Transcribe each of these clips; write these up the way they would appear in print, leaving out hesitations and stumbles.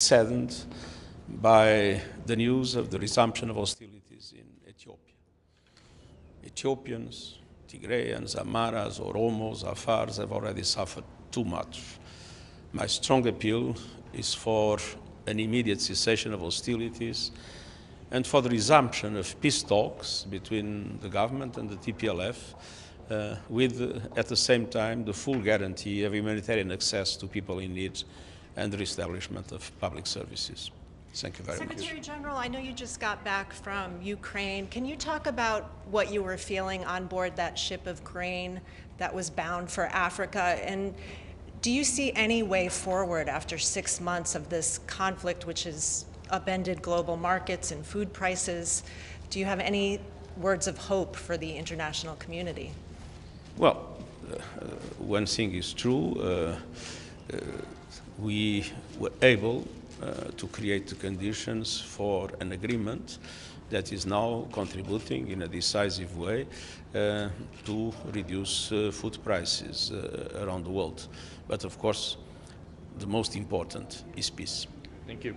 saddened by the news of the resumption of hostilities in Ethiopia. Ethiopians, Tigrayans, Amaras, Oromos, Afars have already suffered too much. My strong appeal is for an immediate cessation of hostilities and for the resumption of peace talks between the government and the TPLF, with, at the same time, the full guarantee of humanitarian access to people in need and the reestablishment of public services. Thank you very much. Secretary General, I know you just got back from Ukraine. Can you talk about what you were feeling on board that ship of grain that was bound for Africa? And do you see any way forward after 6 months of this conflict, which has upended global markets and food prices? Do you have any words of hope for the international community? Well, one thing is true. We were able to create the conditions for an agreement that is now contributing in a decisive way to reduce food prices around the world. But of course, the most important is peace. Thank you.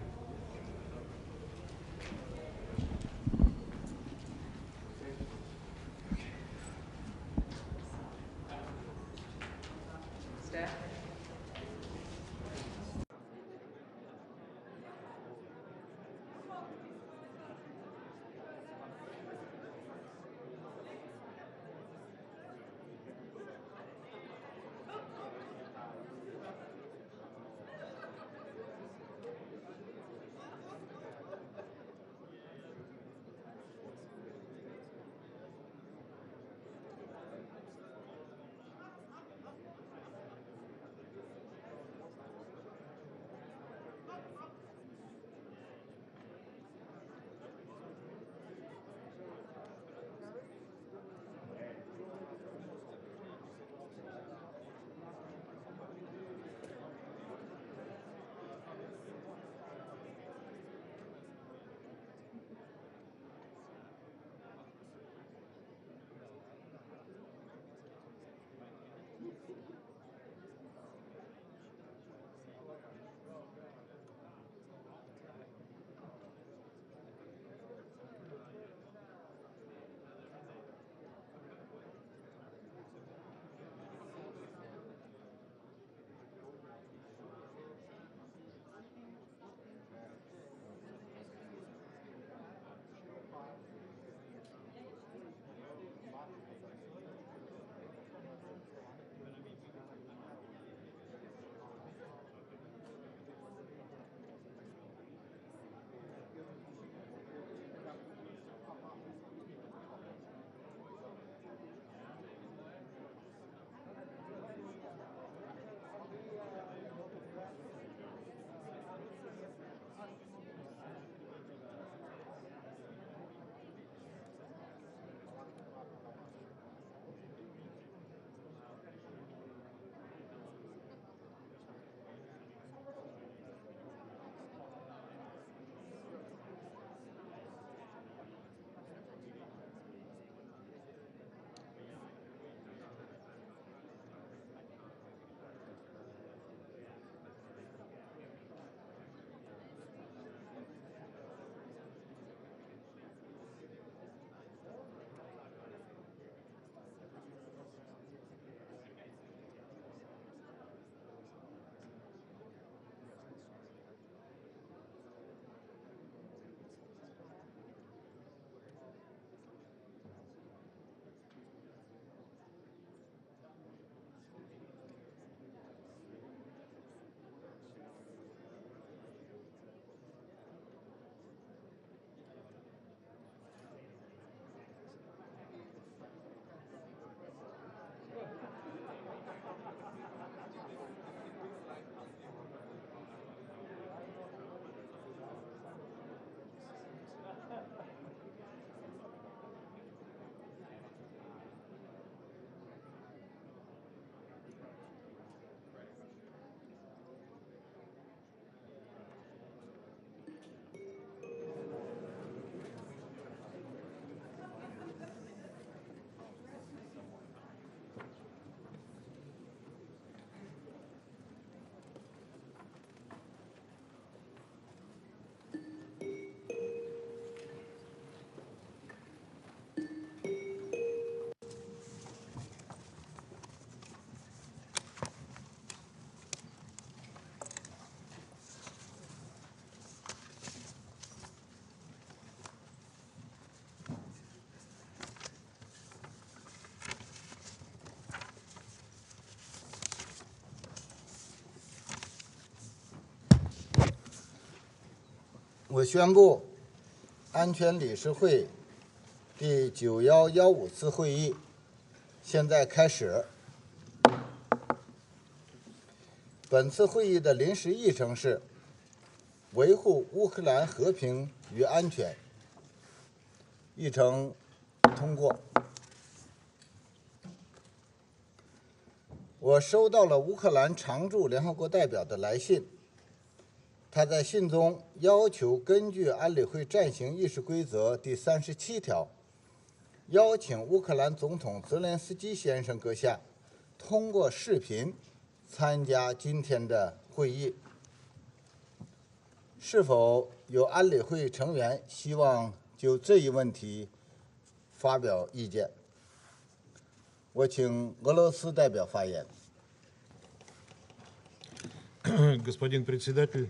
我宣布，安全理事会第9115次会议现在开始。本次会议的临时议程是维护乌克兰和平与安全。议程通过。我收到了乌克兰常驻联合国代表的来信，他在信中要求根据安理会暂行议事规则第37条，邀请乌克兰总统泽连斯基先生阁下通过视频参加今天的会议。是否有安理会成员希望就这一问题发表意见？我请俄罗斯代表发言。Господин председатель,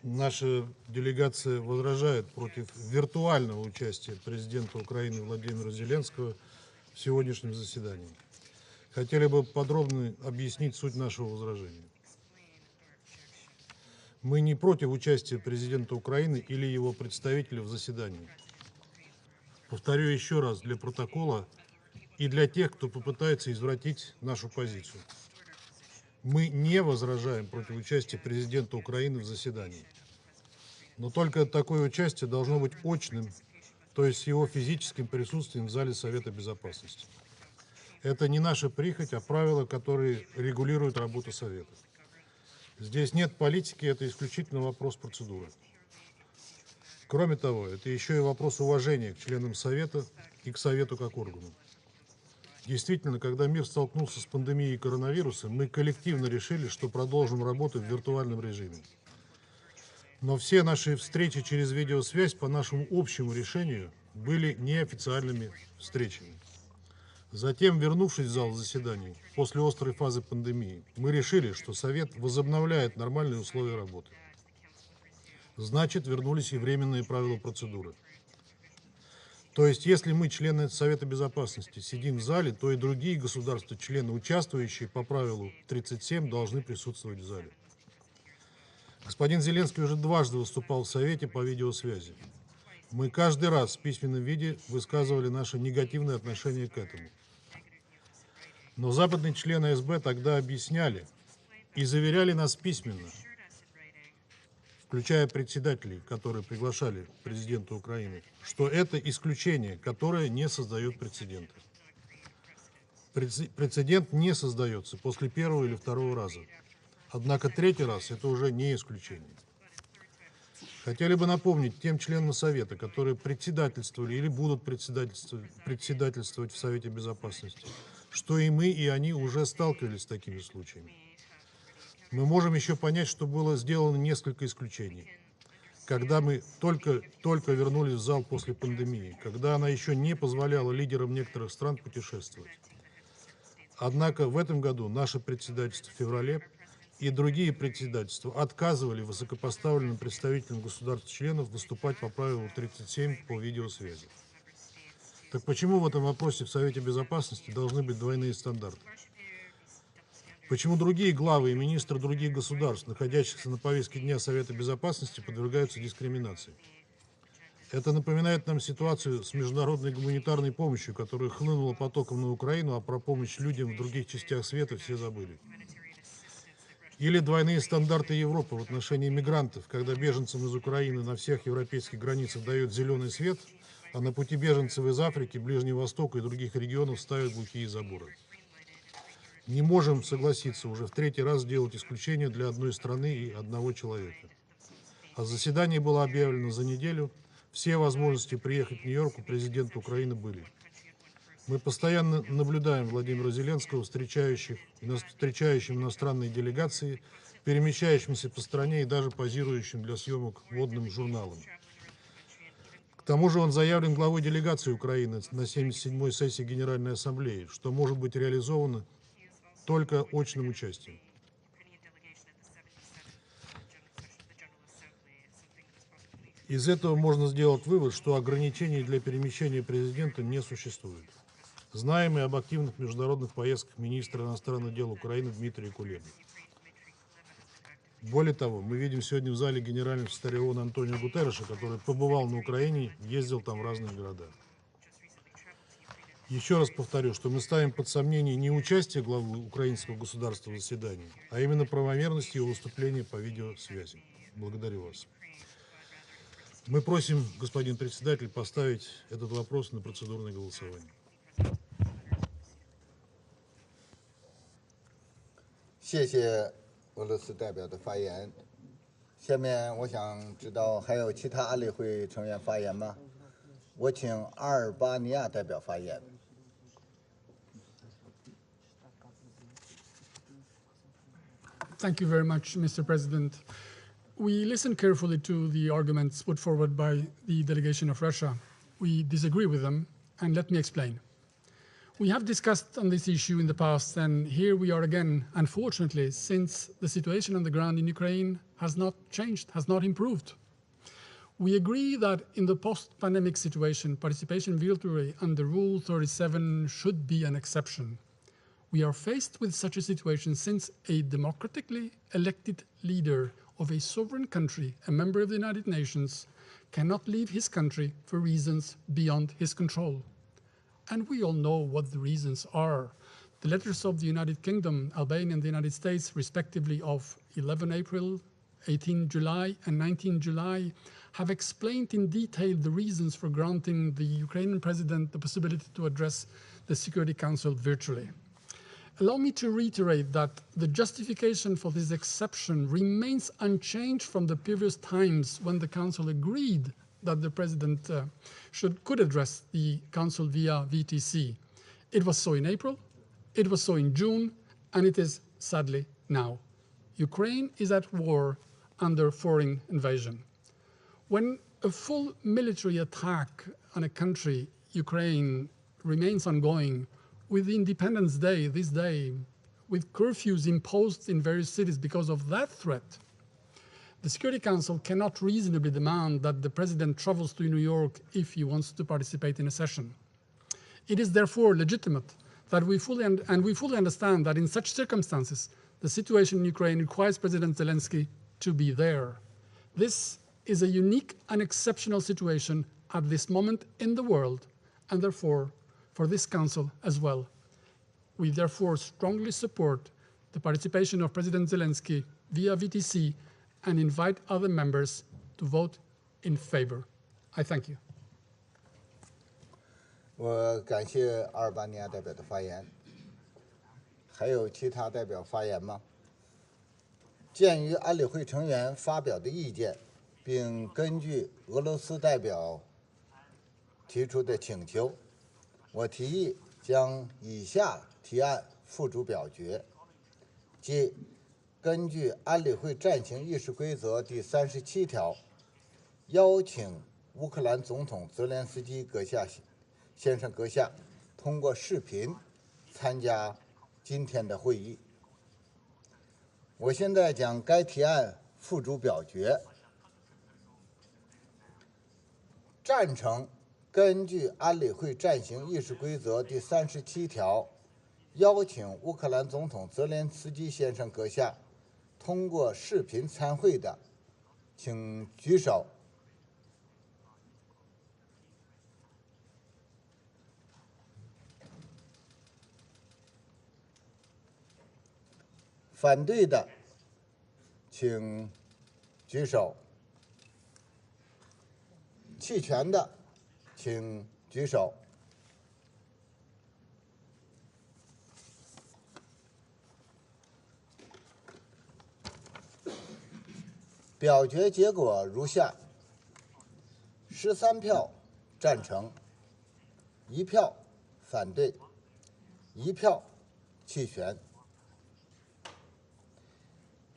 наша делегация возражает против виртуального участия президента Украины Владимира Зеленского в сегодняшнем заседании. Хотели бы подробно объяснить суть нашего возражения. Мы не против участия президента Украины или его представителя в заседании. Повторю еще раз для протокола и для тех, кто попытается извратить нашу позицию. Мы не возражаем против участия президента Украины в заседании. Но только такое участие должно быть очным, то есть с его физическим присутствием в зале Совета Безопасности. Это не наша прихоть, а правила, которые регулируют работу Совета. Здесь нет политики, это исключительно вопрос процедуры. Кроме того, это еще и вопрос уважения к членам Совета и к Совету как органу. Действительно, когда мир столкнулся с пандемией коронавируса, мы коллективно решили, что продолжим работу в виртуальном режиме. Но все наши встречи через видеосвязь по нашему общему решению были неофициальными встречами. Затем, вернувшись в зал заседаний после острой фазы пандемии, мы решили, что Совет возобновляет нормальные условия работы. Значит, вернулись и временные правила процедуры. То есть, если мы, члены Совета Безопасности, сидим в зале, то и другие государства, члены, участвующие по правилу 37, должны присутствовать в зале. Господин Зеленский уже дважды выступал в Совете по видеосвязи. Мы каждый раз в письменном виде высказывали наше негативное отношение к этому. Но западные члены СБ тогда объясняли и заверяли нас письменно, включая председателей, которые приглашали президента Украины, что это исключение, которое не создает прецедента. Прецедент не создается после первого или второго раза. Однако третий раз это уже не исключение. Хотели бы напомнить тем членам Совета, которые председательствовали или будут председательствовать в Совете Безопасности, что и мы, и они уже сталкивались с такими случаями. Мы можем еще понять, что было сделано несколько исключений. Когда мы только вернулись в зал после пандемии, когда она еще не позволяла лидерам некоторых стран путешествовать. Однако в этом году наше председательство в феврале и другие председательства отказывали высокопоставленным представителям государств-членов выступать по правилу 37 по видеосвязи. Так почему в этом вопросе в Совете Безопасности должны быть двойные стандарты? Почему другие главы и министры других государств, находящихся на повестке дня Совета Безопасности, подвергаются дискриминации? Это напоминает нам ситуацию с международной гуманитарной помощью, которая хлынула потоком на Украину, а про помощь людям в других частях света все забыли. Или двойные стандарты Европы в отношении мигрантов, когда беженцам из Украины на всех европейских границах дают зеленый свет, а на пути беженцев из Африки, Ближнего Востока и других регионов ставят глухие заборы. Не можем согласиться уже в третий раз сделать исключение для одной страны и одного человека. А заседание было объявлено за неделю. Все возможности приехать в Нью-Йорк у президента Украины были. Мы постоянно наблюдаем Владимира Зеленского, встречающим иностранные делегации, перемещающимся по стране и даже позирующим для съемок модным журналам. К тому же он заявлен главой делегации Украины на 77-й сессии Генеральной Ассамблеи, что может быть реализовано только очным участием. Из этого можно сделать вывод, что ограничений для перемещения президента не существует. Знаем и об активных международных поездках министра иностранных дел Украины Дмитрия Кулебы. Более того, мы видим сегодня в зале генерального секретаря ООН Антонио Гутерреша, который побывал на Украине, ездил там в разные города. Еще раз повторю, что мы ставим под сомнение не участие главы украинского государства в заседании, а именно правомерность его выступления по видеосвязи. Благодарю вас. Мы просим, господин председатель, поставить этот вопрос на процедурное голосование. 谢谢俄罗斯代表的发言。下面我想知道还有其他安理会成员发言吗？我请阿尔巴尼亚代表发言。Thank you very much, Mr. President. We listened carefully to the arguments put forward by the delegation of Russia. We disagree with them, and let me explain. We have discussed on this issue in the past, and here we are again, unfortunately, since the situation on the ground in Ukraine has not changed, has not improved. We agree that in the post-pandemic situation, participation virtually under Rule 37 should be an exception. We are faced with such a situation since a democratically elected leader of a sovereign country, a member of the United Nations, cannot leave his country for reasons beyond his control. And we all know what the reasons are. The letters of the United Kingdom, Albania, and the United States, respectively of 11 April, 18 July, and 19 July, have explained in detail the reasons for granting the Ukrainian president the possibility to address the Security Council virtually. Allow me to reiterate that the justification for this exception remains unchanged from the previous times when the Council agreed that the President could address the Council via VTC. It was so in April, it was so in June, and it is sadly now. Ukraine is at war under foreign invasion. When a full military attack on a country, Ukraine, remains ongoing, with Independence Day, this day, with curfews imposed in various cities because of that threat, the Security Council cannot reasonably demand that the President travels to New York if he wants to participate in a session. It is therefore legitimate that we fully understand that in such circumstances, the situation in Ukraine requires President Zelensky to be there. This is a unique and exceptional situation at this moment in the world, and therefore for this Council as well. We therefore strongly support the participation of President Zelensky via VTC and invite other members to vote in favor. I thank you. 我感谢阿尔巴尼亚代表的发言。还有其他代表发言吗？鉴于安理会成员发表的意见，并根据俄罗斯代表提出的请求，我提议将以下提案付诸表决，即根据安理会暂行议事规则第37条，邀请乌克兰总统泽连斯基先生阁下通过视频参加今天的会议。我现在将该提案付诸表决。赞成根据安理会暂行议事规则第37条，邀请乌克兰总统泽连斯基先生阁下通过视频参会的，请举手。反对的，请举手。弃权的，请举手。表决结果如下：13票赞成，1票反对，1票弃权。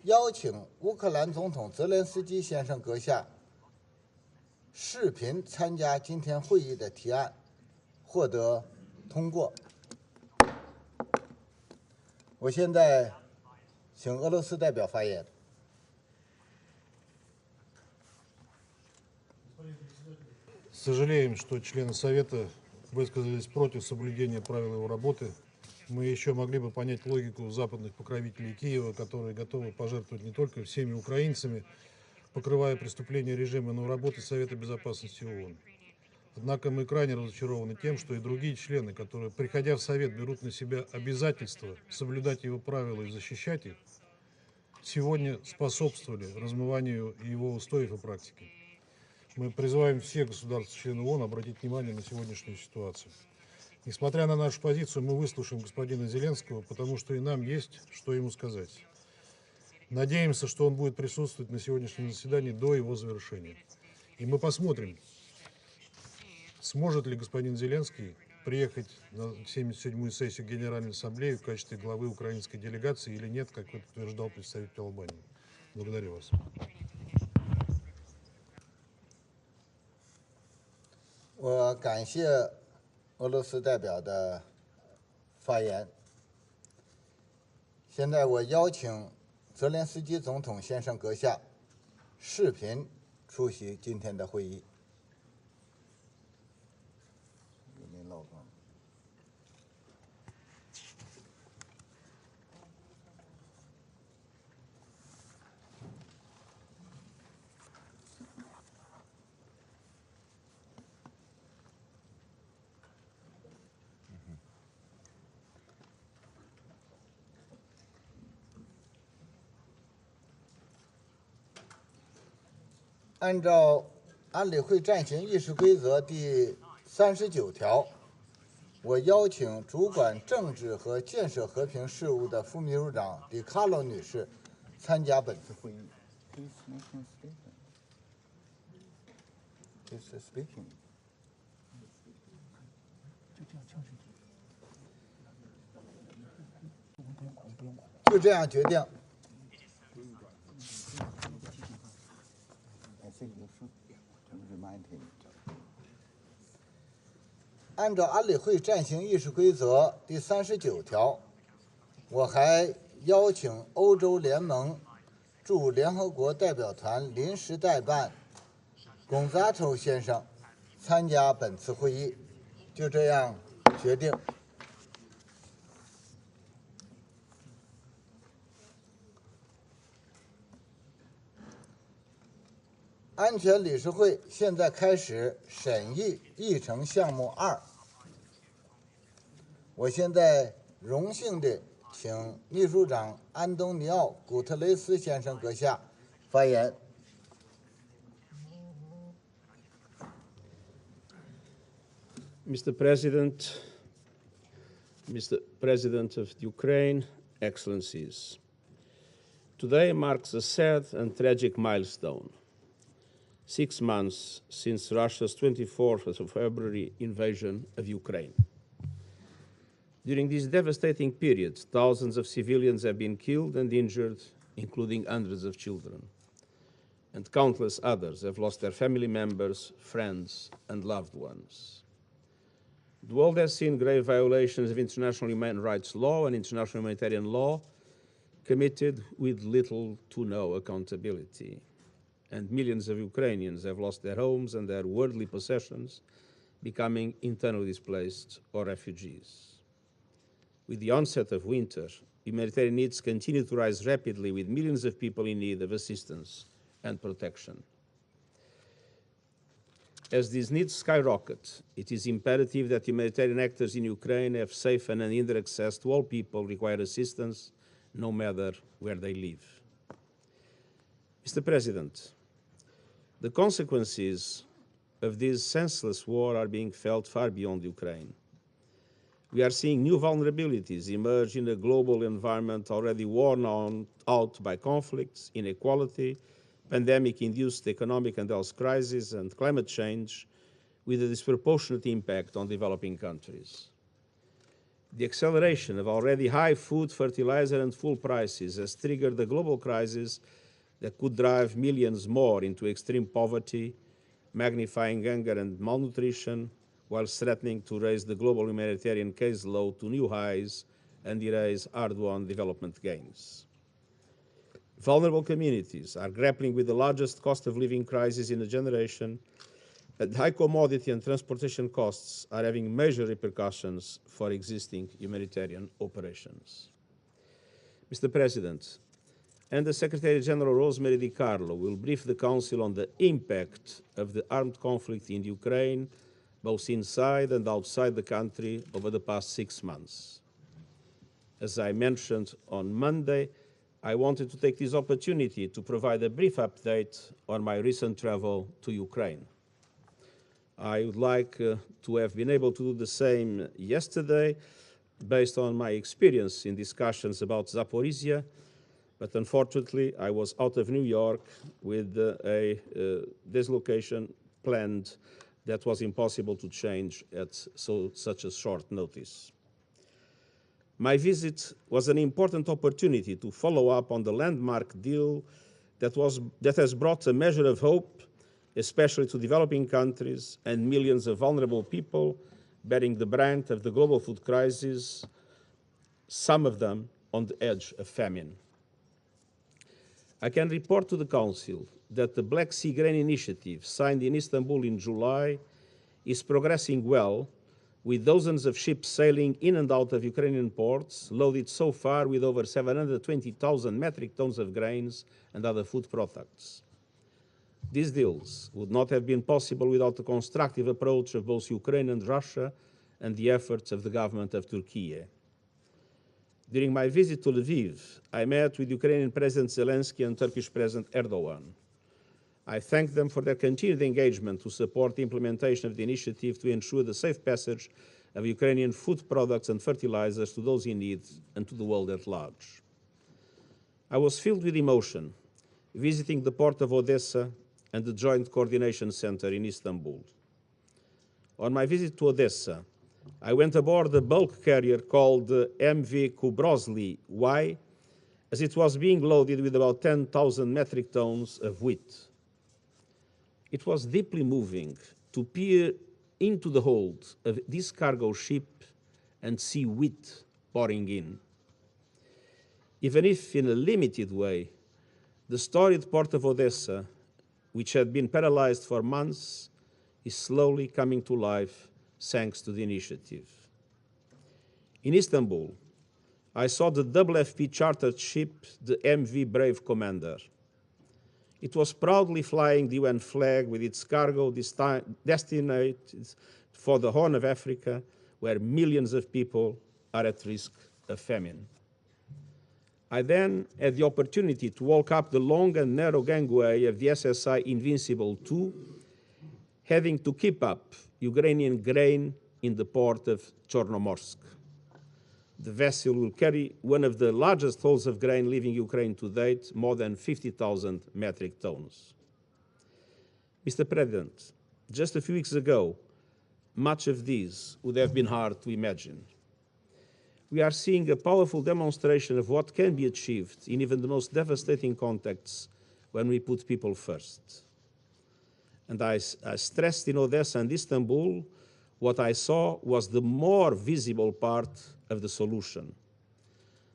邀请乌克兰总统泽连斯基先生阁下视频参加今天会议的提案获得通过。我现在请俄罗斯代表发言。Сожалеем, что члены Совета высказались против соблюдения правил его работы мы еще могли бы понять логику западных покровителей Киева, которые готовы пожертвовать не только всеми украинцами, покрывая преступления режима, но и работой Совета Безопасности ООН. Однако мы крайне разочарованы тем, что и другие члены, которые, приходя в Совет, берут на себя обязательство соблюдать его правила и защищать их, сегодня способствовали размыванию его устоев и практики. Мы призываем всех государств-членов ООН обратить внимание на сегодняшнюю ситуацию. Несмотря на нашу позицию, мы выслушаем господина Зеленского, потому что и нам есть, что ему сказать. Надеемся, что он будет присутствовать на сегодняшнем заседании до его завершения. И мы посмотрим, сможет ли господин Зеленский приехать на 77-ю сессию Генеральной Ассамблеи в качестве главы украинской делегации или нет, как утверждал представитель Албании. Благодарю вас. 我感谢俄罗斯代表的发言。现在我邀请泽连斯基总统先生阁下视频出席今天的会议。按照安理会暂行议事规则第39条，我邀请主管政治和建设和平事务的副秘书长迪卡洛女士参加本次会议。就这样决定。按照安理会暂行议事规则第39条，我还邀请欧洲联盟驻联合国代表团临时代办龚扎头先生参加本次会议，就这样决定。安全理事会现在开始审议议程项目2。我现在荣幸地请秘书长安东尼奥·古特雷斯先生阁下发言。Mr. President of Ukraine, Excellencies, today marks a sad and tragic milestone. 6 months since Russia's 24th of February invasion of Ukraine. During this devastating period, thousands of civilians have been killed and injured, including hundreds of children. And countless others have lost their family members, friends, and loved ones. The world has seen grave violations of international human rights law and international humanitarian law committed with little to no accountability. And millions of Ukrainians have lost their homes and their worldly possessions, becoming internally displaced or refugees. With the onset of winter, humanitarian needs continue to rise rapidly, with millions of people in need of assistance and protection. As these needs skyrocket, it is imperative that humanitarian actors in Ukraine have safe and unhindered access to all people who require assistance, no matter where they live. Mr. President, the consequences of this senseless war are being felt far beyond Ukraine. We are seeing new vulnerabilities emerge in a global environment already worn out by conflicts, inequality, pandemic-induced economic and health crises, and climate change, with a disproportionate impact on developing countries. The acceleration of already high food, fertilizer, and fuel prices has triggered a global crisis that could drive millions more into extreme poverty, magnifying hunger and malnutrition, while threatening to raise the global humanitarian caseload to new highs and erase hard-won development gains. Vulnerable communities are grappling with the largest cost of living crisis in a generation, high commodity and transportation costs are having major repercussions for existing humanitarian operations. Mr. President, Under Secretary General Rosemary DiCarlo will brief the Council on the impact of the armed conflict in Ukraine, both inside and outside the country, over the past 6 months. As I mentioned on Monday, I wanted to take this opportunity to provide a brief update on my recent travel to Ukraine. I would like to have been able to do the same yesterday, based on my experience in discussions about Zaporizhia, but unfortunately I was out of New York with a dislocation planned that was impossible to change at such a short notice. My visit was an important opportunity to follow up on the landmark deal that has brought a measure of hope, especially to developing countries and millions of vulnerable people bearing the brunt of the global food crisis, some of them on the edge of famine. I can report to the Council that the Black Sea Grain Initiative, signed in Istanbul in July, is progressing well, with dozens of ships sailing in and out of Ukrainian ports, loaded so far with over 720,000 metric tons of grains and other food products. These deals would not have been possible without the constructive approach of both Ukraine and Russia and the efforts of the government of Turkey. During my visit to Lviv, I met with Ukrainian President Zelensky and Turkish President Erdogan. I thank them for their continued engagement to support the implementation of the initiative to ensure the safe passage of Ukrainian food products and fertilizers to those in need and to the world at large. I was filled with emotion visiting the port of Odessa and the Joint Coordination Center in Istanbul. On my visit to Odessa, I went aboard a bulk carrier called MV Kubrosly Y, as it was being loaded with about 10,000 metric tons of wheat. It was deeply moving to peer into the hold of this cargo ship and see wheat pouring in. Even if in a limited way, the storied port of Odessa, which had been paralyzed for months, is slowly coming to life thanks to the initiative. In Istanbul, I saw the WFP chartered ship, the MV Brave Commander. It was proudly flying the UN flag with its cargo destined for the Horn of Africa, where millions of people are at risk of famine. I then had the opportunity to walk up the long and narrow gangway of the SSI Invincible II, having to keep up Ukrainian grain in the port of Chornomorsk. The vessel will carry one of the largest hauls of grain leaving Ukraine to date, more than 50,000 metric tons. Mr. President, just a few weeks ago, much of this would have been hard to imagine. We are seeing a powerful demonstration of what can be achieved in even the most devastating contexts when we put people first. And I stressed in Odessa and Istanbul, what I saw was the more visible part of the solution.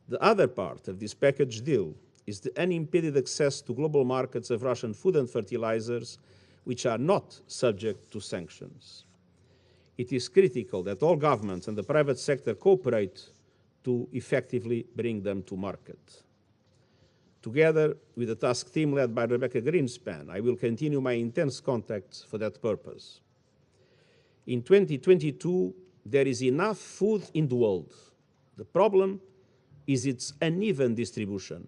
The other part of this package deal is the unimpeded access to global markets of Russian food and fertilizers, which are not subject to sanctions. It is critical that all governments and the private sector cooperate to effectively bring them to market. Together with the task team led by Rebecca Greenspan, I will continue my intense contacts for that purpose. In 2022, there is enough food in the world. The problem is its uneven distribution.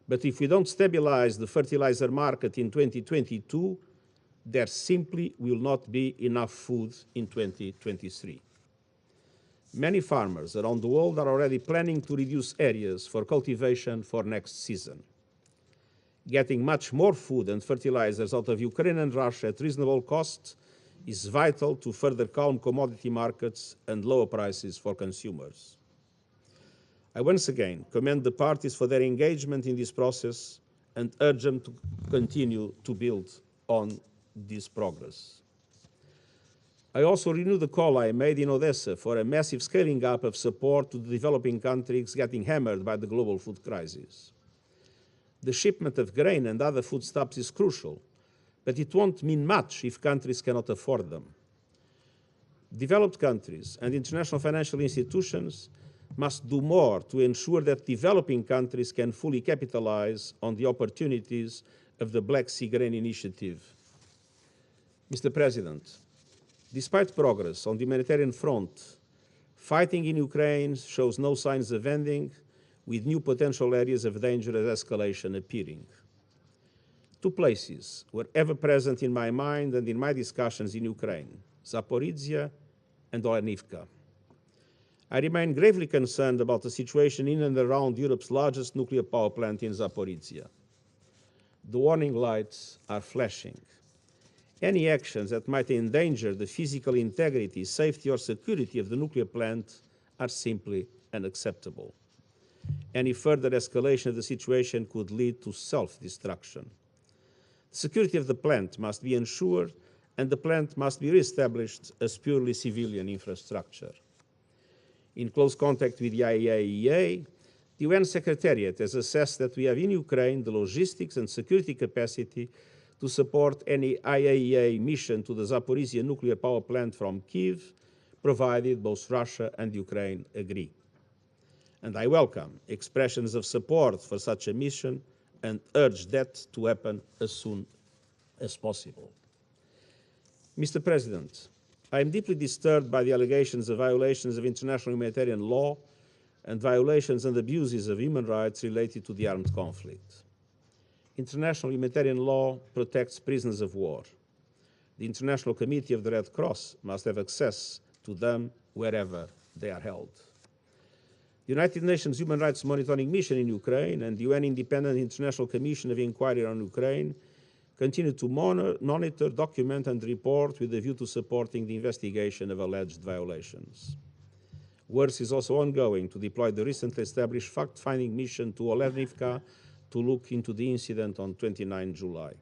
But if we don't stabilize the fertilizer market in 2022, there simply will not be enough food in 2023. Many farmers around the world are already planning to reduce areas for cultivation for next season. Getting much more food and fertilizers out of Ukraine and Russia at reasonable cost is vital to further calm commodity markets and lower prices for consumers. I once again commend the parties for their engagement in this process and urge them to continue to build on this progress. I also renew the call I made in Odessa for a massive scaling up of support to the developing countries getting hammered by the global food crisis. The shipment of grain and other foodstuffs is crucial, but it won't mean much if countries cannot afford them. Developed countries and international financial institutions must do more to ensure that developing countries can fully capitalize on the opportunities of the Black Sea Grain Initiative. Mr. President, despite progress on the humanitarian front, fighting in Ukraine shows no signs of ending, with new potential areas of dangerous escalation appearing. Two places were ever present in my mind and in my discussions in Ukraine: Zaporizhia and Ornivka. I remain gravely concerned about the situation in and around Europe's largest nuclear power plant in Zaporizhia. The warning lights are flashing. Any actions that might endanger the physical integrity, safety, or security of the nuclear plant are simply unacceptable. Any further escalation of the situation could lead to self-destruction. The security of the plant must be ensured, and the plant must be re-established as purely civilian infrastructure. In close contact with the IAEA, the UN Secretariat has assessed that we have in Ukraine the logistics and security capacity to support any IAEA mission to the Zaporizhia nuclear power plant from Kyiv, provided both Russia and Ukraine agree. And I welcome expressions of support for such a mission and urge that to happen as soon as possible. Mr. President, I am deeply disturbed by the allegations of violations of international humanitarian law and violations and abuses of human rights related to the armed conflict. International humanitarian law protects prisoners of war. The International Committee of the Red Cross must have access to them wherever they are held. The United Nations Human Rights Monitoring Mission in Ukraine and the UN Independent International Commission of Inquiry on Ukraine continue to monitor, document, and report with a view to supporting the investigation of alleged violations. Work is also ongoing to deploy the recently established fact-finding mission to Ornivka to look into the incident on 29 July.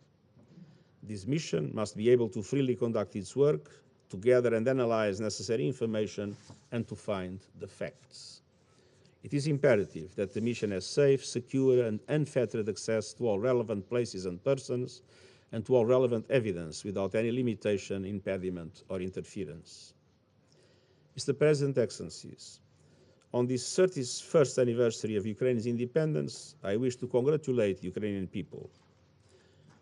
This mission must be able to freely conduct its work, to gather and analyze necessary information, and to find the facts. It is imperative that the mission has safe, secure, and unfettered access to all relevant places and persons, and to all relevant evidence without any limitation, impediment, or interference. Mr. President, Excellencies, on this 31st anniversary of Ukraine's independence, I wish to congratulate the Ukrainian people.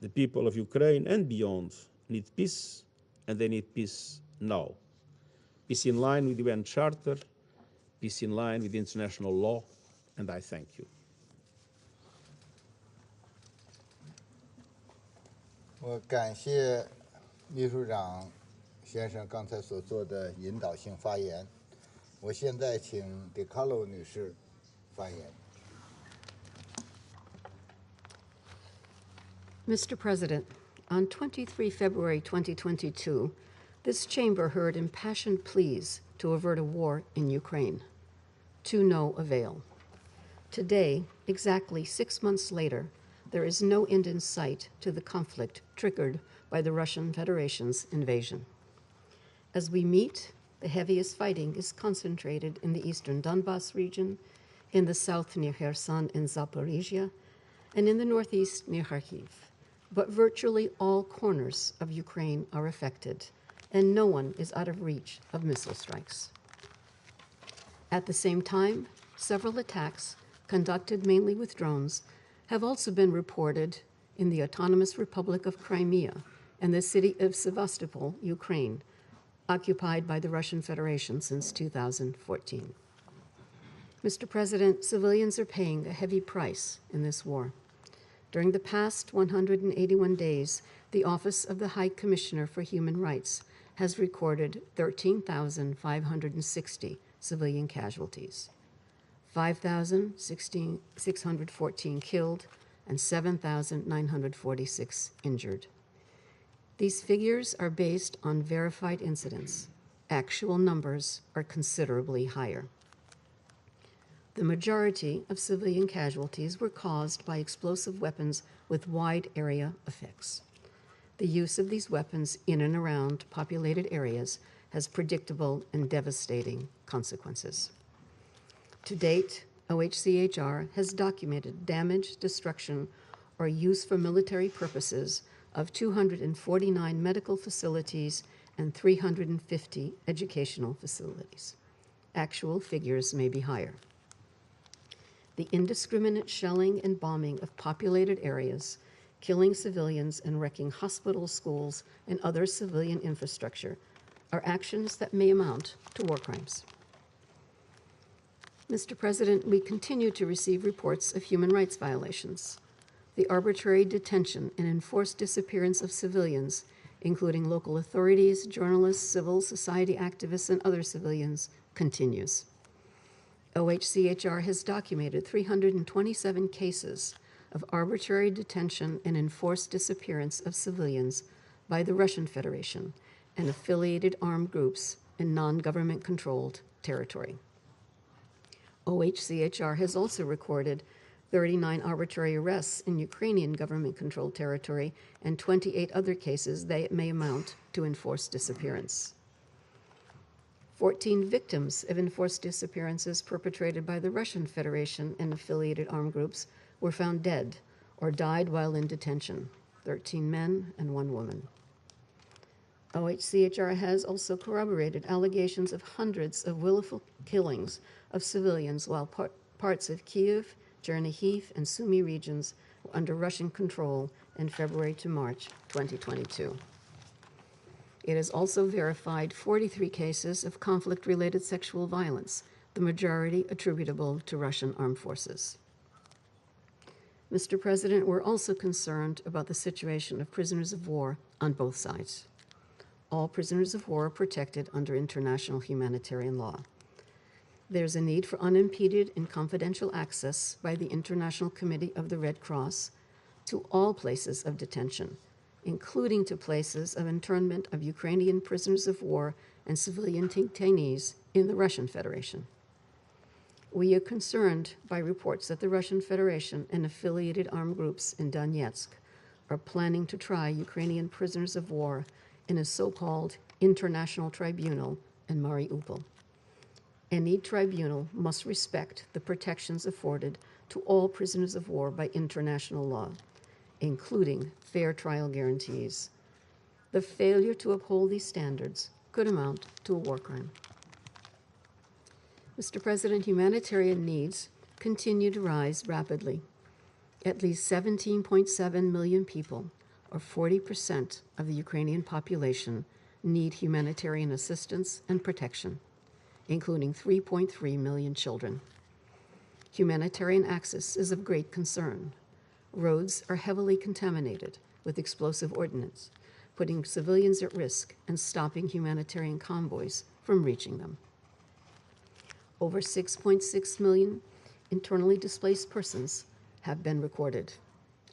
The people of Ukraine and beyond need peace, and they need peace now. Peace in line with the UN Charter, peace in line with international law, and I thank you. 我感谢秘书长先生刚才所做的引导性发言。我现在请迪卡洛女士发言。Mr. President, on 23 February 2022, this chamber heard impassioned pleas to avert a war in Ukraine, to no avail. Today, exactly 6 months later, there is no end in sight to the conflict triggered by the Russian Federation's invasion. As we meet, the heaviest fighting is concentrated in the eastern Donbas region, in the south near Kherson and Zaporizhia, and in the northeast near Kharkiv. But virtually all corners of Ukraine are affected, and no one is out of reach of missile strikes. At the same time, several attacks, conducted mainly with drones, have also been reported in the Autonomous Republic of Crimea and the city of Sevastopol, Ukraine, occupied by the Russian Federation since 2014. Mr. President, civilians are paying a heavy price in this war. During the past 181 days, the Office of the High Commissioner for Human Rights has recorded 13,560 civilian casualties, 5,614 killed, and 7,946 injured. These figures are based on verified incidents. Actual numbers are considerably higher. The majority of civilian casualties were caused by explosive weapons with wide area effects. The use of these weapons in and around populated areas has predictable and devastating consequences. To date, OHCHR has documented damage, destruction, or use for military purposes of 249 medical facilities and 350 educational facilities. Actual figures may be higher. The indiscriminate shelling and bombing of populated areas, killing civilians and wrecking hospitals, schools, and other civilian infrastructure are actions that may amount to war crimes. Mr. President, we continue to receive reports of human rights violations. The arbitrary detention and enforced disappearance of civilians, including local authorities, journalists, civil society activists, and other civilians, continues. OHCHR has documented 327 cases of arbitrary detention and enforced disappearance of civilians by the Russian Federation and affiliated armed groups in non-government controlled territory. OHCHR has also recorded 39 arbitrary arrests in Ukrainian government-controlled territory and 28 other cases that may amount to enforced disappearance. 14 victims of enforced disappearances perpetrated by the Russian Federation and affiliated armed groups were found dead or died while in detention, 13 men and 1 woman. OHCHR has also corroborated allegations of hundreds of willful killings of civilians while parts of Kyiv, Chernihiv, and Sumy regions were under Russian control in February to March 2022. It has also verified 43 cases of conflict-related sexual violence, the majority attributable to Russian armed forces. Mr. President, we're also concerned about the situation of prisoners of war on both sides. All prisoners of war are protected under international humanitarian law. There's a need for unimpeded and confidential access by the International Committee of the Red Cross to all places of detention, including to places of internment of Ukrainian prisoners of war and civilian detainees in the Russian Federation. We are concerned by reports that the Russian Federation and affiliated armed groups in Donetsk are planning to try Ukrainian prisoners of war in a so-called international tribunal in Mariupol. Any tribunal must respect the protections afforded to all prisoners of war by international law, including fair trial guarantees. The failure to uphold these standards could amount to a war crime. Mr. President, humanitarian needs continue to rise rapidly. At least 17.7 million people, or 40% of the Ukrainian population, need humanitarian assistance and protection, including 3.3 million children. Humanitarian access is of great concern. Roads are heavily contaminated with explosive ordnance, putting civilians at risk and stopping humanitarian convoys from reaching them. Over 6.6 million internally displaced persons have been recorded.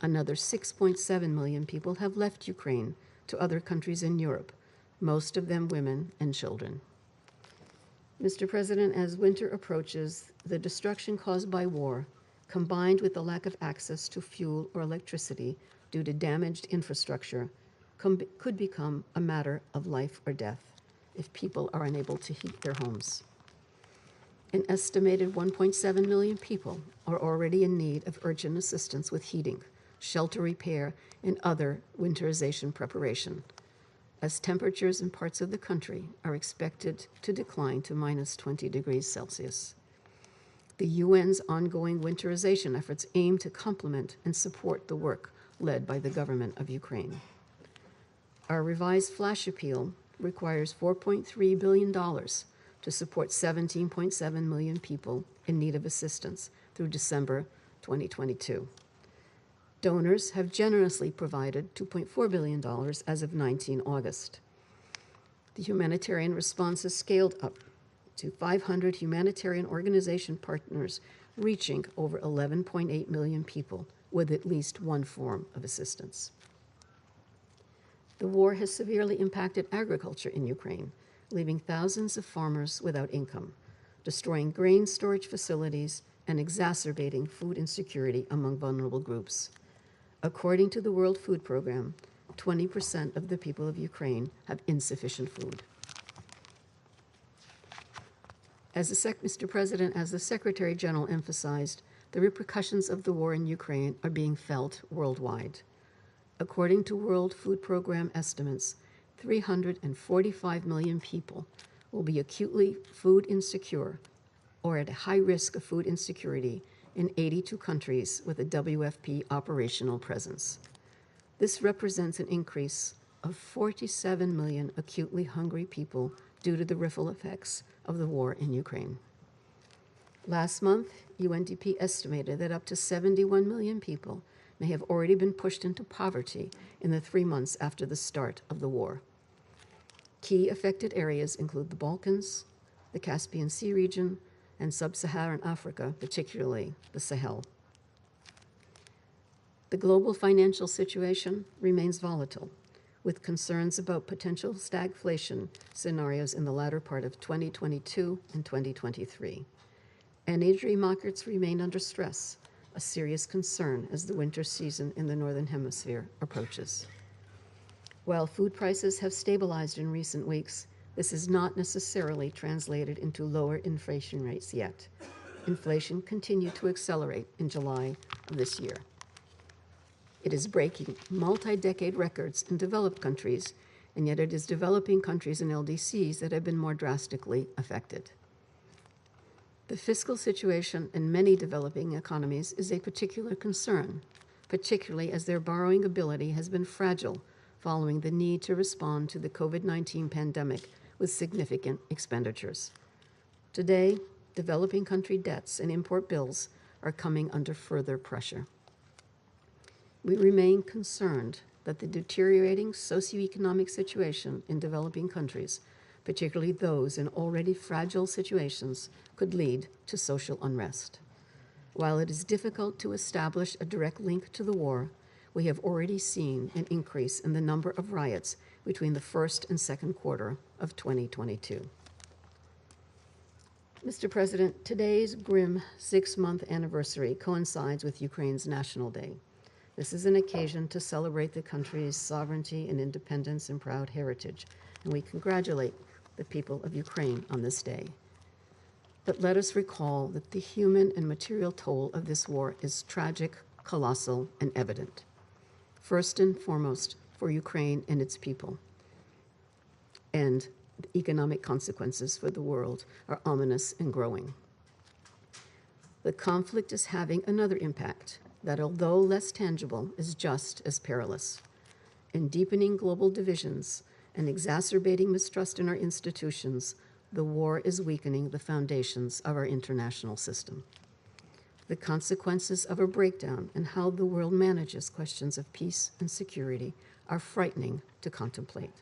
Another 6.7 million people have left Ukraine to other countries in Europe, most of them women and children. Mr. President, as winter approaches, the destruction caused by war, combined with the lack of access to fuel or electricity due to damaged infrastructure, could become a matter of life or death if people are unable to heat their homes. An estimated 1.7 million people are already in need of urgent assistance with heating, shelter repair, and other winterization preparation, as temperatures in parts of the country are expected to decline to minus 20 degrees Celsius. The UN's ongoing winterization efforts aim to complement and support the work led by the government of Ukraine. Our revised flash appeal requires $4.3 billion to support 17.7 million people in need of assistance through December 2022. Donors have generously provided $2.4 billion as of 19 August. The humanitarian response has scaled up to 500 humanitarian organization partners, reaching over 11.8 million people with at least one form of assistance. The war has severely impacted agriculture in Ukraine, leaving thousands of farmers without income, destroying grain storage facilities, and exacerbating food insecurity among vulnerable groups. According to the World Food Program, 20% of the people of Ukraine have insufficient food. Mr. President, as the Secretary General emphasized, the repercussions of the war in Ukraine are being felt worldwide. According to World Food Program estimates, 345 million people will be acutely food insecure or at high risk of food insecurity in 82 countries with a WFP operational presence. This represents an increase of 47 million acutely hungry people due to the ripple effects of the war in Ukraine. Last month, UNDP estimated that up to 71 million people may have already been pushed into poverty in the 3 months after the start of the war. Key affected areas include the Balkans, the Caspian Sea region, and sub-Saharan Africa, particularly the Sahel. The global financial situation remains volatile, with concerns about potential stagflation scenarios in the latter part of 2022 and 2023. Energy markets remain under stress, a serious concern as the winter season in the Northern Hemisphere approaches. While food prices have stabilized in recent weeks, this is not necessarily translated into lower inflation rates yet. Inflation continued to accelerate in July of this year. It is breaking multi-decade records in developed countries, and yet it is developing countries and LDCs that have been more drastically affected. The fiscal situation in many developing economies is a particular concern, particularly as their borrowing ability has been fragile following the need to respond to the COVID-19 pandemic with significant expenditures. Today, developing country debts and import bills are coming under further pressure. We remain concerned that the deteriorating socioeconomic situation in developing countries, particularly those in already fragile situations, could lead to social unrest. While it is difficult to establish a direct link to the war, we have already seen an increase in the number of riots between the first and second quarter of 2022. Mr. President, today's grim 6-month anniversary coincides with Ukraine's National Day. This is an occasion to celebrate the country's sovereignty and independence and proud heritage, and we congratulate the people of Ukraine on this day. But let us recall that the human and material toll of this war is tragic, colossal, and evident. First and foremost, for Ukraine and its people. And the economic consequences for the world are ominous and growing. The conflict is having another impact that, although less tangible, is just as perilous. In deepening global divisions and exacerbating mistrust in our institutions, the war is weakening the foundations of our international system. The consequences of a breakdown in how the world manages questions of peace and security are frightening to contemplate.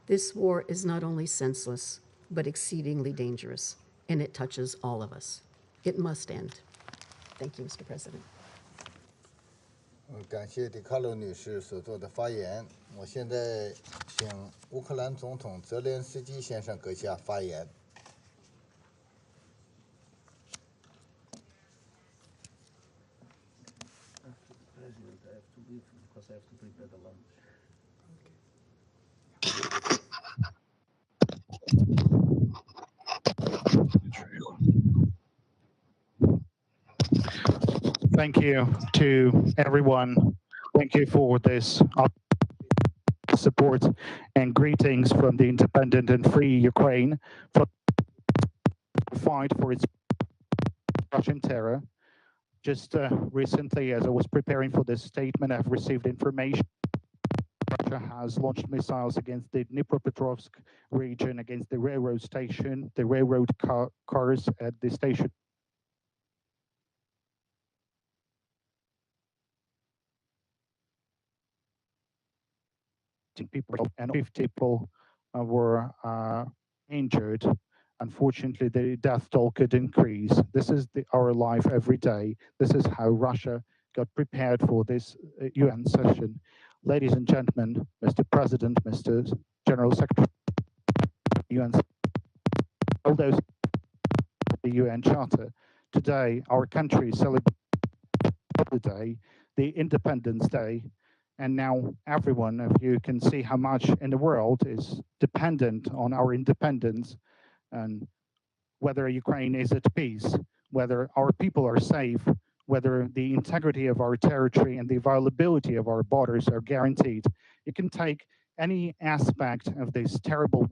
This war is not only senseless, but exceedingly dangerous, and it touches all of us. It must end. Thank you, Mr. President. 感谢迪卡洛女士所做的发言。我现在请乌克兰总统泽连斯基先生阁下发言。Thank you to everyone. Thank you for this support and greetings from the independent and free Ukraine for the fight for its Russian terror. Just recently, as I was preparing for this statement, I've received information Russia has launched missiles against the Dnipropetrovsk region, against the railroad station, the railroad cars at the station. People and 50 people were injured. Unfortunately, the death toll could increase. This is our life every day. This is how Russia got prepared for this UN session. Ladies and gentlemen, Mr. President, Mr. General Secretary, UN, all those the UN Charter. Today, our country celebrates the day, the Independence Day. And now everyone of you can see how much in the world is dependent on our independence, and whether Ukraine is at peace, whether our people are safe, whether the integrity of our territory and the availability of our borders are guaranteed. You can take any aspect of this terrible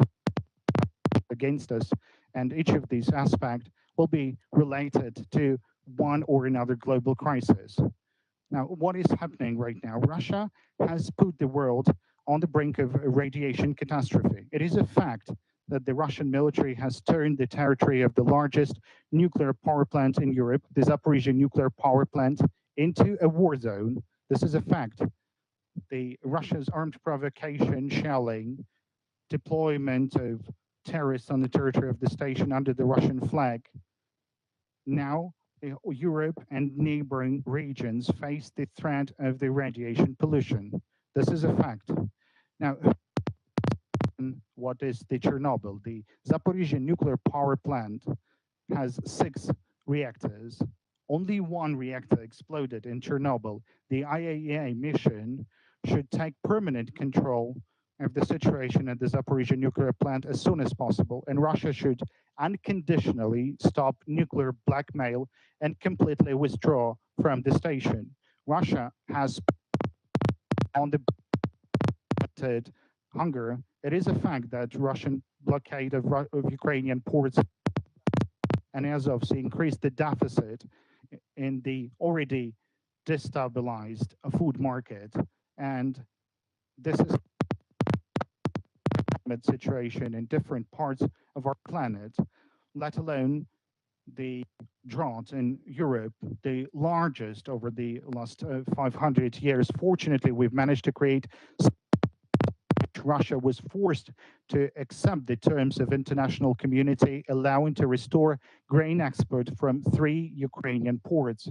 against us, and each of these aspects will be related to one or another global crisis. Now, what is happening right now? Russia has put the world on the brink of a radiation catastrophe. It is a fact that the Russian military has turned the territory of the largest nuclear power plant in Europe, the Zaporizhzhia nuclear power plant, into a war zone. This is a fact. The Russia's armed provocation, shelling, deployment of terrorists on the territory of the station under the Russian flag. Now, Europe and neighboring regions face the threat of the radiation pollution. This is a fact. Now, what is the Chernobyl? The Zaporizhzhia nuclear power plant has 6 reactors. Only 1 reactor exploded in Chernobyl. The IAEA mission should take permanent control of the situation at the Zaporizhzhia nuclear plant as soon as possible, and Russia should unconditionally stop nuclear blackmail and completely withdraw from the station. Russia has on the hunger. It is a fact that Russian blockade of Ukrainian ports and Azov Sea increased the deficit in the already destabilized food market, and this is situation in different parts of our planet, let alone the drought in Europe, the largest over the last 500 years. Fortunately, we've managed to create. Russia was forced to accept the terms of international community, allowing to restore grain export from 3 Ukrainian ports.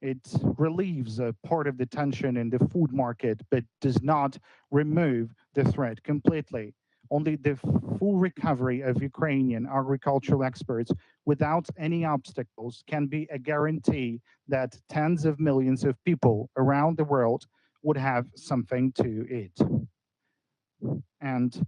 It relieves a part of the tension in the food market, but does not remove the threat completely. Only the full recovery of Ukrainian agricultural exports without any obstacles can be a guarantee that tens of millions of people around the world would have something to eat. And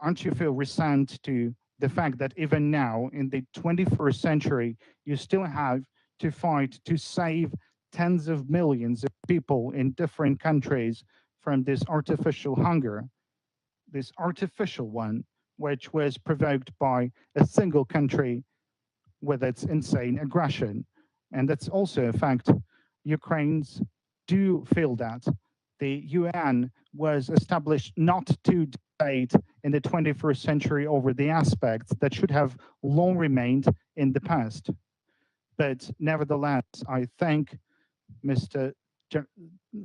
aren't you feel resent to the fact that even now in the 21st century, you still have to fight to save tens of millions of people in different countries from this artificial hunger? This artificial one, which was provoked by a single country with its insane aggression. And that's also a fact. Ukrainians do feel that. The UN was established not to debate in the 21st century over the aspects that should have long remained in the past. But nevertheless, I thank Mr.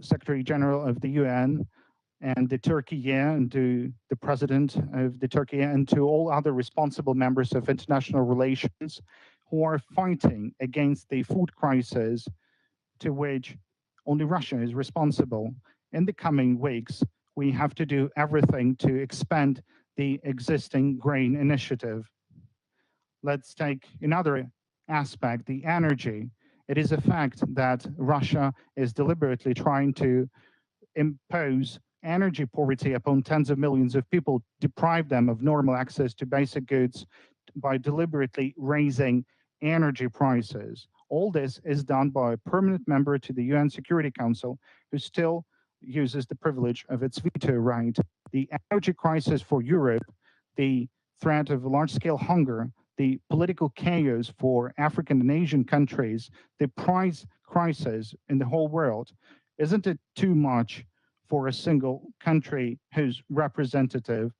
Secretary General of the UN and the Turkey and to the President of the Turkey and to all other responsible members of international relations who are fighting against the food crisis to which only Russia is responsible. In the coming weeks, we have to do everything to expand the existing grain initiative. Let's take another aspect, the energy. It is a fact that Russia is deliberately trying to impose energy poverty upon tens of millions of people, deprive them of normal access to basic goods by deliberately raising energy prices. All this is done by a permanent member to the UN Security Council who still uses the privilege of its veto right. The energy crisis for Europe, the threat of large-scale hunger, the political chaos for African and Asian countries, the price crisis in the whole world, isn't it too much for a single country whose representative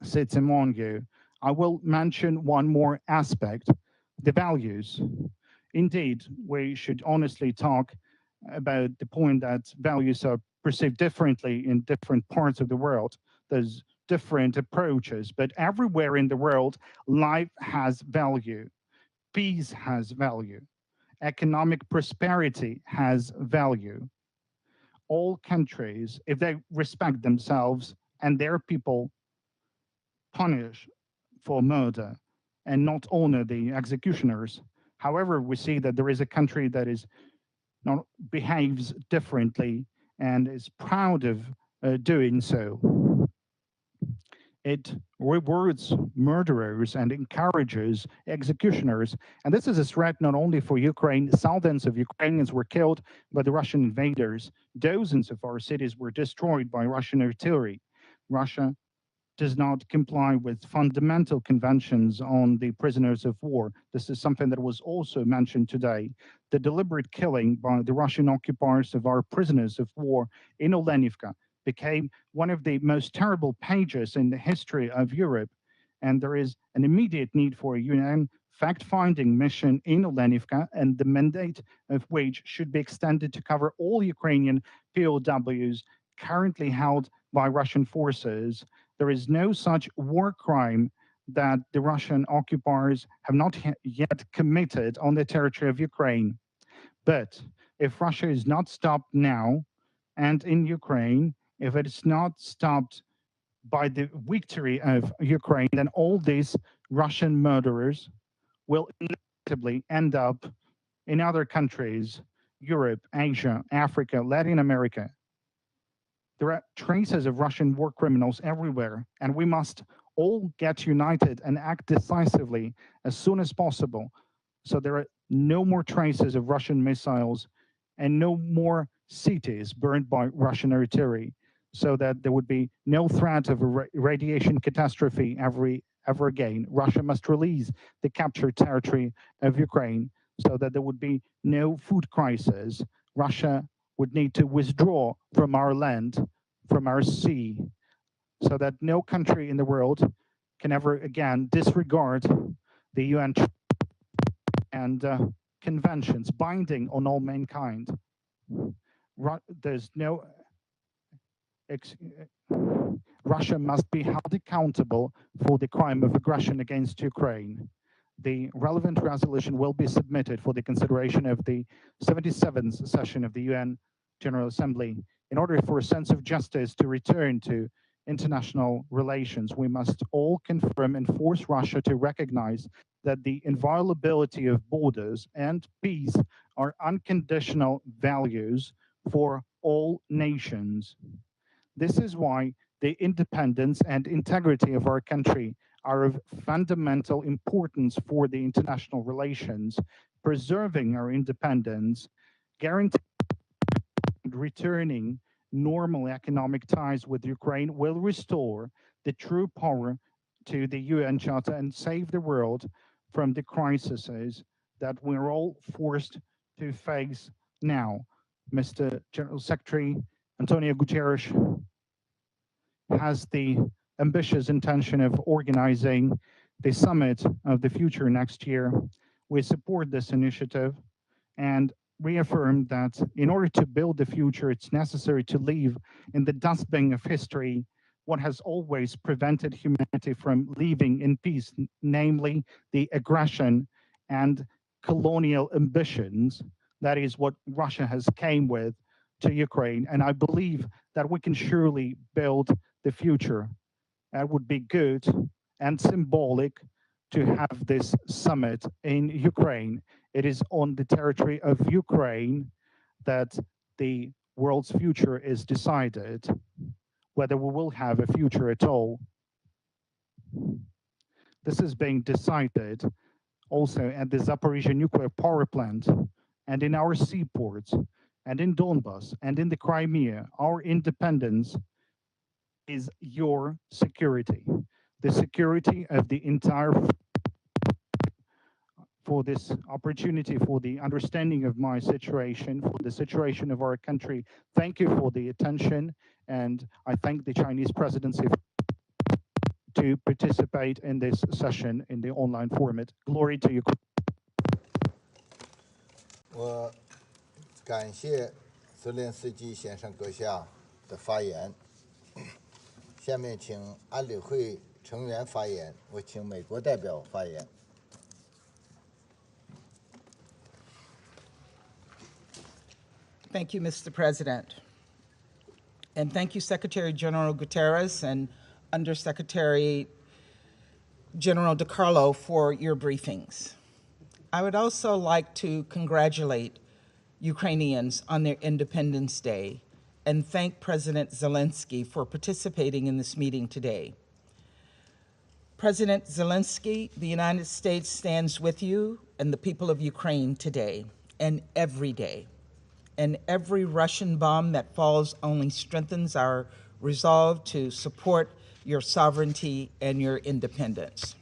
sits among you? I will mention one more aspect, the values. Indeed, we should honestly talk about the point that values are perceived differently in different parts of the world. There's different approaches, but everywhere in the world, life has value, peace has value, economic prosperity has value. All countries, if they respect themselves and their people, punish for murder and not honor the executioners. However, we see that there is a country that is not behaves differently and is proud of doing so. it rewards murderers and encourages executioners. And this is a threat not only for Ukraine. Thousands of Ukrainians were killed by the Russian invaders. Dozens of our cities were destroyed by Russian artillery. Russia does not comply with fundamental conventions on the prisoners of war. This is something that was also mentioned today. The deliberate killing by the Russian occupiers of our prisoners of war in Olenivka became one of the most terrible pages in the history of Europe. And there is an immediate need for a UN fact-finding mission in Olenivka, and the mandate of which should be extended to cover all Ukrainian POWs currently held by Russian forces. There is no such war crime that the Russian occupiers have not yet committed on the territory of Ukraine. But if Russia is not stopped now, and in Ukraine, if it is not stopped by the victory of Ukraine, then all these Russian murderers will inevitably end up in other countries, Europe, Asia, Africa, Latin America. There are traces of Russian war criminals everywhere, and we must all get united and act decisively as soon as possible, so there are no more traces of Russian missiles and no more cities burned by Russian artillery, so that there would be no threat of a radiation catastrophe ever again. Russia must release the captured territory of Ukraine so that there would be no food crisis. Russia would need to withdraw from our land, from our sea, so that no country in the world can ever again disregard the UN and conventions binding on all mankind. There's no Russia must be held accountable for the crime of aggression against Ukraine. The relevant resolution will be submitted for the consideration of the 77th session of the UN General Assembly. In order for a sense of justice to return to international relations, we must all confirm and force Russia to recognize that the inviolability of borders and peace are unconditional values for all nations. This is why the independence and integrity of our country are of fundamental importance for the international relations. Preserving our independence, guaranteeing returning normal economic ties with Ukraine will restore the true power to the UN Charter and save the world from the crises that we're all forced to face now. Mr. General Secretary Antonio Guterres has the ambitious intention of organizing the summit of the future next year. We support this initiative and reaffirm that in order to build the future, it's necessary to leave in the dustbin of history what has always prevented humanity from living in peace, namely the aggression and colonial ambitions. That is what Russia has came with to Ukraine. And I believe that we can surely build the future. That would be good and symbolic to have this summit in Ukraine. It is on the territory of Ukraine that the world's future is decided, whether we will have a future at all. This is being decided also at the Zaporizhzhia nuclear power plant and in our seaports and in Donbas and in the Crimea. Our independence is your security, the security of the entire. For this opportunity, for the understanding of my situation, for the situation of our country. Thank you for the attention, and I thank the Chinese presidency to participate in this session in the online format. Glory to you. 我感谢泽连斯基先生阁下的发言。下面请安理会成员发言，我请美国代表发言。Thank you, Mr. President. And thank you, Secretary General Guterres and Undersecretary General DiCarlo for your briefings. I would also like to congratulate Ukrainians on their Independence Day and thank President Zelensky for participating in this meeting today. President Zelensky, the United States stands with you and the people of Ukraine today and every day. And every Russian bomb that falls only strengthens our resolve to support your sovereignty and your independence.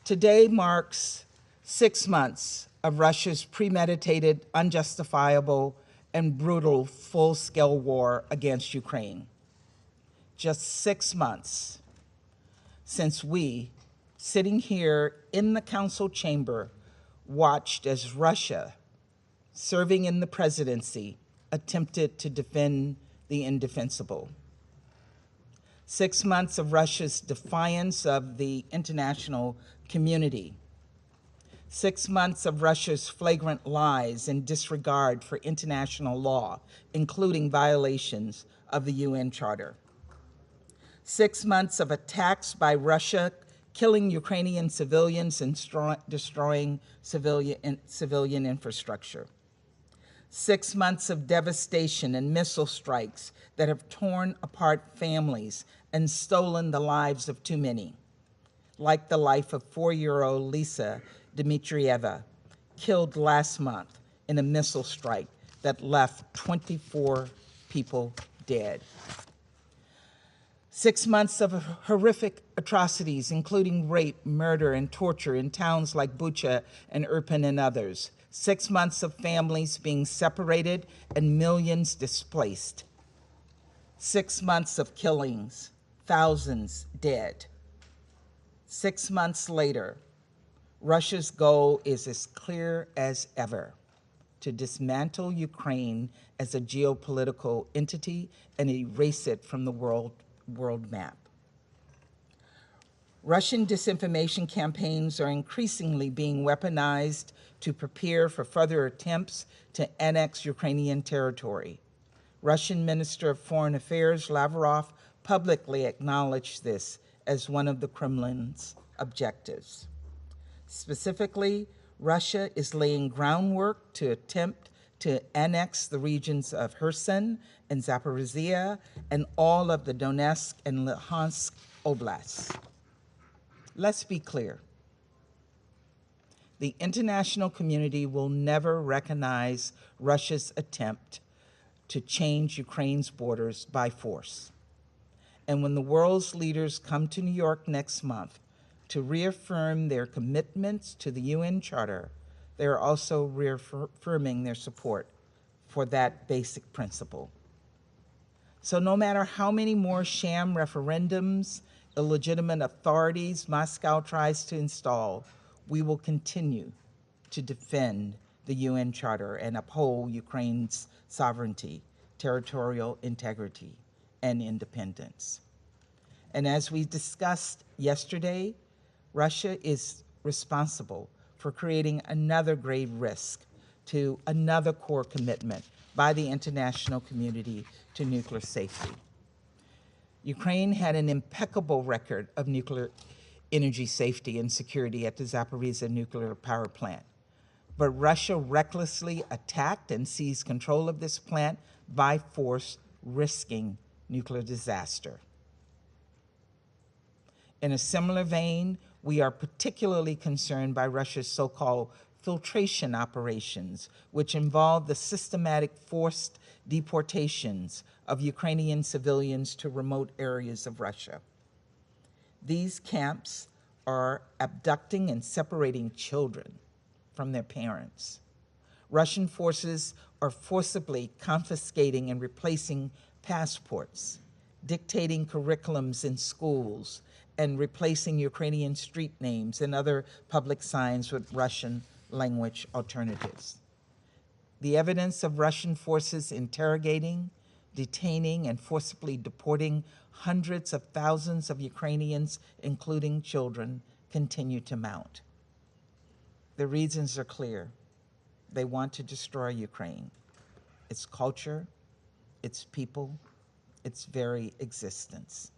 Today marks 6 months of Russia's premeditated, unjustifiable, and brutal full-scale war against Ukraine. Just 6 months since we, sitting here in the council chamber, watched as Russia, serving in the presidency, attempted to defend the indefensible. 6 months of Russia's defiance of the international community. 6 months of Russia's flagrant lies and disregard for international law, including violations of the UN Charter. 6 months of attacks by Russia, killing Ukrainian civilians and destroying civilian infrastructure. 6 months of devastation and missile strikes that have torn apart families and stolen the lives of too many, like the life of 4-year-old Lisa Dmitrieva, killed last month in a missile strike that left 24 people dead. 6 months of horrific atrocities, including rape, murder, and torture in towns like Bucha and Irpin and others. 6 months of families being separated and millions displaced. 6 months of killings, thousands dead. 6 months later, Russia's goal is as clear as ever: to dismantle Ukraine as a geopolitical entity and erase it from the world map. Russian disinformation campaigns are increasingly being weaponized to prepare for further attempts to annex Ukrainian territory. Russian Minister of Foreign Affairs Lavrov publicly acknowledged this as one of the Kremlin's objectives. Specifically, Russia is laying groundwork to attempt to annex the regions of Kherson and Zaporizhia and all of the Donetsk and Luhansk oblasts. Let's be clear. The international community will never recognize Russia's attempt to change Ukraine's borders by force. And when the world's leaders come to New York next month to reaffirm their commitments to the UN Charter, they are also reaffirming their support for that basic principle. So no matter how many more sham referendums, illegitimate authorities Moscow tries to install, we will continue to defend the UN Charter and uphold Ukraine's sovereignty, territorial integrity, and independence. And as we discussed yesterday, Russia is responsible for creating another grave risk to another core commitment by the international community to nuclear safety. Ukraine had an impeccable record of nuclear energy safety and security at the Zaporizhzhia nuclear power plant. But Russia recklessly attacked and seized control of this plant by force, risking nuclear disaster. In a similar vein, we are particularly concerned by Russia's so-called filtration operations, which involve the systematic forced deportations of Ukrainian civilians to remote areas of Russia. These camps are abducting and separating children from their parents. Russian forces are forcibly confiscating and replacing passports, dictating curriculums in schools, and replacing Ukrainian street names and other public signs with Russian language alternatives. The evidence of Russian forces interrogating, detaining, and forcibly deporting hundreds of thousands of Ukrainians, including children, continue to mount. The reasons are clear. They want to destroy Ukraine, its culture, its people, its very existence.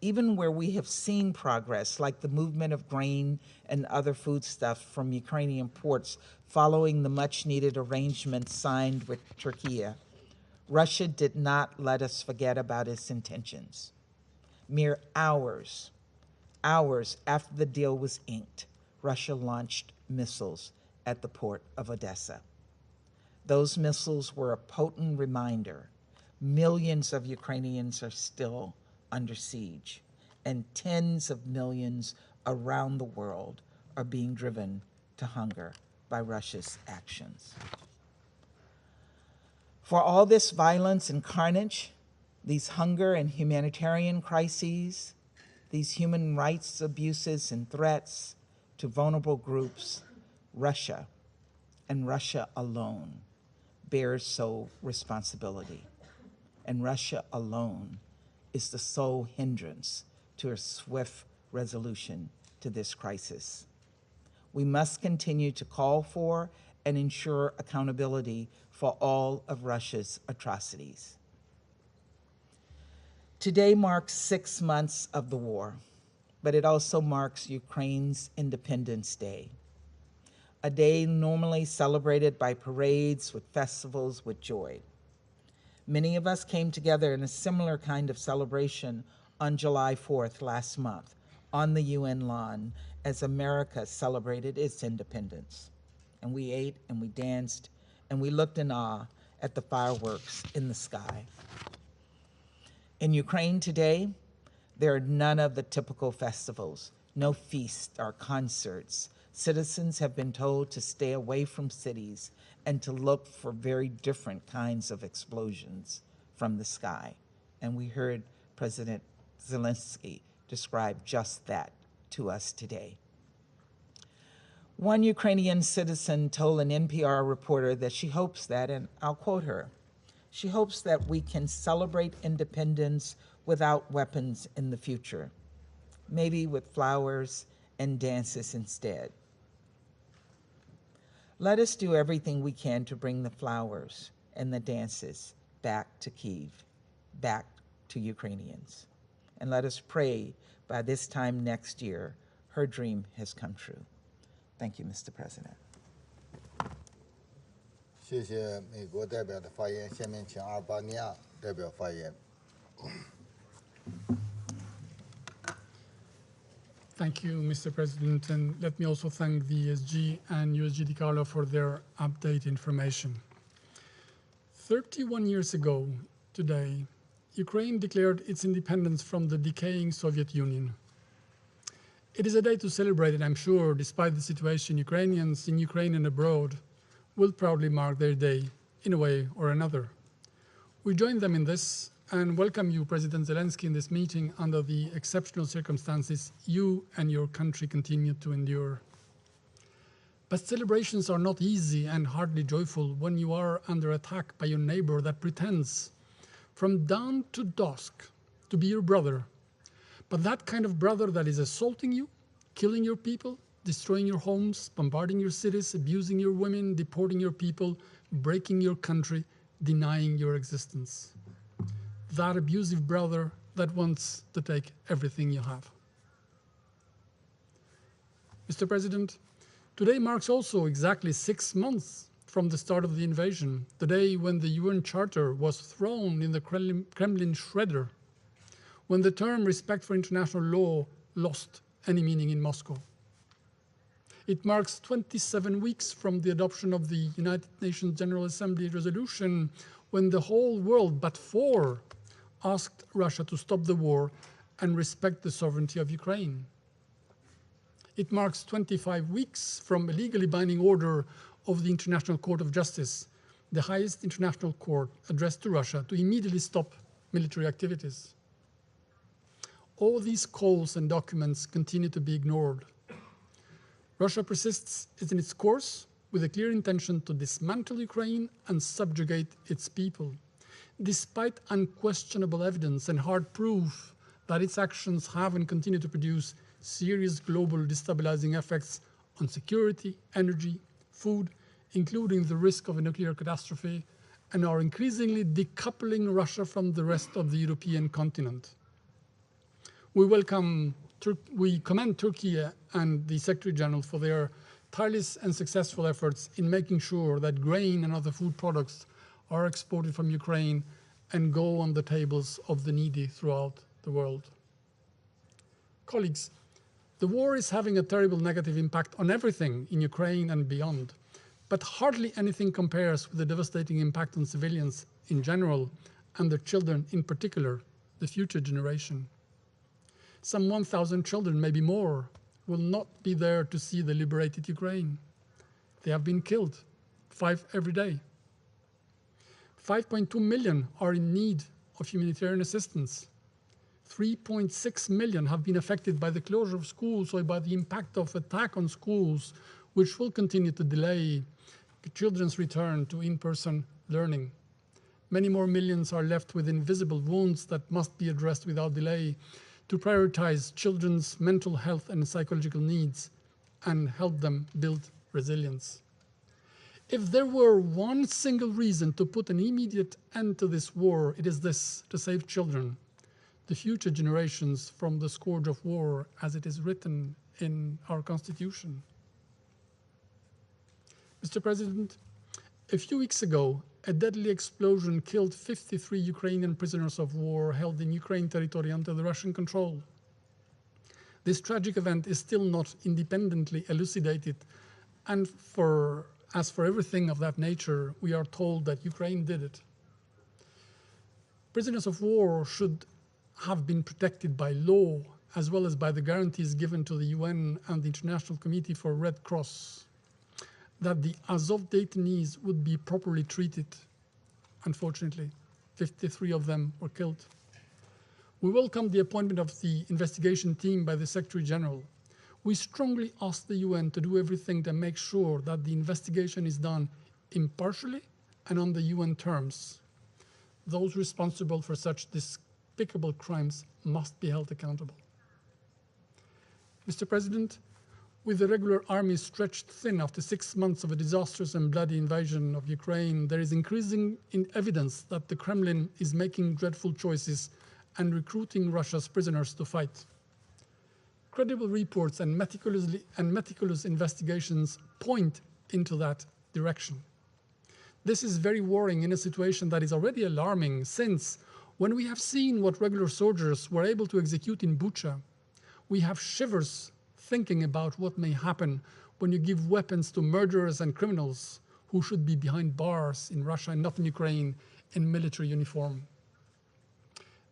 Even where we have seen progress, like the movement of grain and other foodstuffs from Ukrainian ports following the much-needed arrangement signed with Turkey, Russia did not let us forget about its intentions. Mere hours after the deal was inked, Russia launched missiles at the port of Odessa. Those missiles were a potent reminder millions of Ukrainians are still under siege, and tens of millions around the world are being driven to hunger by Russia's actions. For all this violence and carnage, these hunger and humanitarian crises, these human rights abuses and threats to vulnerable groups, Russia, and Russia alone, bears sole responsibility. And Russia alone is the sole hindrance to a swift resolution to this crisis. We must continue to call for and ensure accountability for all of Russia's atrocities. Today marks 6 months of the war, but it also marks Ukraine's Independence Day, a day normally celebrated by parades with festivals with joy. Many of us came together in a similar kind of celebration on July 4th last month on the UN lawn as America celebrated its independence. And we ate and we danced and we looked in awe at the fireworks in the sky. In Ukraine today, there are none of the typical festivals, no feasts or concerts. Citizens have been told to stay away from cities and to look for very different kinds of explosions from the sky. And we heard President Zelensky describe just that to us today. One Ukrainian citizen told an NPR reporter that she hopes that, and I'll quote her, she hopes that we can celebrate independence without weapons in the future, maybe with flowers and dances instead. Let us do everything we can to bring the flowers and the dances back to Kyiv, back to Ukrainians. And let us pray by this time next year, her dream has come true. Thank you, Mr. President. 谢谢美国代表的发言，下面请阿尔巴尼亚代表发言。Thank you, Mr. President, and let me also thank the ESG and USG DiCarlo for their update information. 31 years ago today, Ukraine declared its independence from the decaying Soviet Union. It is a day to celebrate, and I'm sure, despite the situation, Ukrainians in Ukraine and abroad will proudly mark their day in a way or another. We join them in this and welcome you, President Zelensky, in this meeting under the exceptional circumstances you and your country continue to endure. But celebrations are not easy and hardly joyful when you are under attack by your neighbor that pretends from dawn to dusk to be your brother. But that kind of brother that is assaulting you, killing your people, destroying your homes, bombarding your cities, abusing your women, deporting your people, breaking your country, denying your existence. That abusive brother that wants to take everything you have. Mr. President, today marks also exactly 6 months from the start of the invasion, the day when the UN Charter was thrown in the Kremlin shredder, when the term respect for international law lost any meaning in Moscow. It marks 27 weeks from the adoption of the United Nations General Assembly resolution when the whole world but 4 asked Russia to stop the war and respect the sovereignty of Ukraine. It marks 25 weeks from a legally binding order of the International Court of Justice, the highest international court addressed to Russia to immediately stop military activities. All these calls and documents continue to be ignored. Russia persists in its course with a clear intention to dismantle Ukraine and subjugate its people, despite unquestionable evidence and hard proof that its actions have and continue to produce serious global destabilizing effects on security, energy, food, including the risk of a nuclear catastrophe, and are increasingly decoupling Russia from the rest of the European continent. We commend Turkey and the Secretary General for their tireless and successful efforts in making sure that grain and other food products are exported from Ukraine and go on the tables of the needy throughout the world. Colleagues, the war is having a terrible negative impact on everything in Ukraine and beyond, but hardly anything compares with the devastating impact on civilians in general and their children in particular, the future generation. Some 1,000 children, maybe more, will not be there to see the liberated Ukraine. They have been killed, 5 every day. 5.2 million are in need of humanitarian assistance. 3.6 million have been affected by the closure of schools or by the impact of attack on schools, which will continue to delay children's return to in-person learning. Many more millions are left with invisible wounds that must be addressed without delay to prioritize children's mental health and psychological needs and help them build resilience. If there were one single reason to put an immediate end to this war, it is this: to save children, the future generations, from the scourge of war, as it is written in our Constitution. Mr. President, a few weeks ago, a deadly explosion killed 53 Ukrainian prisoners of war held in Ukraine territory under the Russian control. This tragic event is still not independently elucidated, and as for everything of that nature, we are told that Ukraine did it. Prisoners of war should have been protected by law, as well as by the guarantees given to the UN and the International Committee for Red Cross, that the Azov detainees would be properly treated. Unfortunately, 53 of them were killed. We welcome the appointment of the investigation team by the Secretary General. We strongly ask the UN to do everything to make sure that the investigation is done impartially and on the UN terms. Those responsible for such despicable crimes must be held accountable. Mr. President, with the regular army stretched thin after 6 months of a disastrous and bloody invasion of Ukraine, there is increasing evidence that the Kremlin is making dreadful choices and recruiting Russia's prisoners to fight. Credible reports and meticulous investigations point into that direction. This is very worrying in a situation that is already alarming, since when we have seen what regular soldiers were able to execute in Bucha, we have shivers thinking about what may happen when you give weapons to murderers and criminals who should be behind bars in Russia and not in Ukraine in military uniform.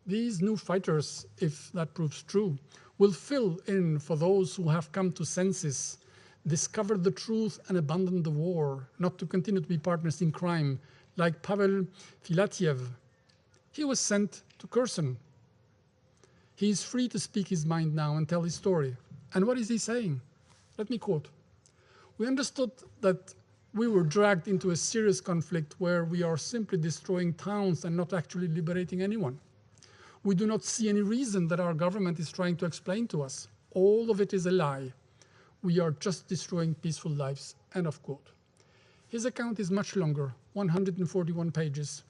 These new fighters, if that proves true, will fill in for those who have come to senses, discovered the truth and abandoned the war, not to continue to be partners in crime, like Pavel Filatiev. He was sent to Kherson. He is free to speak his mind now and tell his story. And what is he saying? Let me quote. "We understood that we were dragged into a serious conflict where we are simply destroying towns and not actually liberating anyone. We do not see any reason that our government is trying to explain to us. All of it is a lie. We are just destroying peaceful lives." End of quote. His account is much longer, 141 pages,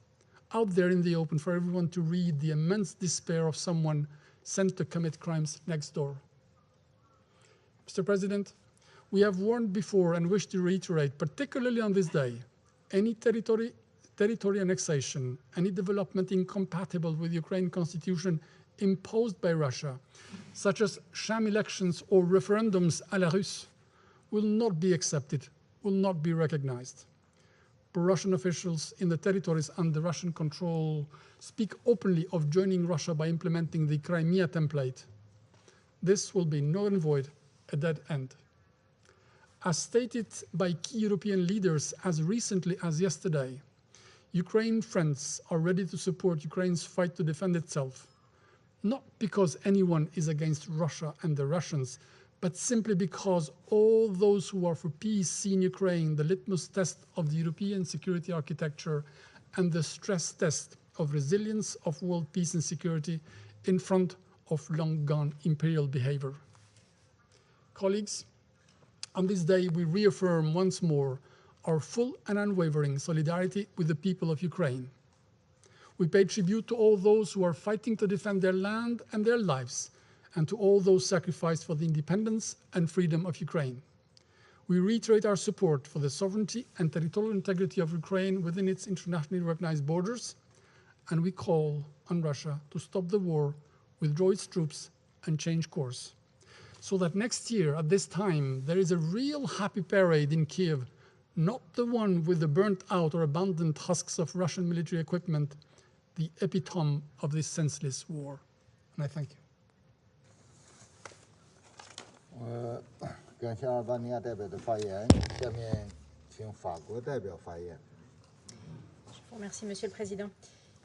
out there in the open for everyone to read, the immense despair of someone sent to commit crimes next door. Mr. President, we have warned before and wish to reiterate, particularly on this day, any territory annexation, any development incompatible with the Ukraine constitution imposed by Russia, such as sham elections or referendums à la Russe, will not be accepted, will not be recognized. Pro-Russian officials in the territories under Russian control speak openly of joining Russia by implementing the Crimea template. This will be null and void, a dead end. As stated by key European leaders as recently as yesterday, Ukraine friends are ready to support Ukraine's fight to defend itself, not because anyone is against Russia and the Russians, but simply because all those who are for peace see in Ukraine the litmus test of the European security architecture and the stress test of resilience of world peace and security in front of long-gone imperial behavior. Colleagues, on this day we reaffirm once more our full and unwavering solidarity with the people of Ukraine. We pay tribute to all those who are fighting to defend their land and their lives, and to all those sacrificed for the independence and freedom of Ukraine. We reiterate our support for the sovereignty and territorial integrity of Ukraine within its internationally recognized borders, and we call on Russia to stop the war, withdraw its troops, and change course, so that next year at this time there is a real happy parade in Kiev, not the one with the burnt out or abandoned husks of Russian military equipment, the epitome of this senseless war. And I thank you. 感谢阿尔巴尼亚代表的发言，下面请法国代表发言。 Je vous remercie, Monsieur le Président.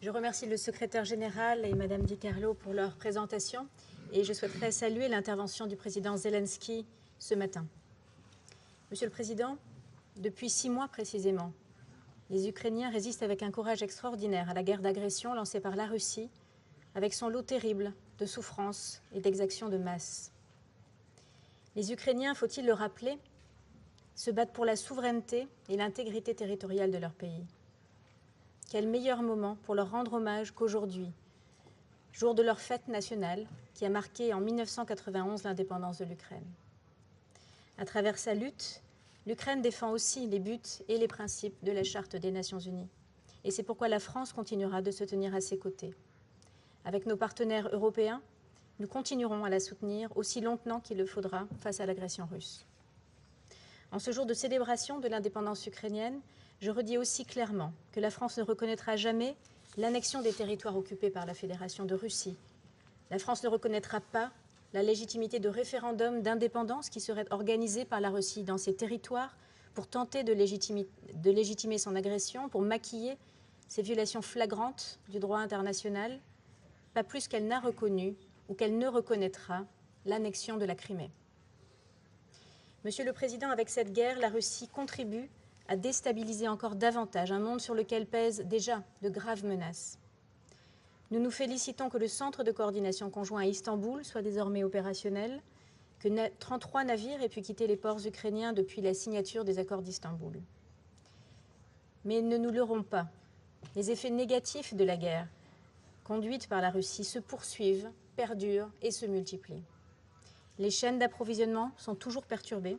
Je remercie le secrétaire général et Madame Di Carlo pour leur présentation et je souhaiterais saluer l'intervention du président Zelensky ce matin. Monsieur le Président, depuis 6 mois précisément, les Ukrainiens résistent avec un courage extraordinaire à la guerre d'agression lancée par la Russie, avec son lot terrible de souffrances et d'exactions de masse. Les Ukrainiens, faut-il le rappeler, se battent pour la souveraineté et l'intégrité territoriale de leur pays. Quel meilleur moment pour leur rendre hommage qu'aujourd'hui, jour de leur fête nationale qui a marqué en 1991 l'indépendance de l'Ukraine. À travers sa lutte, l'Ukraine défend aussi les buts et les principes de la Charte des Nations Unies. Et c'est pourquoi la France continuera de se tenir à ses côtés. Avec nos partenaires européens, nous continuerons à la soutenir aussi longtemps qu'il le faudra face à l'agression russe. En ce jour de célébration de l'indépendance ukrainienne, je redis aussi clairement que la France ne reconnaîtra jamais l'annexion des territoires occupés par la Fédération de Russie. La France ne reconnaîtra pas la légitimité de référendums d'indépendance qui seraient organisés par la Russie dans ces territoires pour tenter de légitimer son agression, pour maquiller ces violations flagrantes du droit international, pas plus qu'elle n'a reconnu ou qu'elle ne reconnaîtra l'annexion de la Crimée. Monsieur le Président, avec cette guerre, la Russie contribue à déstabiliser encore davantage un monde sur lequel pèsent déjà de graves menaces. Nous nous félicitons que le centre de coordination conjoint à Istanbul soit désormais opérationnel, que 33 navires aient pu quitter les ports ukrainiens depuis la signature des accords d'Istanbul. Mais ne nous leurrons pas, les effets négatifs de la guerre conduite par la Russie se poursuivent, perdurent et se multiplient. Les chaînes d'approvisionnement sont toujours perturbées,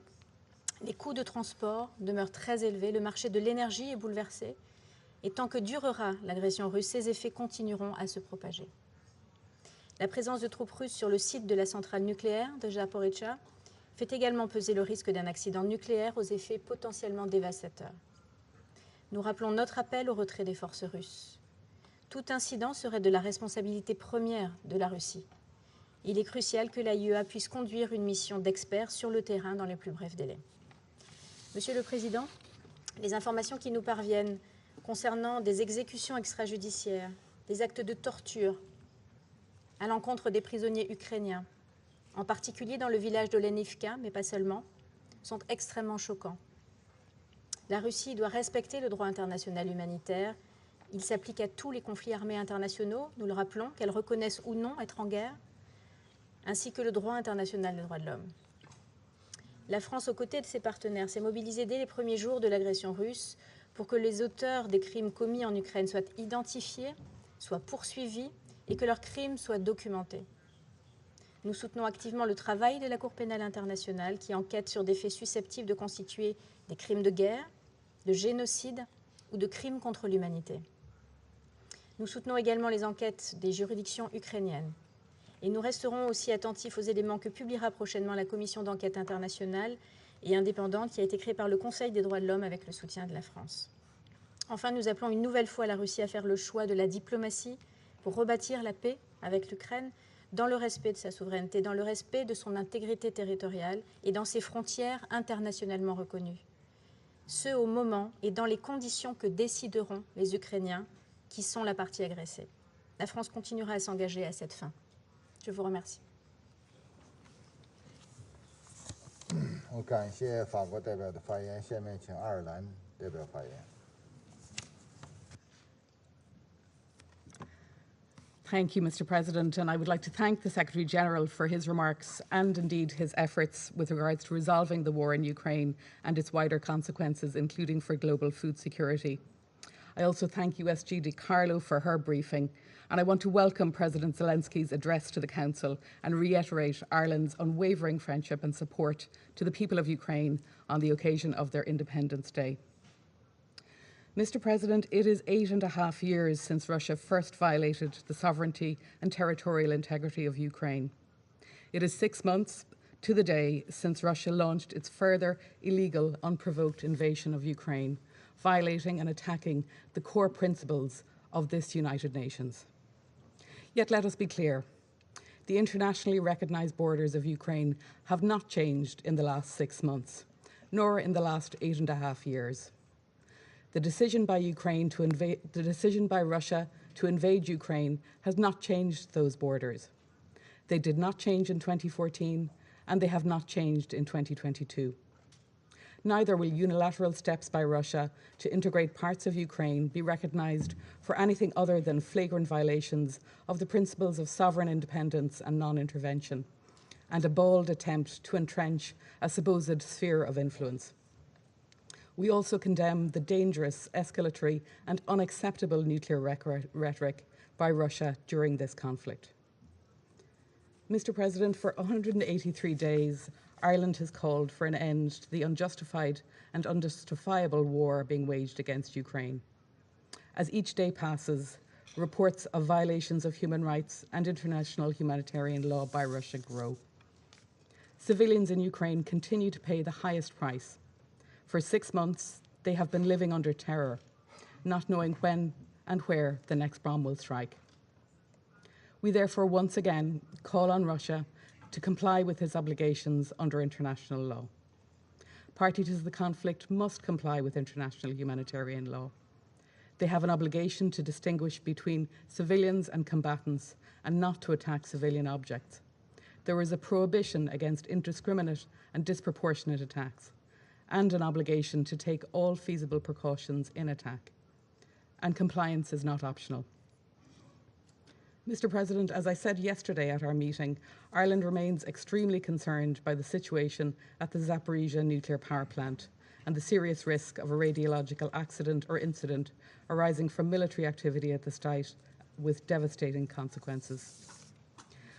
les coûts de transport demeurent très élevés, le marché de l'énergie est bouleversé, et tant que durera l'agression russe, ces effets continueront à se propager. La présence de troupes russes sur le site de la centrale nucléaire de Zaporijjia fait également peser le risque d'un accident nucléaire aux effets potentiellement dévastateurs. Nous rappelons notre appel au retrait des forces russes. Tout incident serait de la responsabilité première de la Russie. Il est crucial que l'AIEA puisse conduire une mission d'experts sur le terrain dans les plus brefs délais. Monsieur le Président, les informations qui nous parviennent concernant des exécutions extrajudiciaires, des actes de torture à l'encontre des prisonniers ukrainiens, en particulier dans le village de Lenivka, mais pas seulement, sont extrêmement choquants. La Russie doit respecter le droit international humanitaire. Il s'applique à tous les conflits armés internationaux, nous le rappelons, qu'elles reconnaissent ou non être en guerre, ainsi que le droit international des droits de l'homme. La France, aux côtés de ses partenaires, s'est mobilisée dès les premiers jours de l'agression russe pour que les auteurs des crimes commis en Ukraine soient identifiés, soient poursuivis et que leurs crimes soient documentés. Nous soutenons activement le travail de la Cour pénale internationale qui enquête sur des faits susceptibles de constituer des crimes de guerre, de génocide ou de crimes contre l'humanité. Nous soutenons également les enquêtes des juridictions ukrainiennes. Et nous resterons aussi attentifs aux éléments que publiera prochainement la commission d'enquête internationale et indépendante qui a été créée par le Conseil des droits de l'homme avec le soutien de la France. Enfin, nous appelons une nouvelle fois la Russie à faire le choix de la diplomatie pour rebâtir la paix avec l'Ukraine dans le respect de sa souveraineté, dans le respect de son intégrité territoriale et dans ses frontières internationalement reconnues. Ce au moment et dans les conditions que décideront les Ukrainiens qui sont la partie agressée. La France continuera à s'engager à cette fin. Je vous remercie. 我感谢法国代表的发言，下面请爱尔兰代表发言。Thank you, Mr. President, and I would like to thank the Secretary-General for his remarks and indeed his efforts with regards to resolving the war in Ukraine and its wider consequences, including for global food security. I also thank USG DiCarlo for her briefing, and I want to welcome President Zelensky's address to the Council and reiterate Ireland's unwavering friendship and support to the people of Ukraine on the occasion of their Independence Day. Mr. President, it is 8.5 years since Russia first violated the sovereignty and territorial integrity of Ukraine. It is 6 months to the day since Russia launched its further illegal, unprovoked invasion of Ukraine, violating and attacking the core principles of this United Nations. Yet let us be clear, the internationally recognised borders of Ukraine have not changed in the last 6 months, nor in the last 8.5 years. The decision by Russia to invade Ukraine has not changed those borders. They did not change in 2014, and they have not changed in 2022. Neither will unilateral steps by Russia to integrate parts of Ukraine be recognised for anything other than flagrant violations of the principles of sovereign independence and non-intervention, and a bold attempt to entrench a supposed sphere of influence. We also condemn the dangerous, escalatory and unacceptable nuclear rhetoric by Russia during this conflict. Mr. President, for 183 days, Ireland has called for an end to the unjustified and unjustifiable war being waged against Ukraine. As each day passes, reports of violations of human rights and international humanitarian law by Russia grow. Civilians in Ukraine continue to pay the highest price. For 6 months, they have been living under terror, not knowing when and where the next bomb will strike. We therefore once again call on Russia to comply with its obligations under international law. Parties to the conflict must comply with international humanitarian law. They have an obligation to distinguish between civilians and combatants and not to attack civilian objects. There is a prohibition against indiscriminate and disproportionate attacks, and an obligation to take all feasible precautions in attack. And compliance is not optional. Mr. President, as I said yesterday at our meeting, Ireland remains extremely concerned by the situation at the Zaporizhzhia nuclear power plant and the serious risk of a radiological accident or incident arising from military activity at the site with devastating consequences.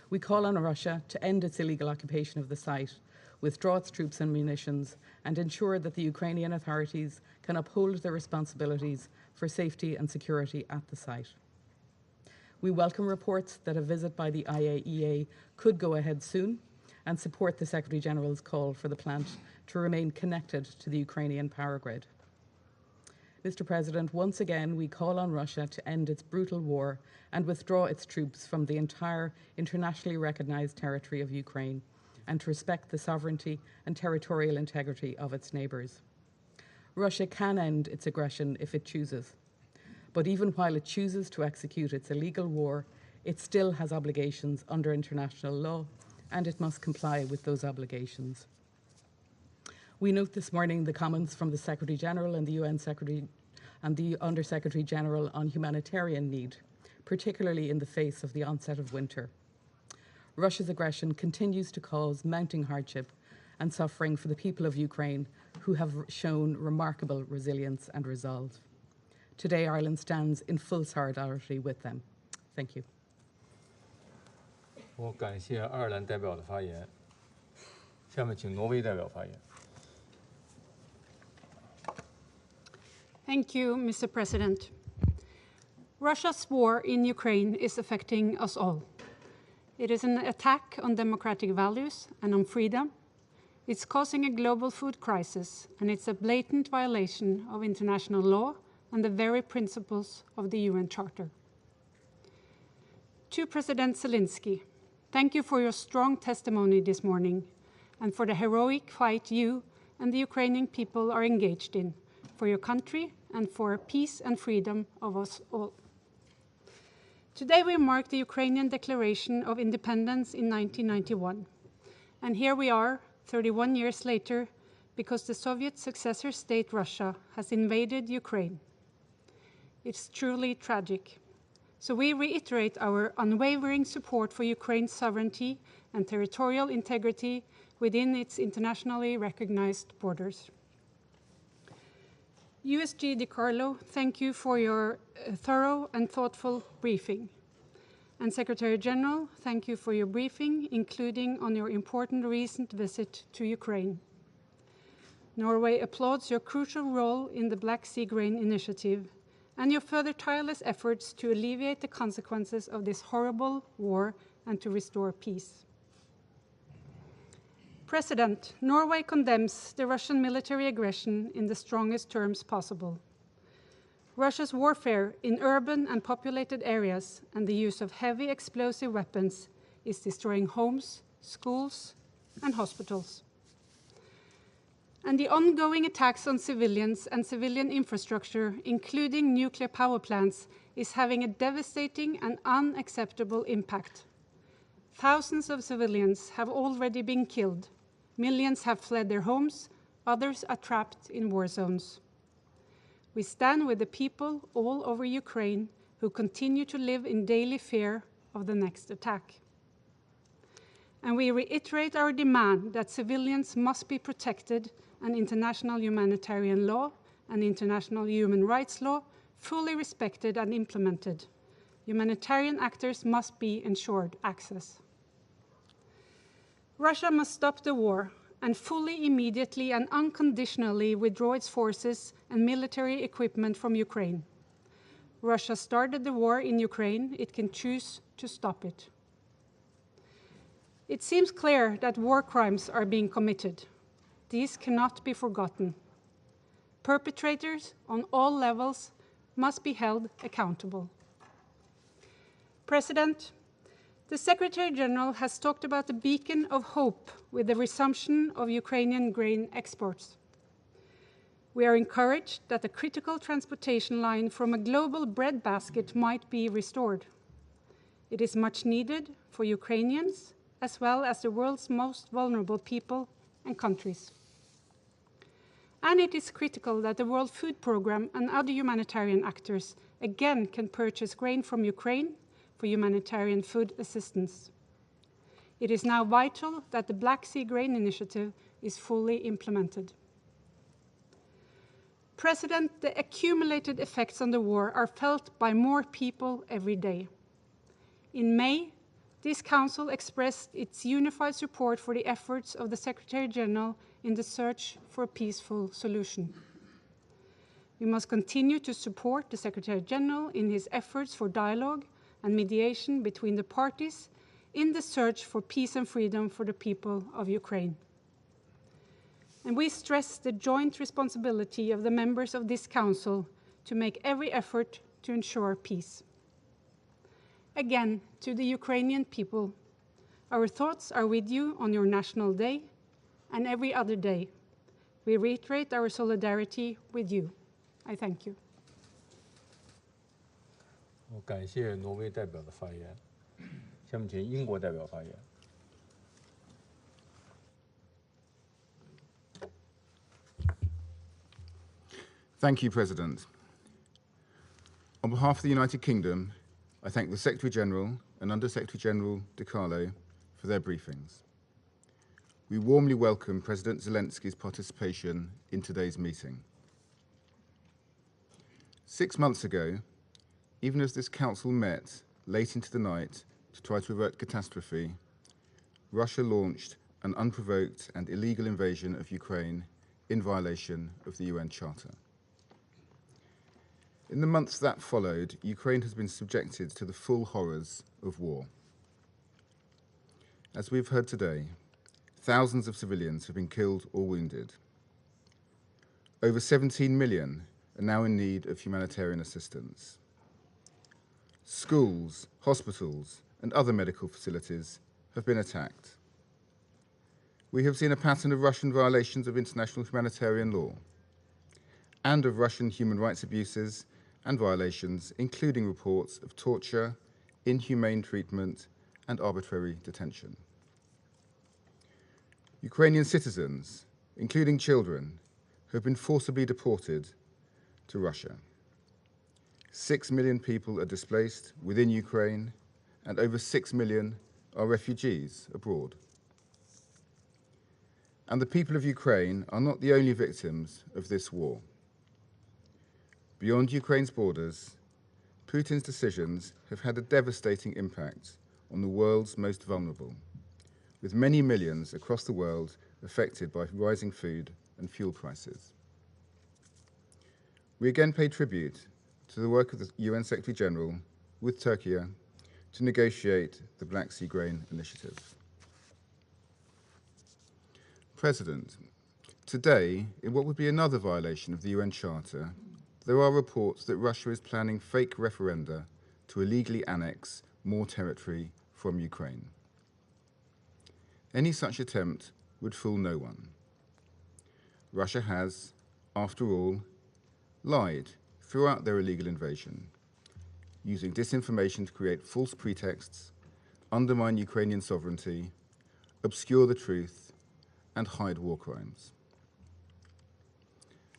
We call on Russia to end its illegal occupation of the site, withdraw its troops and munitions, and ensure that the Ukrainian authorities can uphold their responsibilities for safety and security at the site. We welcome reports that a visit by the IAEA could go ahead soon and support the Secretary-General's call for the plant to remain connected to the Ukrainian power grid. Mr. President, once again, we call on Russia to end its brutal war and withdraw its troops from the entire internationally recognised territory of Ukraine and to respect the sovereignty and territorial integrity of its neighbours. Russia can end its aggression if it chooses. But even while it chooses to execute its illegal war, it still has obligations under international law, and it must comply with those obligations. We note this morning the comments from the Secretary-General and the UN Secretary and the Under-Secretary-General on humanitarian need, particularly in the face of the onset of winter. Russia's aggression continues to cause mounting hardship and suffering for the people of Ukraine, who have shown remarkable resilience and resolve. Today, Ireland stands in full solidarity with them. Thank you. 我感谢爱尔兰代表的发言。下面请挪威代表发言。Thank you, Mr. President. Russia's war in Ukraine is affecting us all. It is an attack on democratic values and on freedom. It's causing a global food crisis, and it's a blatant violation of international law and the very principles of the UN Charter. To President Zelensky, thank you for your strong testimony this morning and for the heroic fight you and the Ukrainian people are engaged in for your country and for peace and freedom of us all. Today we mark the Ukrainian Declaration of Independence in 1991, and here we are 31 years later because the Soviet successor state Russia has invaded Ukraine. It's truly tragic. So we reiterate our unwavering support for Ukraine's sovereignty and territorial integrity within its internationally recognized borders. USG DiCarlo, thank you for your thorough and thoughtful briefing. And Secretary General, thank you for your briefing, including on your important recent visit to Ukraine. Norway applauds your crucial role in the Black Sea Grain Initiative and your further tireless efforts to alleviate the consequences of this horrible war and to restore peace. President, Norway condemns the Russian military aggression in the strongest terms possible. Russia's warfare in urban and populated areas and the use of heavy explosive weapons is destroying homes, schools, and hospitals. And the ongoing attacks on civilians and civilian infrastructure, including nuclear power plants, is having a devastating and unacceptable impact. Thousands of civilians have already been killed. Millions have fled their homes. Others are trapped in war zones. We stand with the people all over Ukraine who continue to live in daily fear of the next attack. And we reiterate our demand that civilians must be protected and international humanitarian law and international human rights law fully respected and implemented. Humanitarian actors must be ensured access. Russia must stop the war and fully, immediately, and unconditionally withdraw its forces and military equipment from Ukraine. Russia started the war in Ukraine. It can choose to stop it. It seems clear that war crimes are being committed. These cannot be forgotten. Perpetrators on all levels must be held accountable. President, the Secretary General has talked about the beacon of hope with the resumption of Ukrainian grain exports. We are encouraged that the critical transportation line from a global breadbasket might be restored. It is much needed for Ukrainians as well as the world's most vulnerable people and countries. And it is critical that the World Food Programme and other humanitarian actors again can purchase grain from Ukraine for humanitarian food assistance. It is now vital that the Black Sea Grain Initiative is fully implemented. President, the accumulated effects on the war are felt by more people every day. In May, this Council expressed its unified support for the efforts of the Secretary General in the search for a peaceful solution. We must continue to support the Secretary General in his efforts for dialogue and mediation between the parties in the search for peace and freedom for the people of Ukraine. And we stress the joint responsibility of the members of this Council to make every effort to ensure peace. Again, to the Ukrainian people, our thoughts are with you on your National Day and every other day. We reiterate our solidarity with you. I thank you. 我感谢挪威代表的发言，下面请英国代表发言。Thank you, President. On behalf of the United Kingdom, I thank the Secretary-General and Under-Secretary-General DiCarlo for their briefings. We warmly welcome President Zelensky's participation in today's meeting. 6 months ago, even as this Council met late into the night to try to avert catastrophe, Russia launched an unprovoked and illegal invasion of Ukraine in violation of the UN Charter. In the months that followed, Ukraine has been subjected to the full horrors of war. As we've heard today, thousands of civilians have been killed or wounded. Over 17 million are now in need of humanitarian assistance. Schools, hospitals, and other medical facilities have been attacked. We have seen a pattern of Russian violations of international humanitarian law and of Russian human rights abuses and violations, including reports of torture, inhumane treatment, and arbitrary detention. Ukrainian citizens, including children, have been forcibly deported to Russia. 6 million people are displaced within Ukraine, and over 6 million are refugees abroad. And the people of Ukraine are not the only victims of this war. Beyond Ukraine's borders, Putin's decisions have had a devastating impact on the world's most vulnerable, with many millions across the world affected by rising food and fuel prices. We again pay tribute to the work of the UN Secretary General with Turkey to negotiate the Black Sea Grain Initiative. President, today, in what would be another violation of the UN Charter, there are reports that Russia is planning fake referenda to illegally annex more territory from Ukraine. Any such attempt would fool no one. Russia has, after all, lied throughout their illegal invasion, using disinformation to create false pretexts, undermine Ukrainian sovereignty, obscure the truth, and hide war crimes.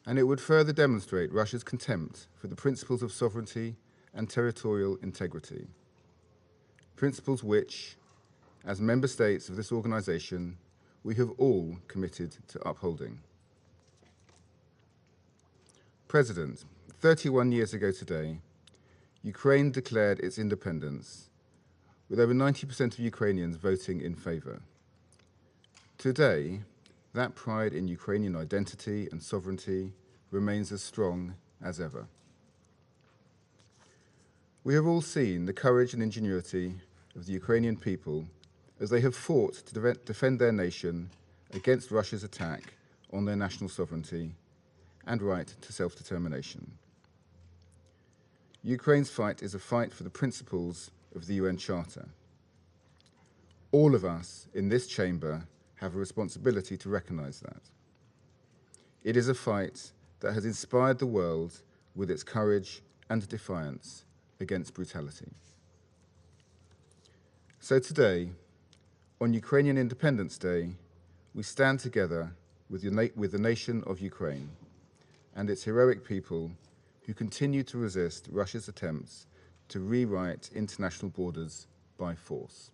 And it would further demonstrate Russia's contempt for the principles of sovereignty and territorial integrity, principles which, as member states of this organization, we have all committed to upholding. President, 31 years ago today, Ukraine declared its independence, with over 90% of Ukrainians voting in favor. Today, that pride in Ukrainian identity and sovereignty remains as strong as ever. We have all seen the courage and ingenuity of the Ukrainian people as they have fought to defend their nation against Russia's attack on their national sovereignty and right to self-determination. Ukraine's fight is a fight for the principles of the UN Charter. All of us in this chamber have a responsibility to recognize that. It is a fight that has inspired the world with its courage and defiance against brutality. So today, on Ukrainian Independence Day, we stand together with the nation of Ukraine and its heroic people who continue to resist Russia's attempts to rewrite international borders by force.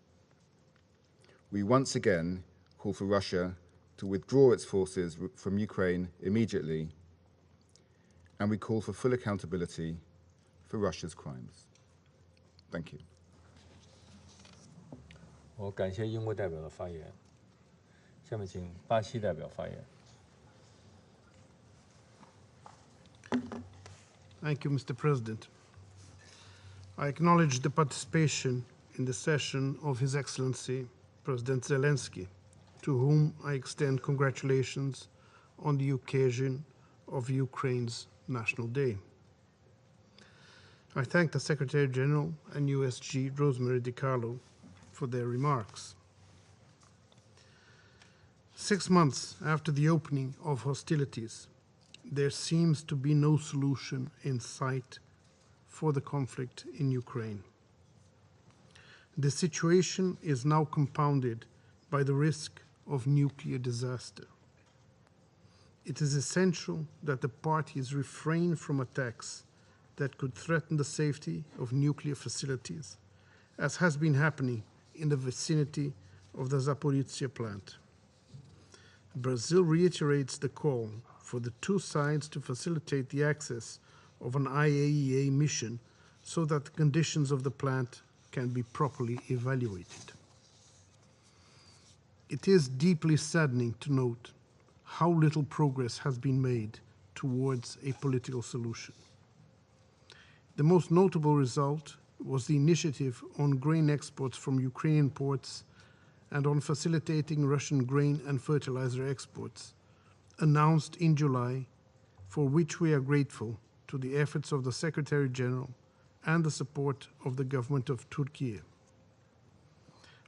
We once again call for Russia to withdraw its forces from Ukraine immediately, and we call for full accountability for Russia's crimes. Thank you. 我感谢英国代表的发言。下面请巴西代表发言。Thank you, Mr. President. I acknowledge the participation in the session of His Excellency President Zelensky, to whom I extend congratulations on the occasion of Ukraine's National Day. I thank the Secretary General and USG Rosemary DiCarlo for their remarks. 6 months after the opening of hostilities, there seems to be no solution in sight for the conflict in Ukraine. The situation is now compounded by the risk of nuclear disaster. It is essential that the parties refrain from attacks that could threaten the safety of nuclear facilities, as has been happening in the vicinity of the Zaporizhzhia plant. Brazil reiterates the call for the two sides to facilitate the access of an IAEA mission so that the conditions of the plant can be properly evaluated. It is deeply saddening to note how little progress has been made towards a political solution. The most notable result was the initiative on grain exports from Ukrainian ports and on facilitating Russian grain and fertilizer exports, announced in July, for which we are grateful to the efforts of the Secretary General and the support of the government of Turkey.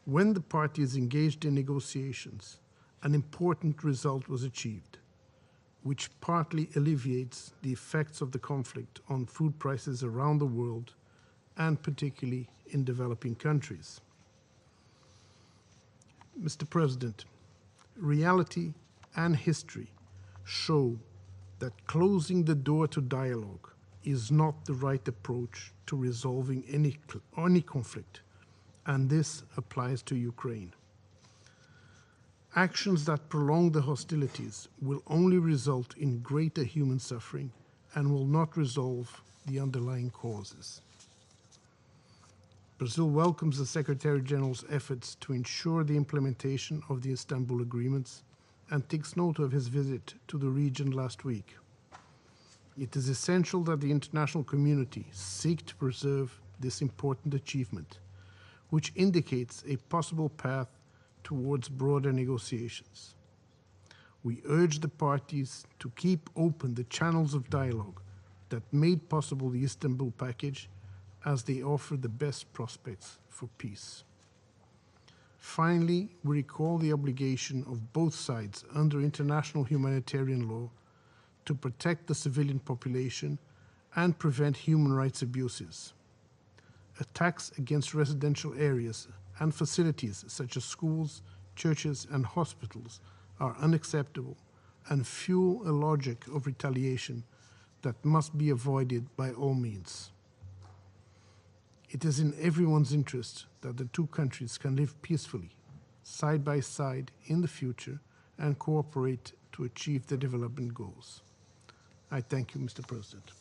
When the parties engaged in negotiations, an important result was achieved, which partly alleviates the effects of the conflict on food prices around the world, and particularly in developing countries. Mr. President, reality and history show that closing the door to dialogue is not the right approach to resolving any conflict, and this applies to Ukraine. Actions that prolong the hostilities will only result in greater human suffering and will not resolve the underlying causes. Brazil welcomes the Secretary General's efforts to ensure the implementation of the Istanbul agreements and takes note of his visit to the region last week. It is essential that the international community seek to preserve this important achievement, which indicates a possible path towards broader negotiations. We urge the parties to keep open the channels of dialogue that made possible the Istanbul package, as they offer the best prospects for peace. Finally, we recall the obligation of both sides under international humanitarian law to protect the civilian population and prevent human rights abuses. Attacks against residential areas and facilities such as schools, churches, and hospitals are unacceptable and fuel a logic of retaliation that must be avoided by all means. It is in everyone's interest that the two countries can live peacefully, side by side in the future, and cooperate to achieve the development goals. I thank you, Mr. President.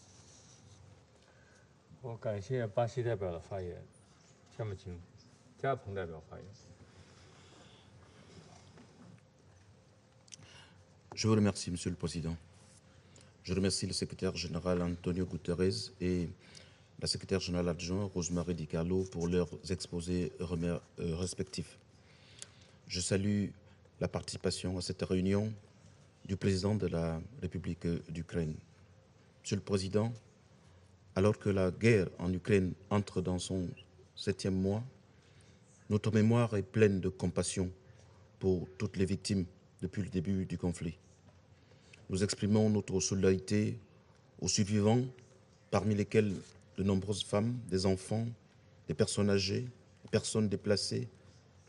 我感谢巴西代表的发言，下面请加蓬代表发言。Je vous remercie, Monsieur le Président. Je remercie le secrétaire général Antonio Guterres et la secrétaire générale adjointe Rosemary Di Carlo pour leurs exposés respectifs. Je salue la participation à cette réunion du président de la République d'Ukraine. Monsieur le Président, alors que la guerre en Ukraine entre dans son 7e mois, notre mémoire est pleine de compassion pour toutes les victimes depuis le début du conflit. Nous exprimons notre solidarité aux survivants, parmi lesquels de nombreuses femmes, des enfants, des personnes âgées, des personnes déplacées,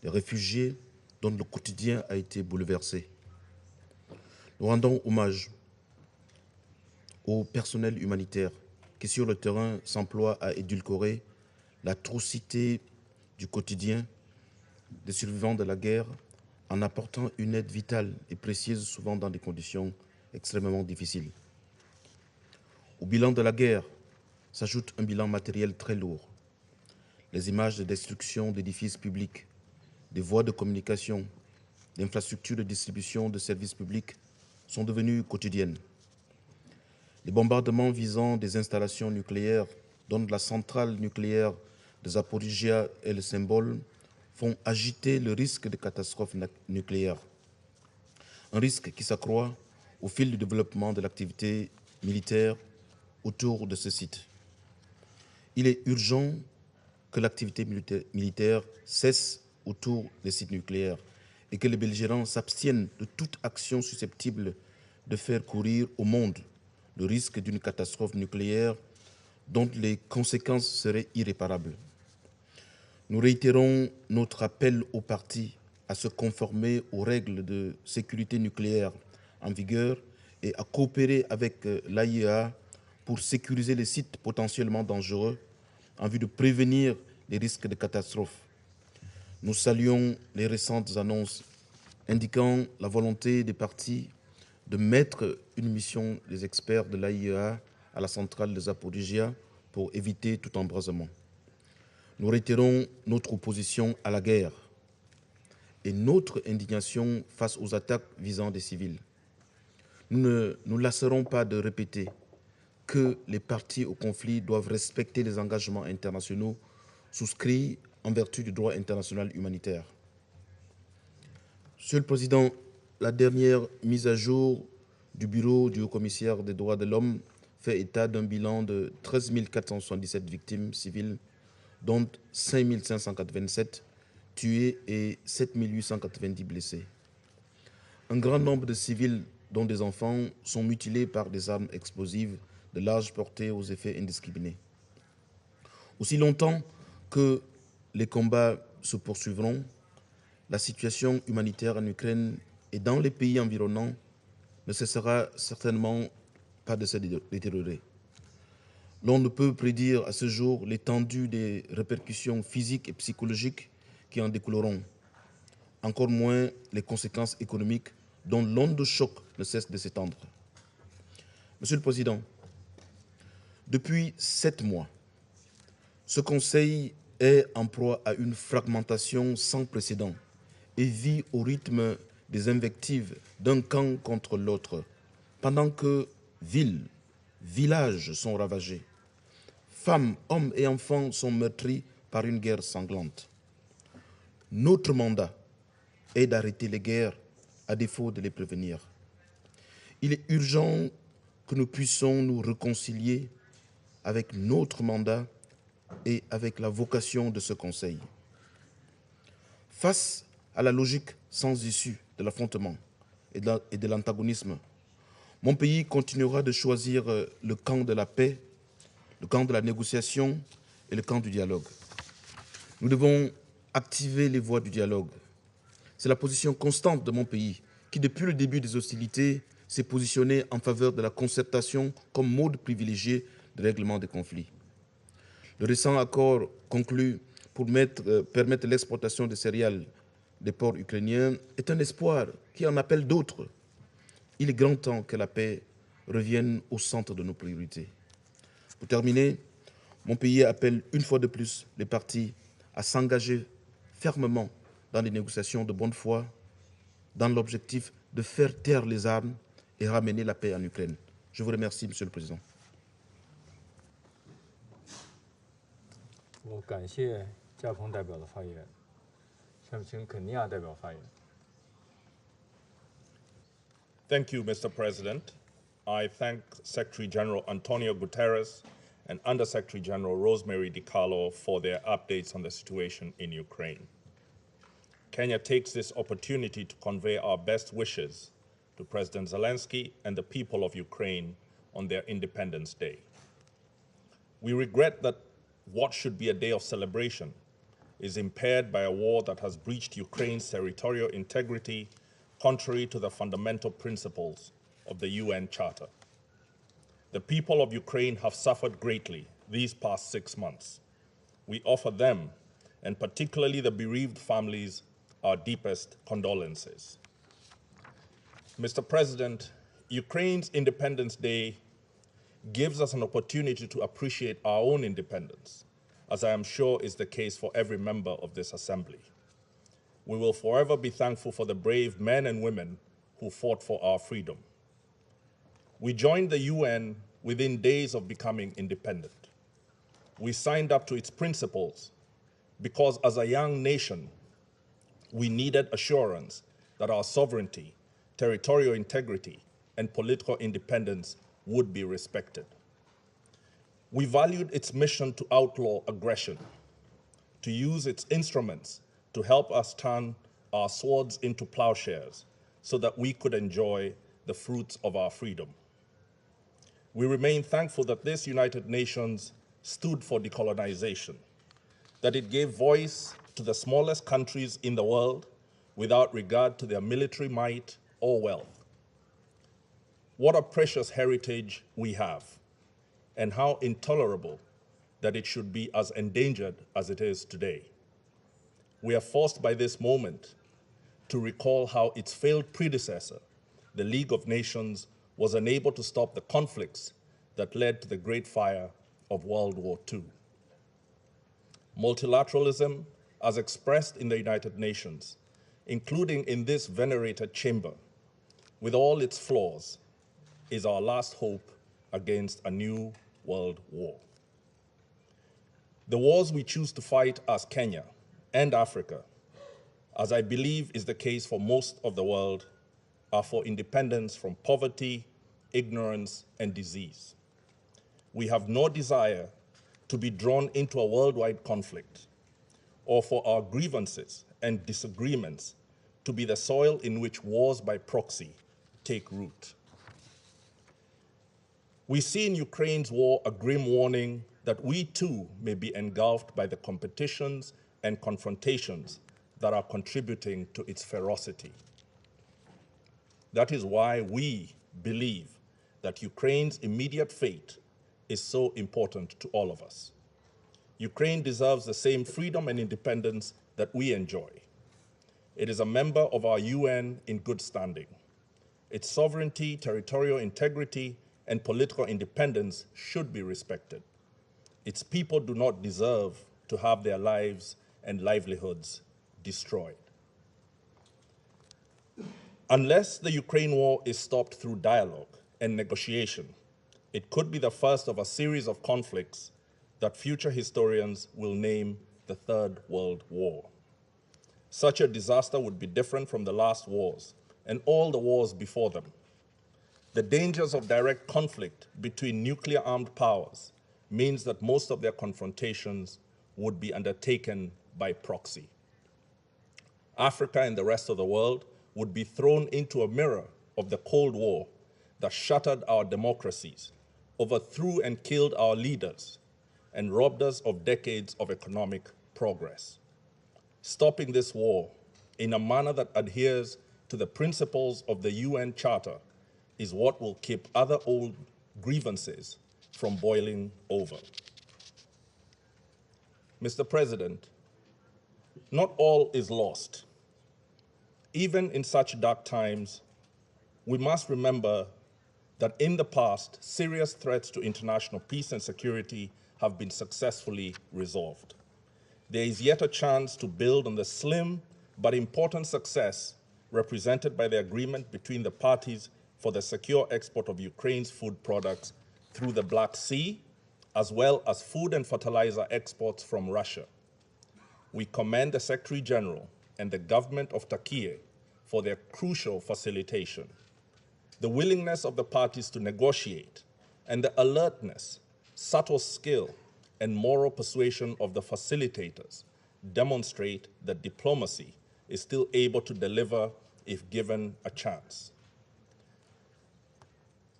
des réfugiés dont le quotidien a été bouleversé. Nous rendons hommage au personnel humanitaire qui, sur le terrain, s'emploie à édulcorer l'atrocité du quotidien des survivants de la guerre en apportant une aide vitale et précieuse, souvent dans des conditions extrêmement difficiles. Au bilan de la guerre s'ajoute un bilan matériel très lourd. Les images de destruction d'édifices publics, des voies de communication, d'infrastructures de distribution de services publics sont devenues quotidiennes. Les bombardements visant des installations nucléaires, dont la centrale nucléaire de Zaporizhia est le symbole, font agiter le risque de catastrophe nucléaire. Un risque qui s'accroît au fil du développement de l'activité militaire autour de ce site. Il est urgent que l'activité militaire cesse autour des sites nucléaires et que les belligérants s'abstiennent de toute action susceptible de faire courir au monde le risque d'une catastrophe nucléaire dont les conséquences seraient irréparables. Nous réitérons notre appel aux parties à se conformer aux règles de sécurité nucléaire en vigueur et à coopérer avec l'AIEA pour sécuriser les sites potentiellement dangereux en vue de prévenir les risques de catastrophe. Nous saluons les récentes annonces indiquant la volonté des parties de mettre une mission des experts de l'AIEA à la centrale de Zaporizhia pour éviter tout embrasement. Nous réitérons notre opposition à la guerre et notre indignation face aux attaques visant des civils. Nous ne nous lasserons pas de répéter que les parties au conflit doivent respecter les engagements internationaux souscrits en vertu du droit international humanitaire. Monsieur le Président, la dernière mise à jour du Bureau du Haut-Commissaire des droits de l'homme fait état d'un bilan de 13 477 victimes civiles, dont 5 587 tués et 7 890 blessés. Un grand nombre de civils, dont des enfants, sont mutilés par des armes explosives de large portée aux effets indiscriminés. Aussi longtemps que les combats se poursuivront, la situation humanitaire en Ukraine et dans les pays environnants ne cessera certainement pas de se détériorer. L'on ne peut prédire à ce jour l'étendue des répercussions physiques et psychologiques qui en découleront, encore moins les conséquences économiques dont l'onde de choc ne cesse de s'étendre. Monsieur le Président, Depuis 7 mois, ce Conseil est en proie à une fragmentation sans précédent et vit au rythme des invectives d'un camp contre l'autre, pendant que villes, villages sont ravagés. Femmes, hommes et enfants sont meurtris par une guerre sanglante. Notre mandat est d'arrêter les guerres à défaut de les prévenir. Il est urgent que nous puissions nous réconcilier avec notre mandat et avec la vocation de ce Conseil. Face à la logique sans issue de l'affrontement et de l'antagonisme, mon pays continuera de choisir le camp de la paix, le camp de la négociation et le camp du dialogue. Nous devons activer les voies du dialogue. C'est la position constante de mon pays qui, depuis le début des hostilités, s'est positionné en faveur de la concertation comme mode privilégié de règlement des conflits. Le récent accord conclu pour permettre l'exportation de céréales des ports ukrainiens est un espoir qui en appelle d'autres. Il est grand temps que la paix revienne au centre de nos priorités. Pour terminer, mon pays appelle une fois de plus les parties à s'engager fermement dans les négociations de bonne foi, dans l'objectif de faire taire les armes et ramener la paix en Ukraine. Je vous remercie, Monsieur le Président. 我感谢加蓬代表的发言，下面请肯尼亚代表发言。 Thank you, Mr. President. I thank Secretary General Antonio Guterres and Undersecretary General Rosemary DiCarlo for their updates on the situation in Ukraine. Kenya takes this opportunity to convey our best wishes to President Zelensky and the people of Ukraine on their Independence Day. We regret that what should be a day of celebration is impaired by a war that has breached Ukraine's territorial integrity, contrary to the fundamental principles of the UN Charter. The people of Ukraine have suffered greatly these past 6 months. We offer them, and particularly the bereaved families, our deepest condolences. Mr. President, Ukraine's Independence Day gives us an opportunity to appreciate our own independence, as I am sure is the case for every member of this assembly. We will forever be thankful for the brave men and women who fought for our freedom. We joined the UN within days of becoming independent. We signed up to its principles because as a young nation, we needed assurance that our sovereignty, territorial integrity, and political independence would be respected. We valued its mission to outlaw aggression, to use its instruments to help us turn our swords into plowshares so that we could enjoy the fruits of our freedom. We remain thankful that this United Nations stood for decolonization, that it gave voice to the smallest countries in the world without regard to their military might or wealth. What a precious heritage we have, and how intolerable that it should be as endangered as it is today. We are forced by this moment to recall how its failed predecessor, the League of Nations, was unable to stop the conflicts that led to the Great Fire of World War II. Multilateralism, as expressed in the United Nations, including in this venerated chamber, with all its flaws, is our last hope against a new world war. The wars we choose to fight as Kenya and Africa, as I believe is the case for most of the world, are for independence from poverty, ignorance, and disease. We have no desire to be drawn into a worldwide conflict or for our grievances and disagreements to be the soil in which wars by proxy take root. We see in Ukraine's war a grim warning that we too may be engulfed by the competitions and confrontations that are contributing to its ferocity. That is why we believe that Ukraine's immediate fate is so important to all of us. Ukraine deserves the same freedom and independence that we enjoy. It is a member of our UN in good standing. Its sovereignty, territorial integrity, and political independence should be respected. Its people do not deserve to have their lives and livelihoods destroyed. Unless the Ukraine war is stopped through dialogue and negotiation, it could be the first of a series of conflicts that future historians will name the Third World War. Such a disaster would be different from the last wars and all the wars before them. The dangers of direct conflict between nuclear-armed powers means that most of their confrontations would be undertaken by proxy. Africa and the rest of the world would be thrown into a mirror of the Cold War that shattered our democracies, overthrew and killed our leaders, and robbed us of decades of economic progress. Stopping this war in a manner that adheres to the principles of the UN Charter is what will keep other old grievances from boiling over. Mr. President, not all is lost. Even in such dark times, we must remember that in the past, serious threats to international peace and security have been successfully resolved. There is yet a chance to build on the slim but important success represented by the agreement between the parties for the secure export of Ukraine's food products through the Black Sea, as well as food and fertilizer exports from Russia. We commend the Secretary General and the government of Turkey for their crucial facilitation. The willingness of the parties to negotiate and the alertness, subtle skill, and moral persuasion of the facilitators demonstrate that diplomacy is still able to deliver if given a chance.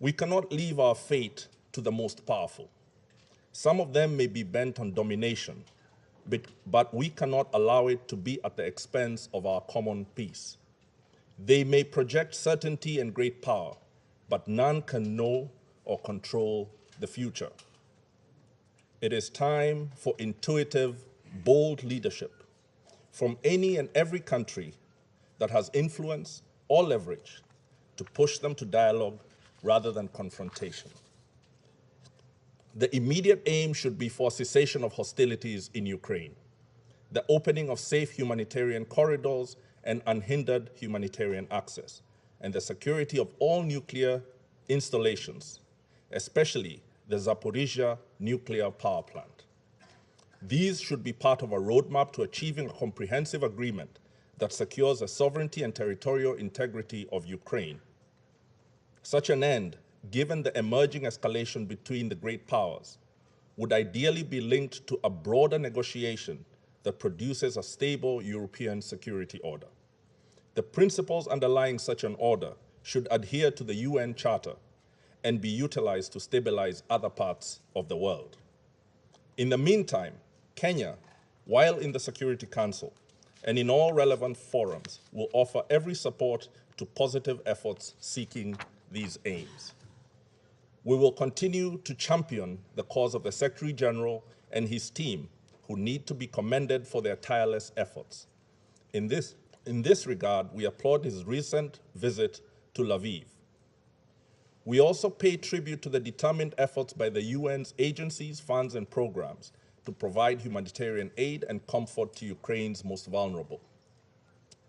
We cannot leave our fate to the most powerful. Some of them may be bent on domination, but we cannot allow it to be at the expense of our common peace. They may project certainty and great power, but none can know or control the future. It is time for intuitive, bold leadership from any and every country that has influence or leverage to push them to dialogue rather than confrontation. The immediate aim should be for cessation of hostilities in Ukraine, the opening of safe humanitarian corridors and unhindered humanitarian access, and the security of all nuclear installations, especially the Zaporizhzhia nuclear power plant. These should be part of a roadmap to achieving a comprehensive agreement that secures the sovereignty and territorial integrity of Ukraine. Such an end, given the emerging escalation between the great powers, would ideally be linked to a broader negotiation that produces a stable European security order. The principles underlying such an order should adhere to the UN Charter and be utilized to stabilize other parts of the world. In the meantime, Kenya, while in the Security Council and in all relevant forums, will offer every support to positive efforts seeking these aims. We will continue to champion the cause of the Secretary General and his team, who need to be commended for their tireless efforts. In this regard, we applaud his recent visit to Lviv. We also pay tribute to the determined efforts by the UN's agencies, funds, and programs to provide humanitarian aid and comfort to Ukraine's most vulnerable.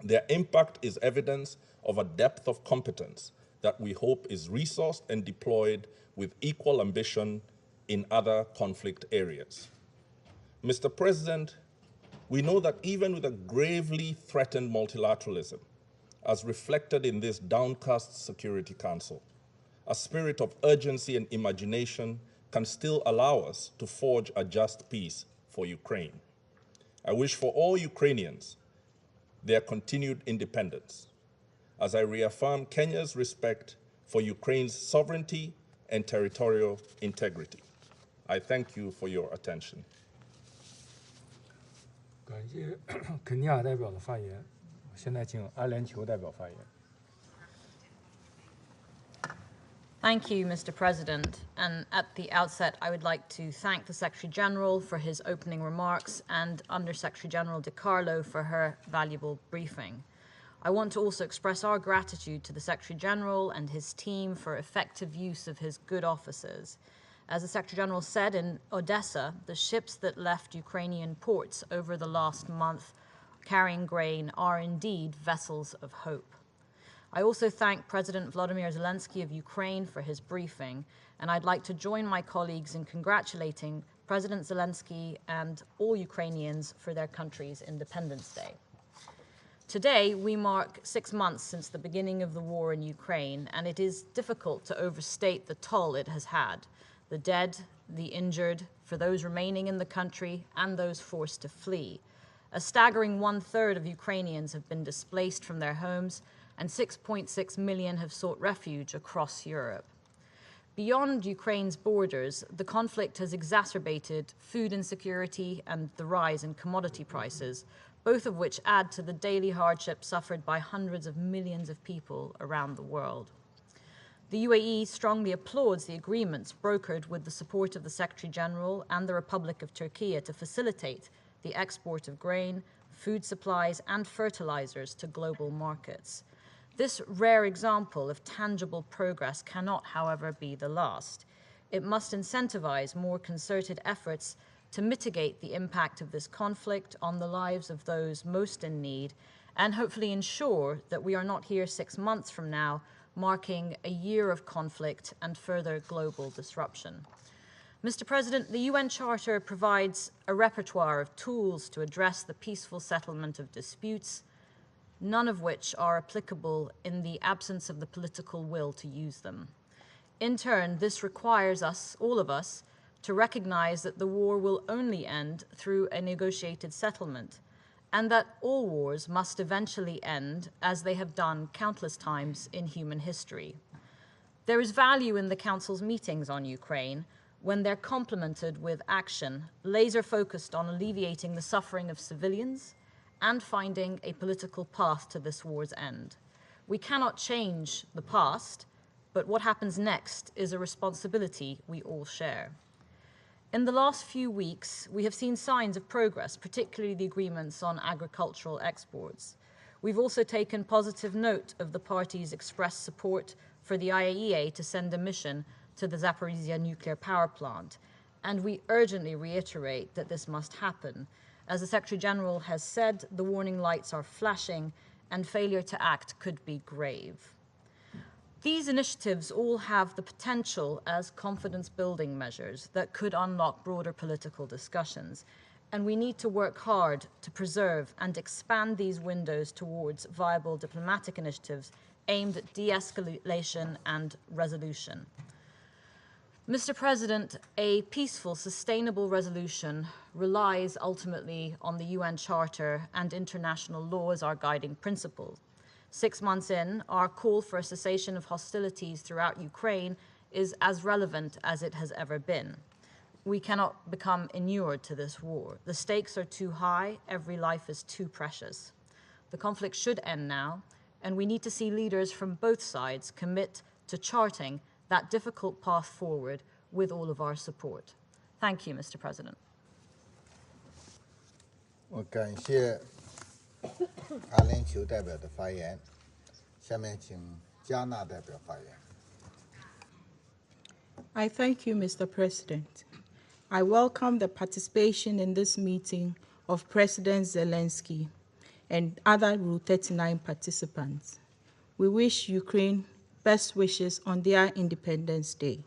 Their impact is evidence of a depth of competence that we hope is resourced and deployed with equal ambition in other conflict areas. Mr. President, we know that even with a gravely threatened multilateralism, as reflected in this downcast Security Council, a spirit of urgency and imagination can still allow us to forge a just peace for Ukraine. I wish for all Ukrainians their continued independence, as I reaffirm Kenya's respect for Ukraine's sovereignty and territorial integrity. I thank you for your attention. 感谢肯尼亚代表的发言，现在请阿联酋代表发言。 Thank you, Mr. President. And at the outset, I would like to thank the Secretary General for his opening remarks and Under Secretary General Di Carlo for her valuable briefing. I want to also express our gratitude to the Secretary General and his team for effective use of his good offices. As the Secretary General said in Odessa, the ships that left Ukrainian ports over the last month carrying grain are indeed vessels of hope. I also thank President Volodymyr Zelensky of Ukraine for his briefing, and I'd like to join my colleagues in congratulating President Zelensky and all Ukrainians for their country's Independence Day. Today, we mark 6 months since the beginning of the war in Ukraine, and it is difficult to overstate the toll it has had. The dead, the injured, for those remaining in the country, and those forced to flee. A staggering 1/3 of Ukrainians have been displaced from their homes, and 6.6 million have sought refuge across Europe. Beyond Ukraine's borders, the conflict has exacerbated food insecurity and the rise in commodity prices, both of which add to the daily hardship suffered by hundreds of millions of people around the world. The UAE strongly applauds the agreements brokered with the support of the Secretary General and the Republic of Turkey to facilitate the export of grain, food supplies, and fertilizers to global markets. This rare example of tangible progress cannot, however, be the last. It must incentivize more concerted efforts to mitigate the impact of this conflict on the lives of those most in need, and hopefully ensure that we are not here 6 months from now, marking a year of conflict and further global disruption. Mr. President, the UN Charter provides a repertoire of tools to address the peaceful settlement of disputes, none of which are applicable in the absence of the political will to use them. In turn, this requires us, all of us, to recognize that the war will only end through a negotiated settlement, and that all wars must eventually end, as they have done countless times in human history. There is value in the Council's meetings on Ukraine when they're complemented with action, laser-focused on alleviating the suffering of civilians and finding a political path to this war's end. We cannot change the past, but what happens next is a responsibility we all share. In the last few weeks, we have seen signs of progress, particularly the agreements on agricultural exports. We've also taken positive note of the parties' expressed support for the IAEA to send a mission to the Zaporizhzhia nuclear power plant, and we urgently reiterate that this must happen. As the Secretary General has said, the warning lights are flashing, and failure to act could be grave. These initiatives all have the potential as confidence-building measures that could unlock broader political discussions, and we need to work hard to preserve and expand these windows towards viable diplomatic initiatives aimed at de-escalation and resolution. Mr. President, a peaceful, sustainable resolution relies ultimately on the UN Charter and international law as our guiding principle. 6 months in, our call for a cessation of hostilities throughout Ukraine is as relevant as it has ever been. We cannot become inured to this war. The stakes are too high, every life is too precious. The conflict should end now, and we need to see leaders from both sides commit to charting that difficult path forward with all of our support. Thank you, Mr. President. 我感谢阿联酋代表的发言，下面请加纳代表发言。 I thank you, Mr. President. I welcome the participation in this meeting of President Zelensky and other Rule 39 participants. We wish Ukraine best wishes on their Independence Day.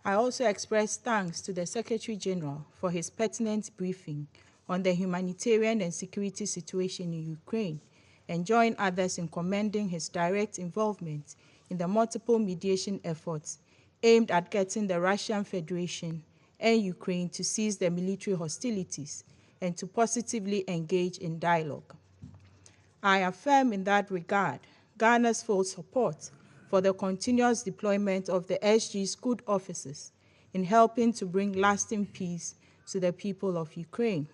I also express thanks to the Secretary General for his pertinent briefing on the humanitarian and security situation in Ukraine, and join others in commending his direct involvement in the multiple mediation efforts aimed at getting the Russian Federation and Ukraine to cease their military hostilities and to positively engage in dialogue. I affirm in that regard Ghana's full support for the continuous deployment of the SG's good officers in helping to bring lasting peace to the people of Ukraine.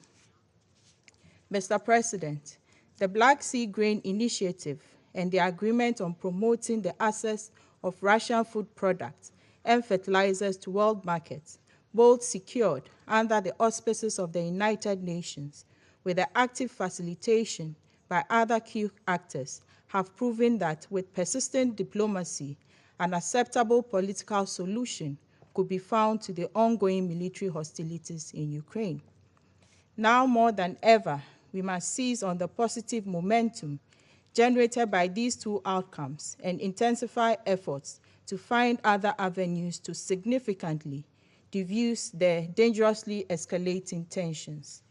Mr. President, the Black Sea Grain Initiative and the agreement on promoting the access of Russian food products and fertilizers to world markets, both secured under the auspices of the United Nations, with the active facilitation, by other key actors have proven that with persistent diplomacy, an acceptable political solution could be found to the ongoing military hostilities in Ukraine. Now more than ever, we must seize on the positive momentum generated by these two outcomes and intensify efforts to find other avenues to significantly diffuse the dangerously escalating tensions.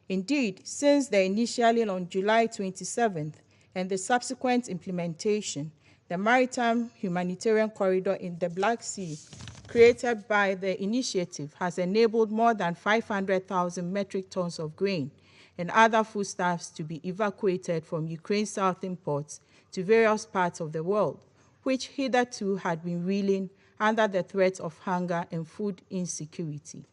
Indeed, since the initial on July 27th and the subsequent implementation, the maritime humanitarian corridor in the Black Sea created by the initiative has enabled more than 500,000 metric tons of grain and other foodstuffs to be evacuated from Ukraine's southern ports to various parts of the world, which hitherto had been reeling under the threat of hunger and food insecurity.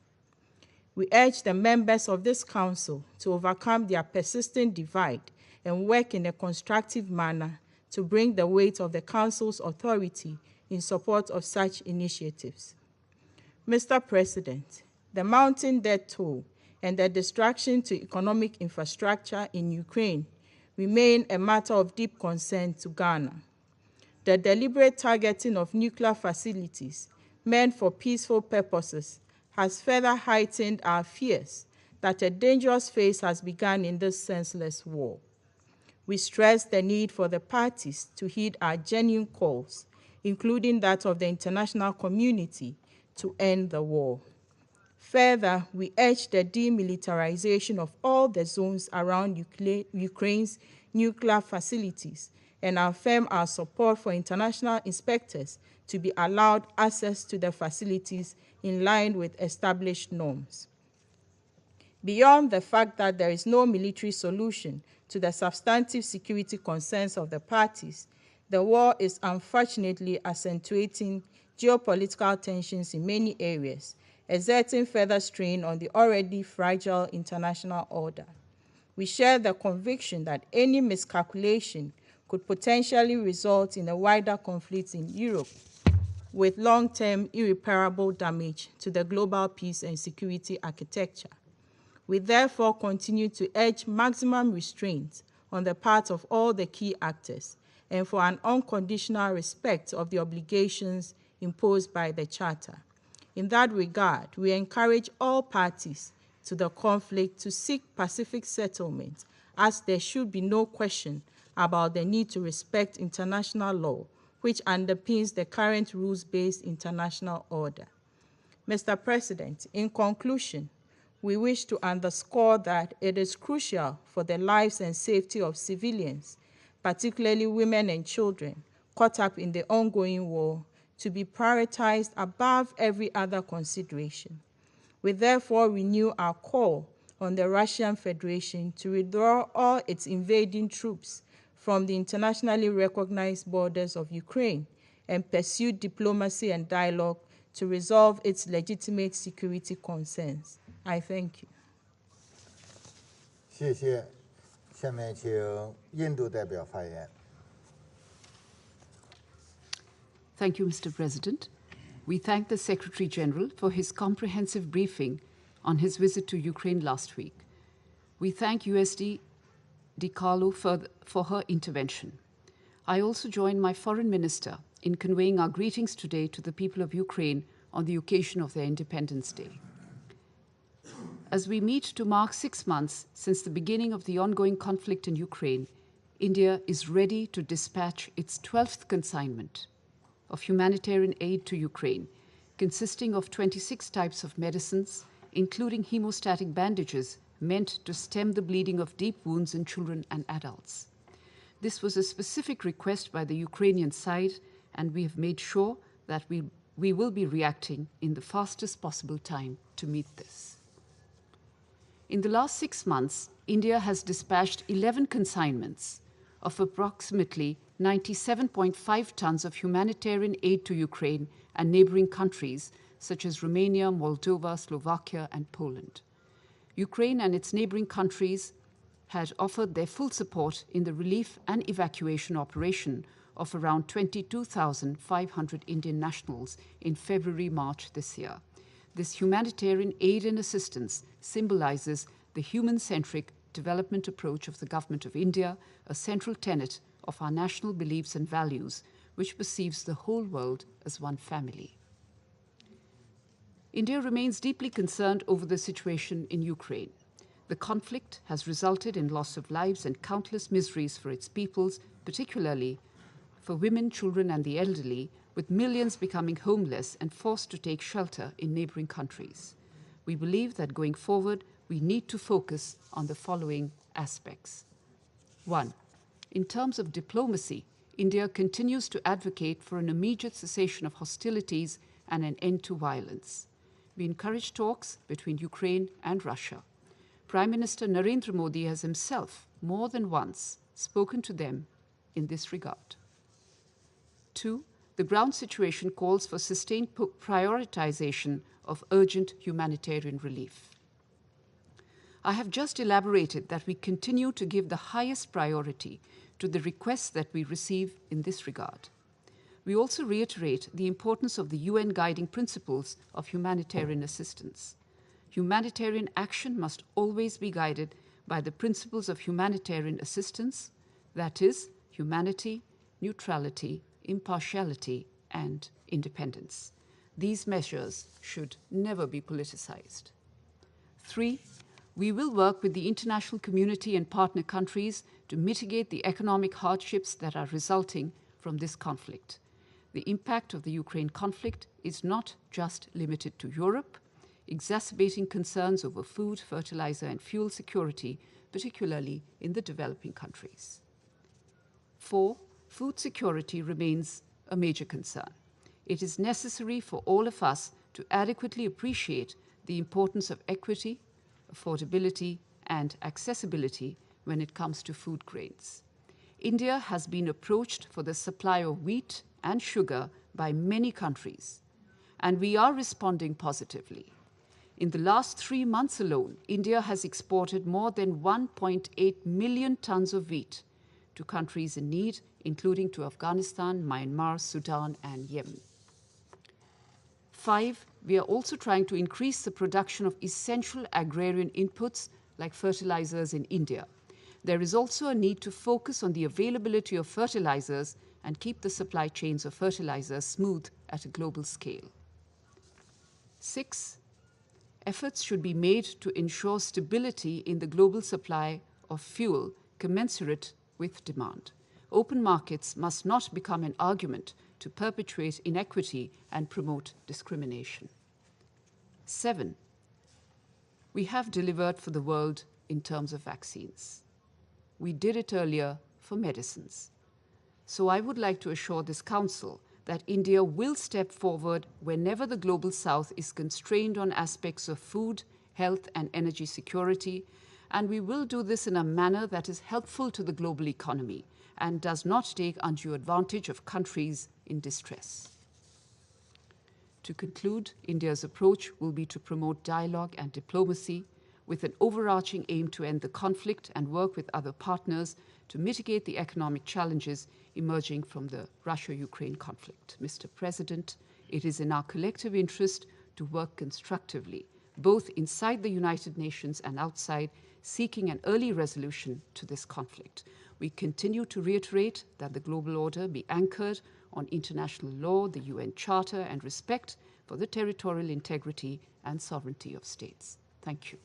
We urge the members of this council to overcome their persistent divide and work in a constructive manner to bring the weight of the council's authority in support of such initiatives. Mr. President, the mounting death toll and the destruction to economic infrastructure in Ukraine remain a matter of deep concern to Ghana. The deliberate targeting of nuclear facilities meant for peaceful purposes has further heightened our fears that a dangerous phase has begun in this senseless war. We stress the need for the parties to heed our genuine calls, including that of the international community, to end the war. Further, we urge the demilitarization of all the zones around Ukraine's nuclear facilities and affirm our support for international inspectors to be allowed access to the facilities in line with established norms. Beyond the fact that there is no military solution to the substantive security concerns of the parties, the war is unfortunately accentuating geopolitical tensions in many areas, exerting further strain on the already fragile international order. We share the conviction that any miscalculation could potentially result in a wider conflict in Europe, with long-term irreparable damage to the global peace and security architecture. We therefore continue to urge maximum restraint on the part of all the key actors and for an unconditional respect of the obligations imposed by the Charter. In that regard, we encourage all parties to the conflict to seek pacific settlement, as there should be no question about the need to respect international law, which underpins the current rules-based international order. Mr. President, in conclusion, we wish to underscore that it is crucial for the lives and safety of civilians, particularly women and children, caught up in the ongoing war, to be prioritized above every other consideration. We therefore renew our call on the Russian Federation to withdraw all its invading troops from the internationally recognized borders of Ukraine and pursue diplomacy and dialogue to resolve its legitimate security concerns. I thank you. 谢谢。下面请印度代表发言。 Thank you, Mr. President. We thank the Secretary General for his comprehensive briefing on his visit to Ukraine last week. We thank USD DiCarlo for her intervention. I also join my foreign minister in conveying our greetings today to the people of Ukraine on the occasion of their Independence Day. As we meet to mark 6 months since the beginning of the ongoing conflict in Ukraine, India is ready to dispatch its 12th consignment of humanitarian aid to Ukraine, consisting of 26 types of medicines, including hemostatic bandages meant to stem the bleeding of deep wounds in children and adults. This was a specific request by the Ukrainian side, and we have made sure that we will be reacting in the fastest possible time to meet this. In the last 6 months, India has dispatched 11 consignments of approximately 97.5 tons of humanitarian aid to Ukraine and neighboring countries such as Romania, Moldova, Slovakia, and Poland. Ukraine and its neighboring countries had offered their full support in the relief and evacuation operation of around 22,500 Indian nationals in February-March this year. This humanitarian aid and assistance symbolizes the human-centric development approach of the Government of India, a central tenet of our national beliefs and values, which perceives the whole world as one family. India remains deeply concerned over the situation in Ukraine. The conflict has resulted in loss of lives and countless miseries for its peoples, particularly for women, children, and the elderly, with millions becoming homeless and forced to take shelter in neighboring countries. We believe that going forward, we need to focus on the following aspects. 1. In terms of diplomacy, India continues to advocate for an immediate cessation of hostilities and an end to violence. We encourage talks between Ukraine and Russia. Prime Minister Narendra Modi has himself more than once spoken to them in this regard. 2. The ground situation calls for sustained prioritization of urgent humanitarian relief. I have just elaborated that we continue to give the highest priority to the requests that we receive in this regard. We also reiterate the importance of the UN guiding principles of humanitarian assistance. Humanitarian action must always be guided by the principles of humanitarian assistance, that is, humanity, neutrality, impartiality, and independence. These measures should never be politicized. 3. We will work with the international community and partner countries to mitigate the economic hardships that are resulting from this conflict. The impact of the Ukraine conflict is not just limited to Europe, exacerbating concerns over food, fertilizer, and fuel security, particularly in the developing countries. 4. Food security remains a major concern. It is necessary for all of us to adequately appreciate the importance of equity, affordability, and accessibility when it comes to food grains. India has been approached for the supply of wheat and sugar by many countries, and we are responding positively. In the last 3 months alone, India has exported more than 1.8 million tons of wheat to countries in need, including to Afghanistan, Myanmar, Sudan, and Yemen. 5, we are also trying to increase the production of essential agrarian inputs like fertilizers in India. There is also a need to focus on the availability of fertilizers and keep the supply chains of fertilizers smooth at a global scale. 6, efforts should be made to ensure stability in the global supply of fuel commensurate with demand. Open markets must not become an argument to perpetuate inequity and promote discrimination. 7, we have delivered for the world in terms of vaccines. We did it earlier for medicines. So I would like to assure this Council that India will step forward whenever the Global South is constrained on aspects of food, health, and energy security, and we will do this in a manner that is helpful to the global economy and does not take undue advantage of countries in distress. To conclude, India's approach will be to promote dialogue and diplomacy with an overarching aim to end the conflict and work with other partners to mitigate the economic challenges emerging from the Russia-Ukraine conflict. Mr. President, it is in our collective interest to work constructively, both inside the United Nations and outside, seeking an early resolution to this conflict. We continue to reiterate that the global order be anchored on international law, the UN Charter, and respect for the territorial integrity and sovereignty of states. Thank you.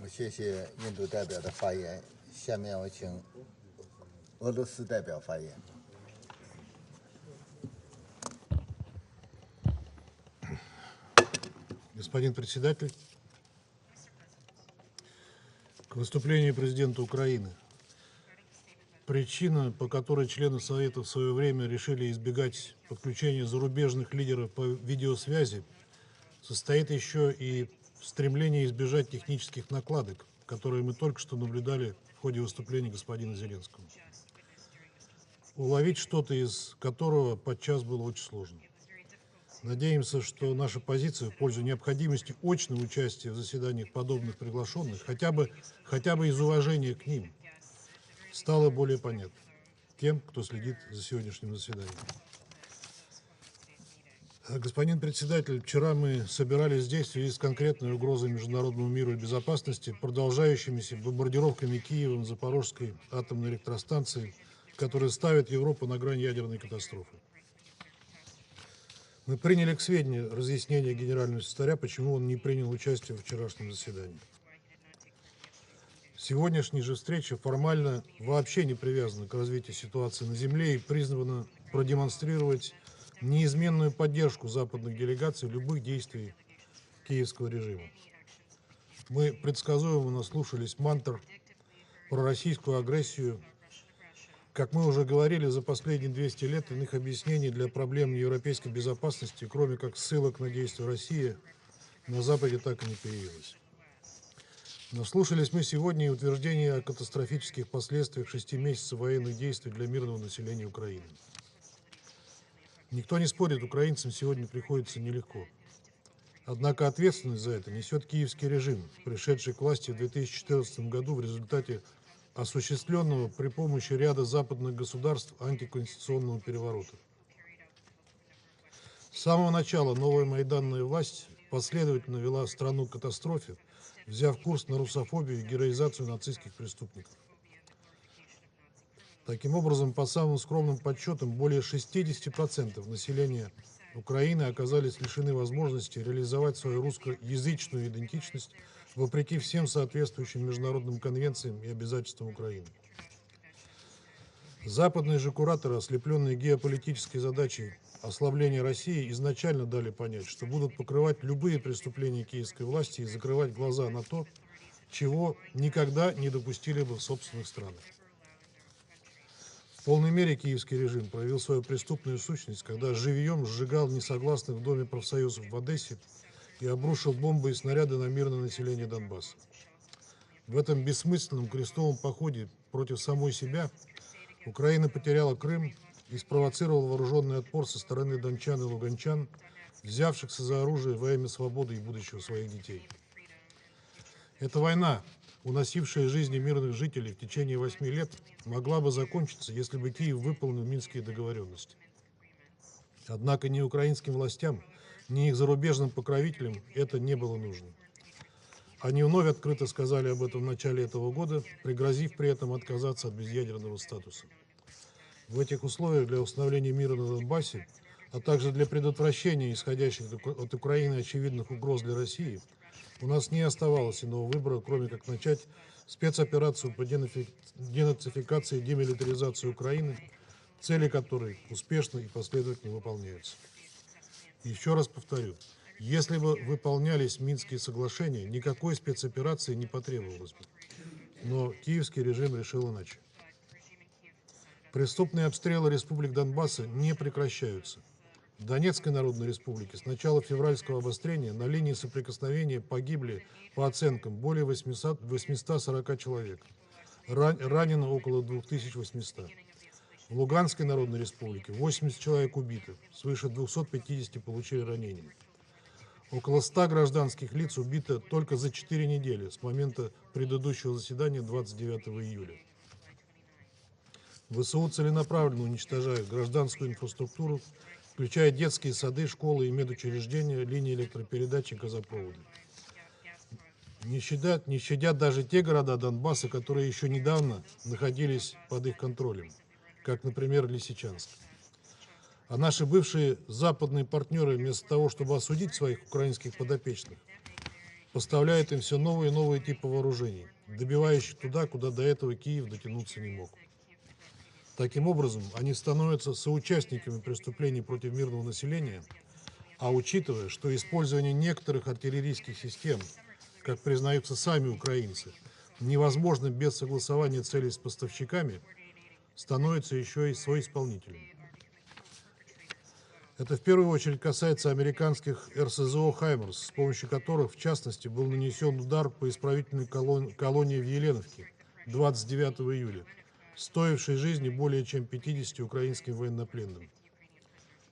谢谢印度代表的发言。下面我请俄罗斯代表发言。Господин председатель, к выступлению президента Украины. Причина, по которой члены Совета в свое время решили избегать подключения зарубежных лидеров по видеосвязи, состоит еще и в стремлении избежать технических накладок, которые мы только что наблюдали в ходе выступления господина Зеленского. Уловить что-то из которого подчас было очень сложно. Надеемся, что наша позиция в пользу необходимости очного участия в заседаниях подобных приглашенных, хотя бы из уважения к ним, стала более понятна тем, кто следит за сегодняшним заседанием. Господин председатель, вчера мы собирались здесь в связи с конкретной угрозой международному миру и безопасности, продолжающимися бомбардировками Киевом Запорожской атомной электростанции, которые ставят Европу на грань ядерной катастрофы. Мы приняли к сведению разъяснение генерального секретаря, почему он не принял участие в вчерашнем заседании. Сегодняшняя же встреча формально вообще не привязана к развитию ситуации на Земле и призвана продемонстрировать неизменную поддержку западных делегаций любых действий киевского режима. Мы предсказуемо наслушались мантр про российскую агрессию. Как мы уже говорили, за последние 200 лет иных объяснений для проблем европейской безопасности, кроме как ссылок на действия России, на Западе так и не появилось. Наслушались мы сегодня и утверждения о катастрофических последствиях 6 месяцев военных действий для мирного населения Украины. Никто не спорит, украинцам сегодня приходится нелегко. Однако ответственность за это несет киевский режим, пришедший к власти в 2014 году в результате осуществленного при помощи ряда западных государств антиконституционного переворота. С самого начала новая майданная власть последовательно вела страну к катастрофе, взяв курс на русофобию и героизацию нацистских преступников. Таким образом, по самым скромным подсчетам, более 60% населения Украины оказались лишены возможности реализовать свою русскоязычную идентичность вопреки всем соответствующим международным конвенциям и обязательствам Украины. Западные же кураторы, ослепленные геополитической задачей ослабления России, изначально дали понять, что будут покрывать любые преступления киевской власти и закрывать глаза на то, чего никогда не допустили бы в собственных странах. В полной мере киевский режим проявил свою преступную сущность, когда живьем сжигал несогласных в Доме профсоюзов в Одессе и обрушил бомбы и снаряды на мирное население Донбасса. В этом бессмысленном крестовом походе против самой себя Украина потеряла Крым и спровоцировала вооруженный отпор со стороны дончан и луганчан, взявшихся за оружие во имя свободы и будущего своих детей. Эта война, уносившая жизни мирных жителей в течение 8 лет, могла бы закончиться, если бы Киев выполнил Минские договоренности. Однако ни украинским властям, ни их зарубежным покровителям это не было нужно. Они вновь открыто сказали об этом в начале этого года, пригрозив при этом отказаться от безъядерного статуса. В этих условиях для установления мира на Донбассе, а также для предотвращения исходящих от Украины очевидных угроз для России, у нас не оставалось иного выбора, кроме как начать спецоперацию по денацификации и демилитаризации Украины, цели которой успешно и последовательно выполняются. Еще раз повторю, если бы выполнялись Минские соглашения, никакой спецоперации не потребовалось бы. Но киевский режим решил иначе. Преступные обстрелы республик Донбасса не прекращаются. В Донецкой Народной Республике с начала февральского обострения на линии соприкосновения погибли, по оценкам, более 840 человек. Ранено около 2800. В Луганской Народной Республике 80 человек убиты, свыше 250 получили ранения. Около 100 гражданских лиц убито только за 4 недели с момента предыдущего заседания 29 июля. ВСУ целенаправленно уничтожают гражданскую инфраструктуру, включая детские сады, школы и медучреждения, линии электропередач и газопроводы. Не щадят даже те города Донбасса, которые еще недавно находились под их контролем, как, например, Лисичанск. А наши бывшие западные партнеры, вместо того, чтобы осудить своих украинских подопечных, поставляют им все новые и новые типы вооружений, добивающих туда, куда до этого Киев дотянуться не мог. Таким образом, они становятся соучастниками преступлений против мирного населения, а учитывая, что использование некоторых артиллерийских систем, как признаются сами украинцы, невозможно без согласования целей с поставщиками, становится еще и соисполнителем. Это в первую очередь касается американских РСЗО «Хаймерс», с помощью которых, в частности, был нанесен удар по исправительной колонии в Еленовке 29 июля, стоившей жизни более чем 50 украинским военнопленным.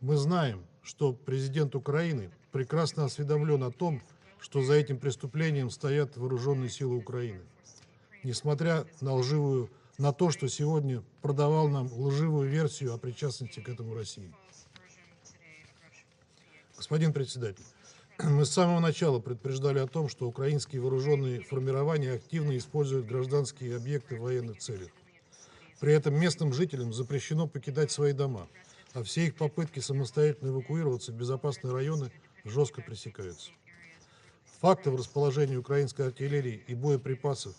Мы знаем, что президент Украины прекрасно осведомлен о том, что за этим преступлением стоят вооруженные силы Украины, несмотря на то, что сегодня продавал нам лживую версию о причастности к этому России. Господин председатель, мы с самого начала предупреждали о том, что украинские вооруженные формирования активно используют гражданские объекты в военных целях. При этом местным жителям запрещено покидать свои дома, а все их попытки самостоятельно эвакуироваться в безопасные районы жестко пресекаются. Фактов расположения украинской артиллерии и боеприпасов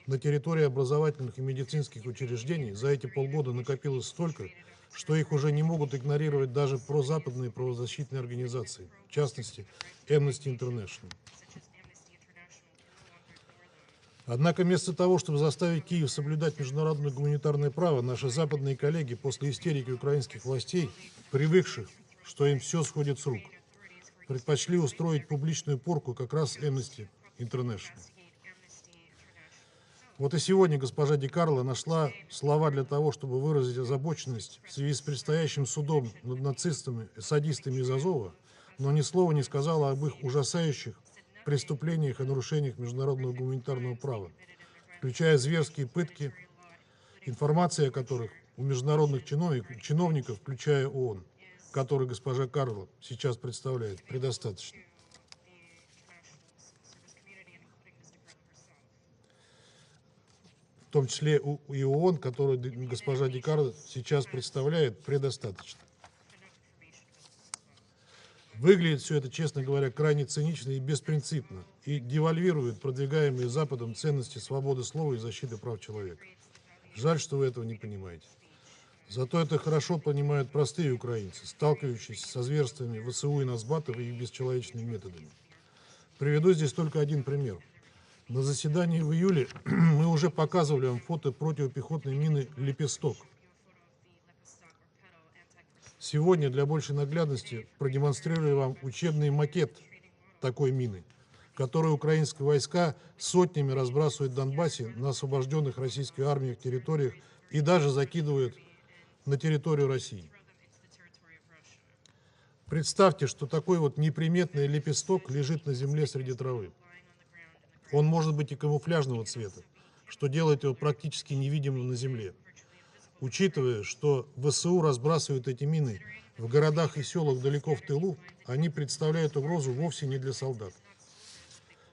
на территории образовательных и медицинских учреждений за эти полгода накопилось столько, что их уже не могут игнорировать даже прозападные правозащитные организации, в частности, Amnesty International. Однако вместо того, чтобы заставить Киев соблюдать международное гуманитарное право, наши западные коллеги после истерики украинских властей, привыкших, что им все сходит с рук, предпочли устроить публичную порку как раз Amnesty International. Вот и сегодня госпожа Ди Карло нашла слова для того, чтобы выразить озабоченность в связи с предстоящим судом над нацистами и садистами из Азова, но ни слова не сказала об их ужасающих преступлениях и нарушениях международного гуманитарного права, включая зверские пытки, информация о которых у международных чиновников, включая ООН, который госпожа Карло сейчас представляет, предостаточно. В том числе и ООН, который госпожа Ди Карло сейчас представляет, предостаточно. Выглядит все это, честно говоря, крайне цинично и беспринципно и девальвирует продвигаемые Западом ценности свободы слова и защиты прав человека. Жаль, что вы этого не понимаете. Зато это хорошо понимают простые украинцы, сталкивающиеся со зверствами ВСУ и Нацбатов и их бесчеловечными методами. Приведу здесь только один пример. На заседании в июле мы уже показывали вам фото противопехотной мины «Лепесток». Сегодня для большей наглядности продемонстрирую вам учебный макет такой мины, которую украинские войска сотнями разбрасывают в Донбассе на освобожденных российской армией территориях и даже закидывают на территорию России. Представьте, что такой вот неприметный лепесток лежит на земле среди травы. Он может быть и камуфляжного цвета, что делает его практически невидимым на земле. Учитывая, что ВСУ разбрасывают эти мины в городах и селах далеко в тылу, они представляют угрозу вовсе не для солдат.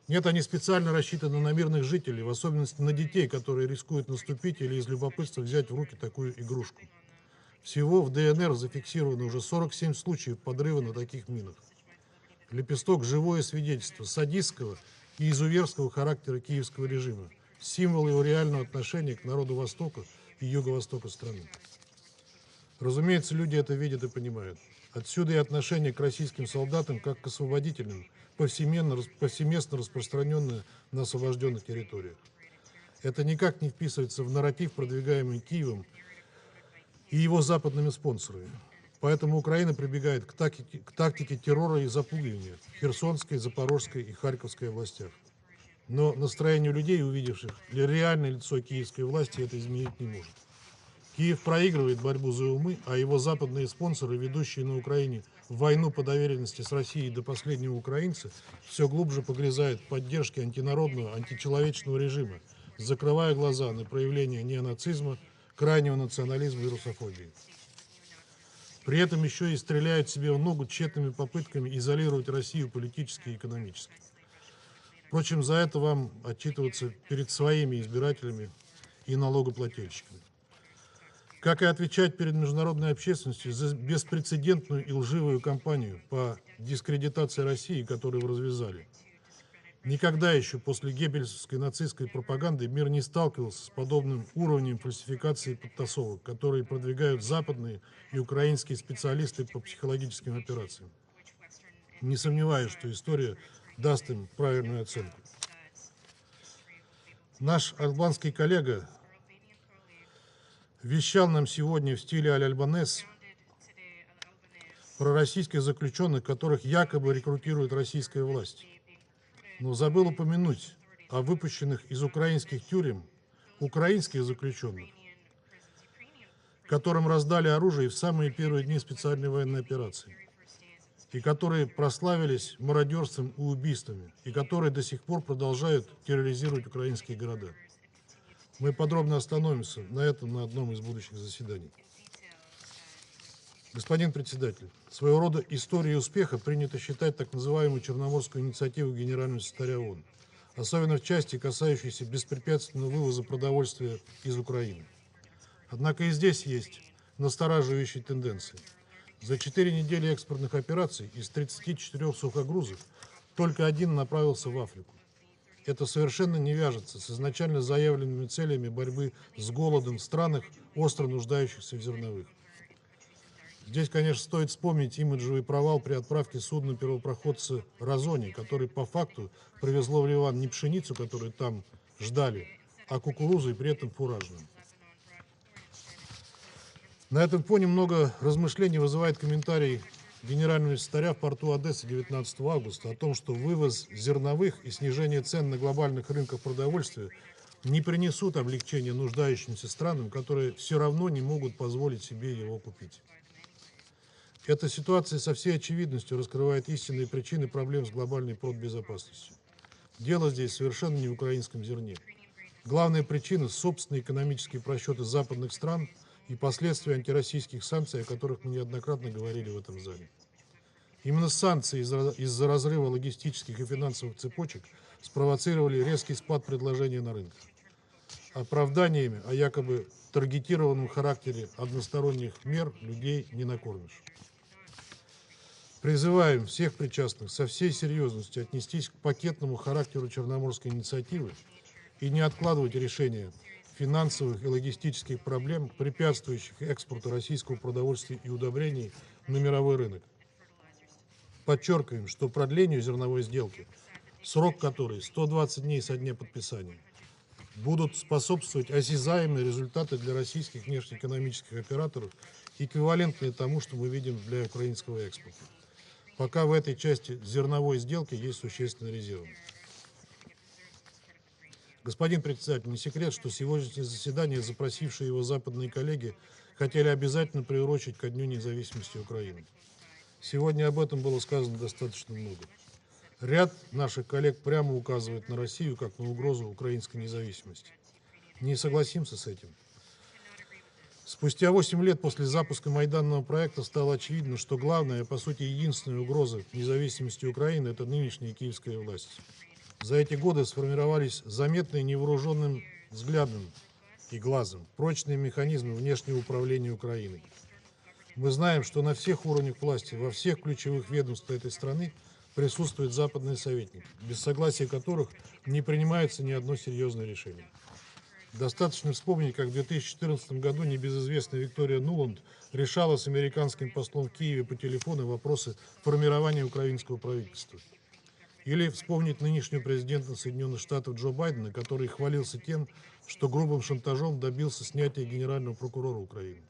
Нет, они специально рассчитаны на мирных жителей, в особенности на детей, которые рискуют наступить или из любопытства взять в руки такую игрушку. Всего в ДНР зафиксировано уже 47 случаев подрыва на таких минах. Лепесток – живое свидетельство садистского и изуверского характера киевского режима, символ его реального отношения к народу Востока и Юго-Востока страны. Разумеется, люди это видят и понимают. Отсюда и отношение к российским солдатам как к освободителям, повсеместно распространенное на освобожденных территориях. Это никак не вписывается в нарратив, продвигаемый Киевом и его западными спонсорами. Поэтому Украина прибегает к тактике террора и запугивания в Херсонской, Запорожской и Харьковской областях. Но настроение людей, увидевших реальное лицо киевской власти, это изменить не может. Киев проигрывает борьбу за умы, а его западные спонсоры, ведущие на Украине войну по доверенности с Россией до последнего украинца, все глубже погрязают в поддержке антинародного, античеловечного режима, закрывая глаза на проявление неонацизма, крайнего национализма и русофобии. При этом еще и стреляют себе в ногу тщетными попытками изолировать Россию политически и экономически. Впрочем, за это вам отчитываться перед своими избирателями и налогоплательщиками. Как и отвечать перед международной общественностью за беспрецедентную и лживую кампанию по дискредитации России, которую вы развязали. Никогда еще после геббельсовской нацистской пропаганды мир не сталкивался с подобным уровнем фальсификации и подтасовок, которые продвигают западные и украинские специалисты по психологическим операциям. Не сомневаюсь, что история даст им правильную оценку. Наш албанский коллега вещал нам сегодня в стиле аль-Альбанес про российских заключенных, которых якобы рекрутирует российская власть. Но забыл упомянуть о выпущенных из украинских тюрем украинских заключенных, которым раздали оружие в самые первые дни специальной военной операции, и которые прославились мародерством и убийствами, и которые до сих пор продолжают терроризировать украинские города. Мы подробно остановимся на этом на одном из будущих заседаний. Господин председатель, своего рода историей успеха принято считать так называемую Черноморскую инициативу Генерального секретаря ООН, особенно в части, касающейся беспрепятственного вывоза продовольствия из Украины. Однако и здесь есть настораживающие тенденции. За 4 недели экспортных операций из 34 сухогрузов только один направился в Африку. Это совершенно не вяжется с изначально заявленными целями борьбы с голодом в странах, остро нуждающихся в зерновых. Здесь, конечно, стоит вспомнить имиджевый провал при отправке судна первопроходца «Разони», который по факту привезло в Ливан не пшеницу, которую там ждали, а кукурузу и при этом фуражную. На этом фоне много размышлений вызывает комментарий генерального секретаря в порту Одессы 19 августа о том, что вывоз зерновых и снижение цен на глобальных рынках продовольствия не принесут облегчения нуждающимся странам, которые все равно не могут позволить себе его купить. Эта ситуация со всей очевидностью раскрывает истинные причины проблем с глобальной продбезопасностью. Дело здесь совершенно не в украинском зерне. Главная причина – собственные экономические просчеты западных стран и последствия антироссийских санкций, о которых мы неоднократно говорили в этом зале. Именно санкции из-за разрыва логистических и финансовых цепочек спровоцировали резкий спад предложения на рынках. Оправданиями о якобы таргетированном характере односторонних мер людей не накормишь. Призываем всех причастных со всей серьезностью отнестись к пакетному характеру Черноморской инициативы и не откладывать решение финансовых и логистических проблем, препятствующих экспорту российского продовольствия и удобрений на мировой рынок. Подчеркиваем, что продлению зерновой сделки, срок которой 120 дней со дня подписания, будут способствовать осязаемые результаты для российских внешнеэкономических операторов, эквивалентные тому, что мы видим для украинского экспорта. Пока в этой части зерновой сделки есть существенный резерв. Господин председатель, не секрет, что сегодняшнее заседание, запросившие его западные коллеги, хотели обязательно приурочить ко Дню независимости Украины. Сегодня об этом было сказано достаточно много. Ряд наших коллег прямо указывает на Россию как на угрозу украинской независимости. Не согласимся с этим. Спустя 8 лет после запуска Майданного проекта стало очевидно, что главная, по сути, единственная угроза независимости Украины – это нынешняя киевская власть. За эти годы сформировались заметные невооруженным взглядом и глазом прочные механизмы внешнего управления Украиной. Мы знаем, что на всех уровнях власти, во всех ключевых ведомствах этой страны присутствуют западные советники, без согласия которых не принимается ни одно серьезное решение. Достаточно вспомнить, как в 2014 году небезызвестная Виктория Нуланд решала с американским послом в Киеве по телефону вопросы формирования украинского правительства. Или вспомнить нынешнего президента Соединенных Штатов Джо Байдена, который хвалился тем, что грубым шантажом добился снятия генерального прокурора Украины.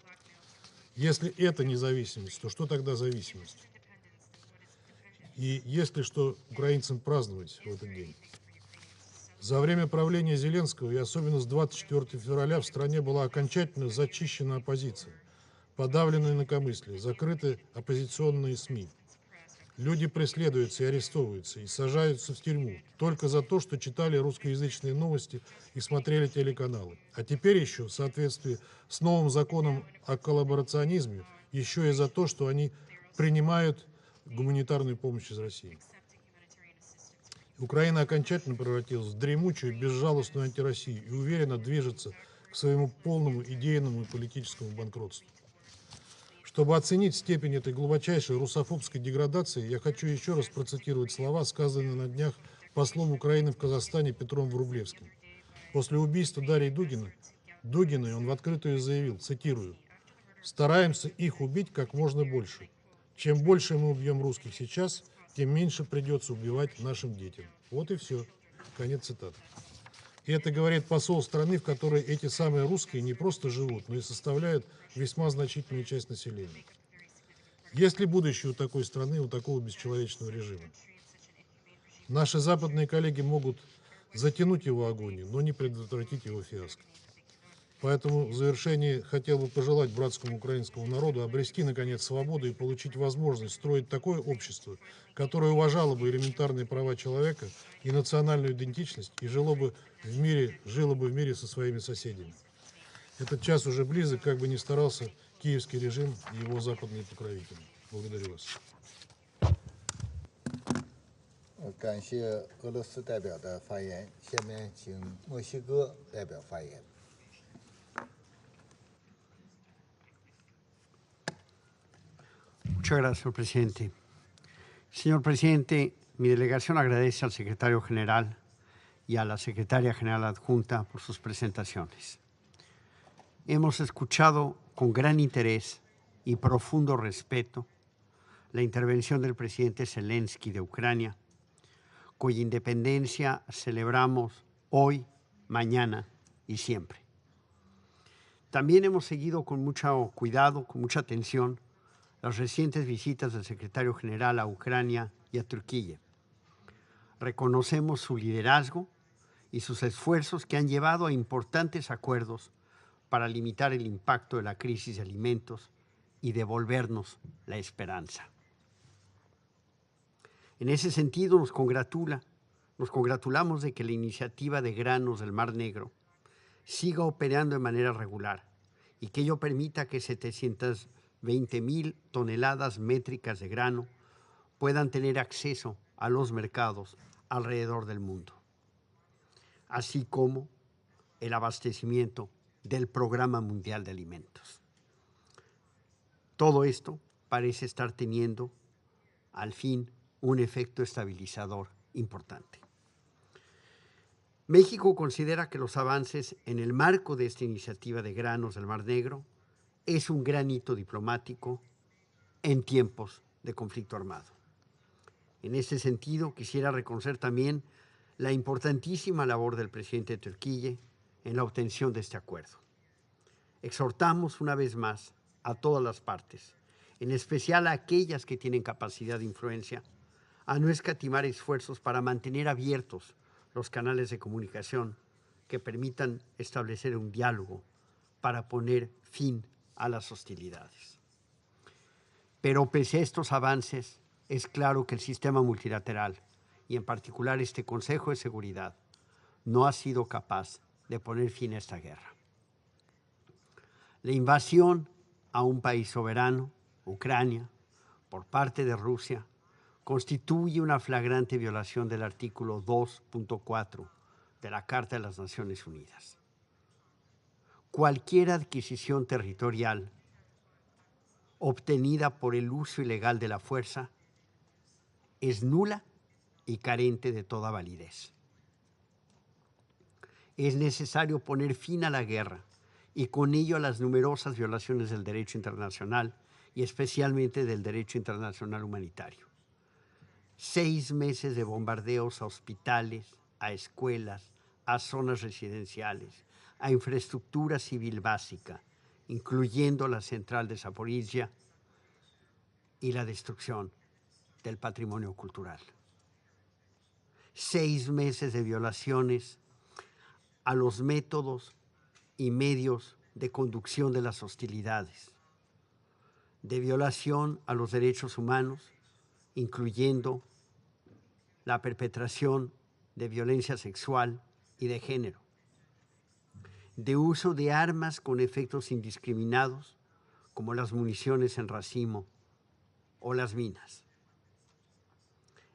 Если это независимость, то что тогда зависимость? И есть ли что украинцам праздновать в этот день? За время правления Зеленского и особенно с 24 февраля в стране была окончательно зачищена оппозиция, подавлены инакомыслие, закрыты оппозиционные СМИ. Люди преследуются и арестовываются, и сажаются в тюрьму только за то, что читали русскоязычные новости и смотрели телеканалы. А теперь еще, в соответствии с новым законом о коллаборационизме, еще и за то, что они принимают гуманитарную помощь из России. Украина окончательно превратилась в дремучую, безжалостную антироссию и уверенно движется к своему полному идейному и политическому банкротству. Чтобы оценить степень этой глубочайшей русофобской деградации, я хочу еще раз процитировать слова, сказанные на днях послом Украины в Казахстане Петром Врублевским. После убийства Дарьи Дугиной он в открытую заявил, цитирую, «Стараемся их убить как можно больше. Чем больше мы убьем русских сейчас, тем меньше придется убивать нашим детям». Вот и все. Конец цитаты. И это говорит посол страны, в которой эти самые русские не просто живут, но и составляют весьма значительную часть населения. Есть ли будущее у такой страны, у такого бесчеловечного режима? Наши западные коллеги могут затянуть его агонию, но не предотвратить его фиаско. Поэтому в завершении хотел бы пожелать братскому украинскому народу обрести, наконец, свободу и получить возможность строить такое общество, которое уважало бы элементарные права человека и национальную идентичность и жило бы в мире со своими соседями. Этот час уже близок, как бы ни старался киевский режим и его западные покровители. Благодарю вас. 感谢俄罗斯代表的发言。下面请墨西哥代表发言。Muchas gracias, señor presidente. Señor presidente, mi delegación agradece al secretario general y a la secretaria general adjunta por sus presentaciones. Hemos escuchado con gran interés y profundo respeto la intervención del presidente Zelensky de Ucrania, cuya independencia celebramos hoy, mañana y siempre. También hemos seguido con mucho cuidado, con mucha atención, las recientes visitas del secretario general a Ucrania y a Turquía. Reconocemos su liderazgo y sus esfuerzos que han llevado a importantes acuerdos para limitar el impacto de la crisis de alimentos y devolvernos la esperanza. En ese sentido, nos congratulamos de que la iniciativa de granos del Mar Negro siga operando de manera regular y que ello permita que 720,000 toneladas métricas de grano puedan tener acceso a los mercados alrededor del mundo, así como el abastecimiento del Programa Mundial de Alimentos. Todo esto parece estar teniendo, al fin, un efecto estabilizador importante. México considera que los avances en el marco de esta iniciativa de granos del Mar Negro es un gran hito diplomático en tiempos de conflicto armado. En ese sentido, quisiera reconocer también la importantísima labor del presidente de Turquía en la obtención de este acuerdo. Exhortamos una vez más a todas las partes, en especial a aquellas que tienen capacidad de influencia, a no escatimar esfuerzos para mantener abiertos los canales de comunicación que permitan establecer un diálogo para poner fin a las hostilidades. Pero pese a estos avances, es claro que el sistema multilateral, y en particular este Consejo de Seguridad, no ha sido capaz de poner fin a esta guerra. La invasión a un país soberano, Ucrania, por parte de Rusia, constituye una flagrante violación del artículo 2.4 de la Carta de las Naciones Unidas. Cualquier adquisición territorial obtenida por el uso ilegal de la fuerza es nula y carente de toda validez. Es necesario poner fin a la guerra y con ello a las numerosas violaciones del derecho internacional y especialmente del derecho internacional humanitario. 6 meses de bombardeos a hospitales, a escuelas, a zonas residenciales, a infraestructura civil básica, incluyendo la central de Zaporizhia y la destrucción del patrimonio cultural. 6 meses de violaciones a los métodos y medios de conducción de las hostilidades, de violación a los derechos humanos, incluyendo la perpetración de violencia sexual y de género, de uso de armas con efectos indiscriminados, como las municiones en racimo o las minas.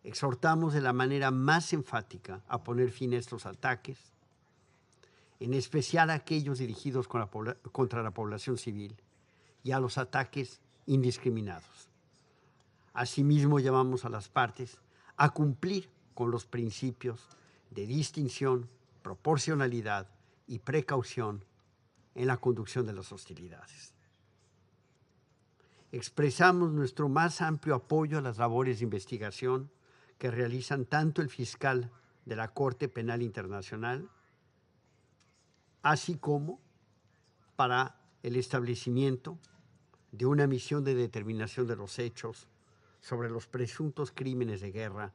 Exhortamos de la manera más enfática a poner fin a estos ataques, en especial a aquellos dirigidos contra la población civil y a los ataques indiscriminados. Asimismo, llamamos a las partes a cumplir con los principios de distinción, proporcionalidad y precaución en la conducción de las hostilidades. Expresamos nuestro más amplio apoyo a las labores de investigación que realizan tanto el fiscal de la Corte Penal Internacional, así como para el establecimiento de una misión de determinación de los hechos sobre los presuntos crímenes de guerra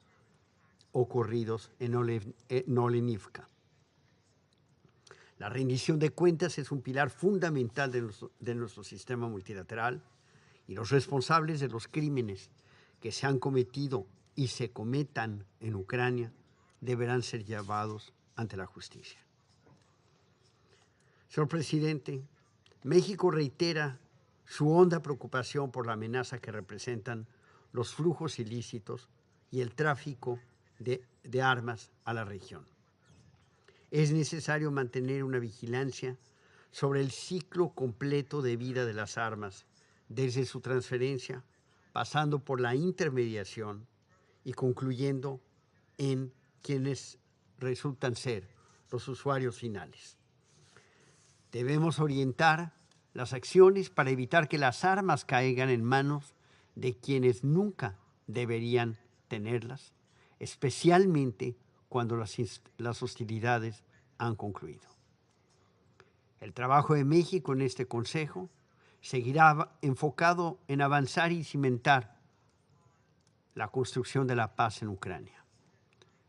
ocurridos en Olenivka. La rendición de cuentas es un pilar fundamental de nuestro sistema multilateral y los responsables de los crímenes que se han cometido y se cometan en Ucrania deberán ser llevados ante la justicia. Señor presidente, México reitera su honda preocupación por la amenaza que representan los flujos ilícitos y el tráfico de armas a la región. Es necesario mantener una vigilancia sobre el ciclo completo de vida de las armas, desde su transferencia, pasando por la intermediación y concluyendo en quienes resultan ser los usuarios finales. Debemos orientar las acciones para evitar que las armas caigan en manos de quienes nunca deberían tenerlas, especialmente cuando las hostilidades han concluido. El trabajo de México en este Consejo seguirá enfocado en avanzar y cimentar la construcción de la paz en Ucrania.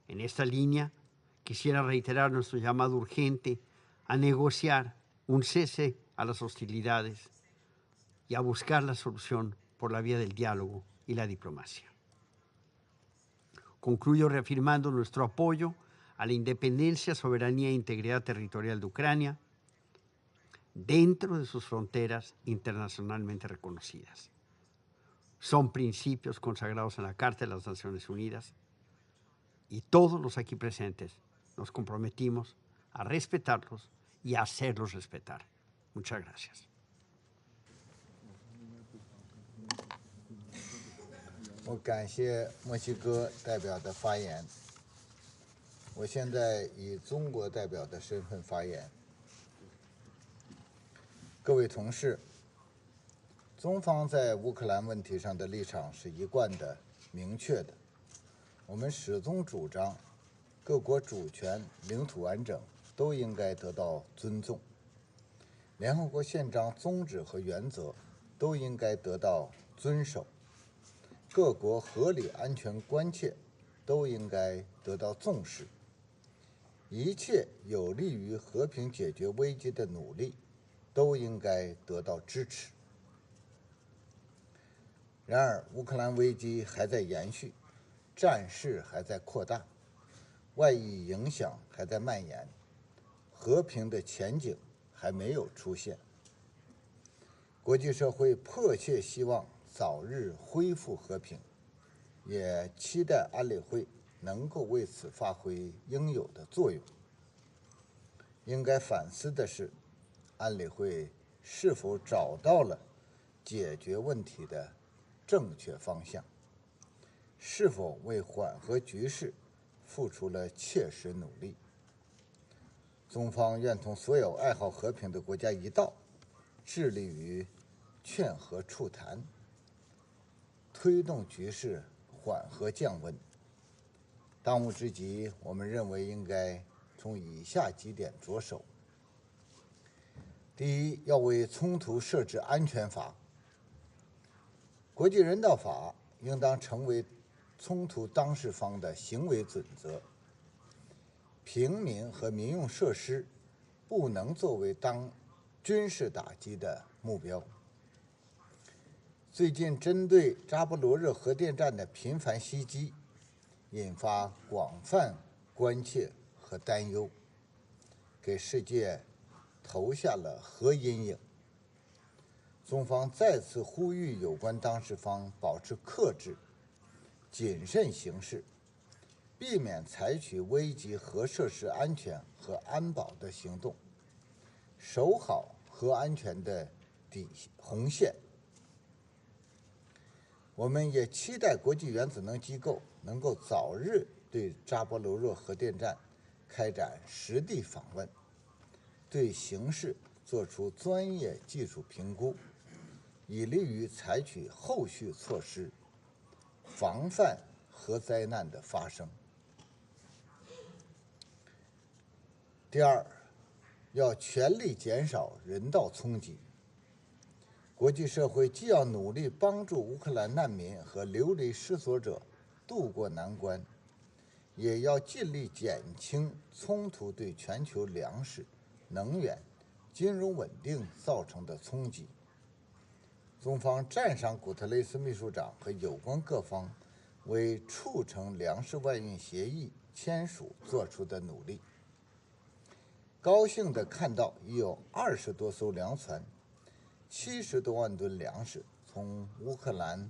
En esta línea, quisiera reiterar nuestro llamado urgente a negociar un cese a las hostilidades y a buscar la solución por la vía del diálogo y la diplomacia. Concluyo reafirmando nuestro apoyo a la independencia, soberanía e integridad territorial de Ucrania dentro de sus fronteras internacionalmente reconocidas. Son principios consagrados en la Carta de las Naciones Unidas y todos los aquí presentes nos comprometimos a respetarlos y a hacerlos respetar. Muchas gracias. 我感谢墨西哥代表的发言。我现在以中国代表的身份发言。各位同事，中方在乌克兰问题上的立场是一贯的、明确的。我们始终主张，各国主权、领土完整都应该得到尊重，联合国宪章宗旨和原则都应该得到遵守，各国合理安全关切都应该得到重视，一切有利于和平解决危机的努力都应该得到支持。然而，乌克兰危机还在延续，战事还在扩大，外溢影响还在蔓延，和平的前景还没有出现。国际社会迫切希望早日恢复和平，也期待安理会能够为此发挥应有的作用。应该反思的是，安理会是否找到了解决问题的正确方向，是否为缓和局势付出了切实努力。中方愿同所有爱好和平的国家一道，致力于劝和促谈，推动局势缓和降温。当务之急，我们认为应该从以下几点着手。第一，要为冲突设置安全法。国际人道法应当成为冲突当事方的行为准则。平民和民用设施不能作为军事打击的目标。最近针对扎波罗热核电站的频繁袭击，引发广泛关切和担忧，给世界投下了核阴影。中方再次呼吁有关当事方保持克制、谨慎行事，避免采取危及核设施安全和安保的行动，守好核安全的红线。我们也期待国际原子能机构能够早日对扎波罗热核电站开展实地访问，对形势作出专业技术评估，以利于采取后续措施，防范核灾难的发生。第二，要全力减少人道冲击。国际社会既要努力帮助乌克兰难民和流离失所者渡过难关，也要尽力减轻冲突对全球粮食、能源、金融稳定造成的冲击。中方赞赏古特雷斯秘书长和有关各方为促成粮食外运协议签署做出的努力。高兴地看到已有20多艘粮船70多万吨粮食从乌克兰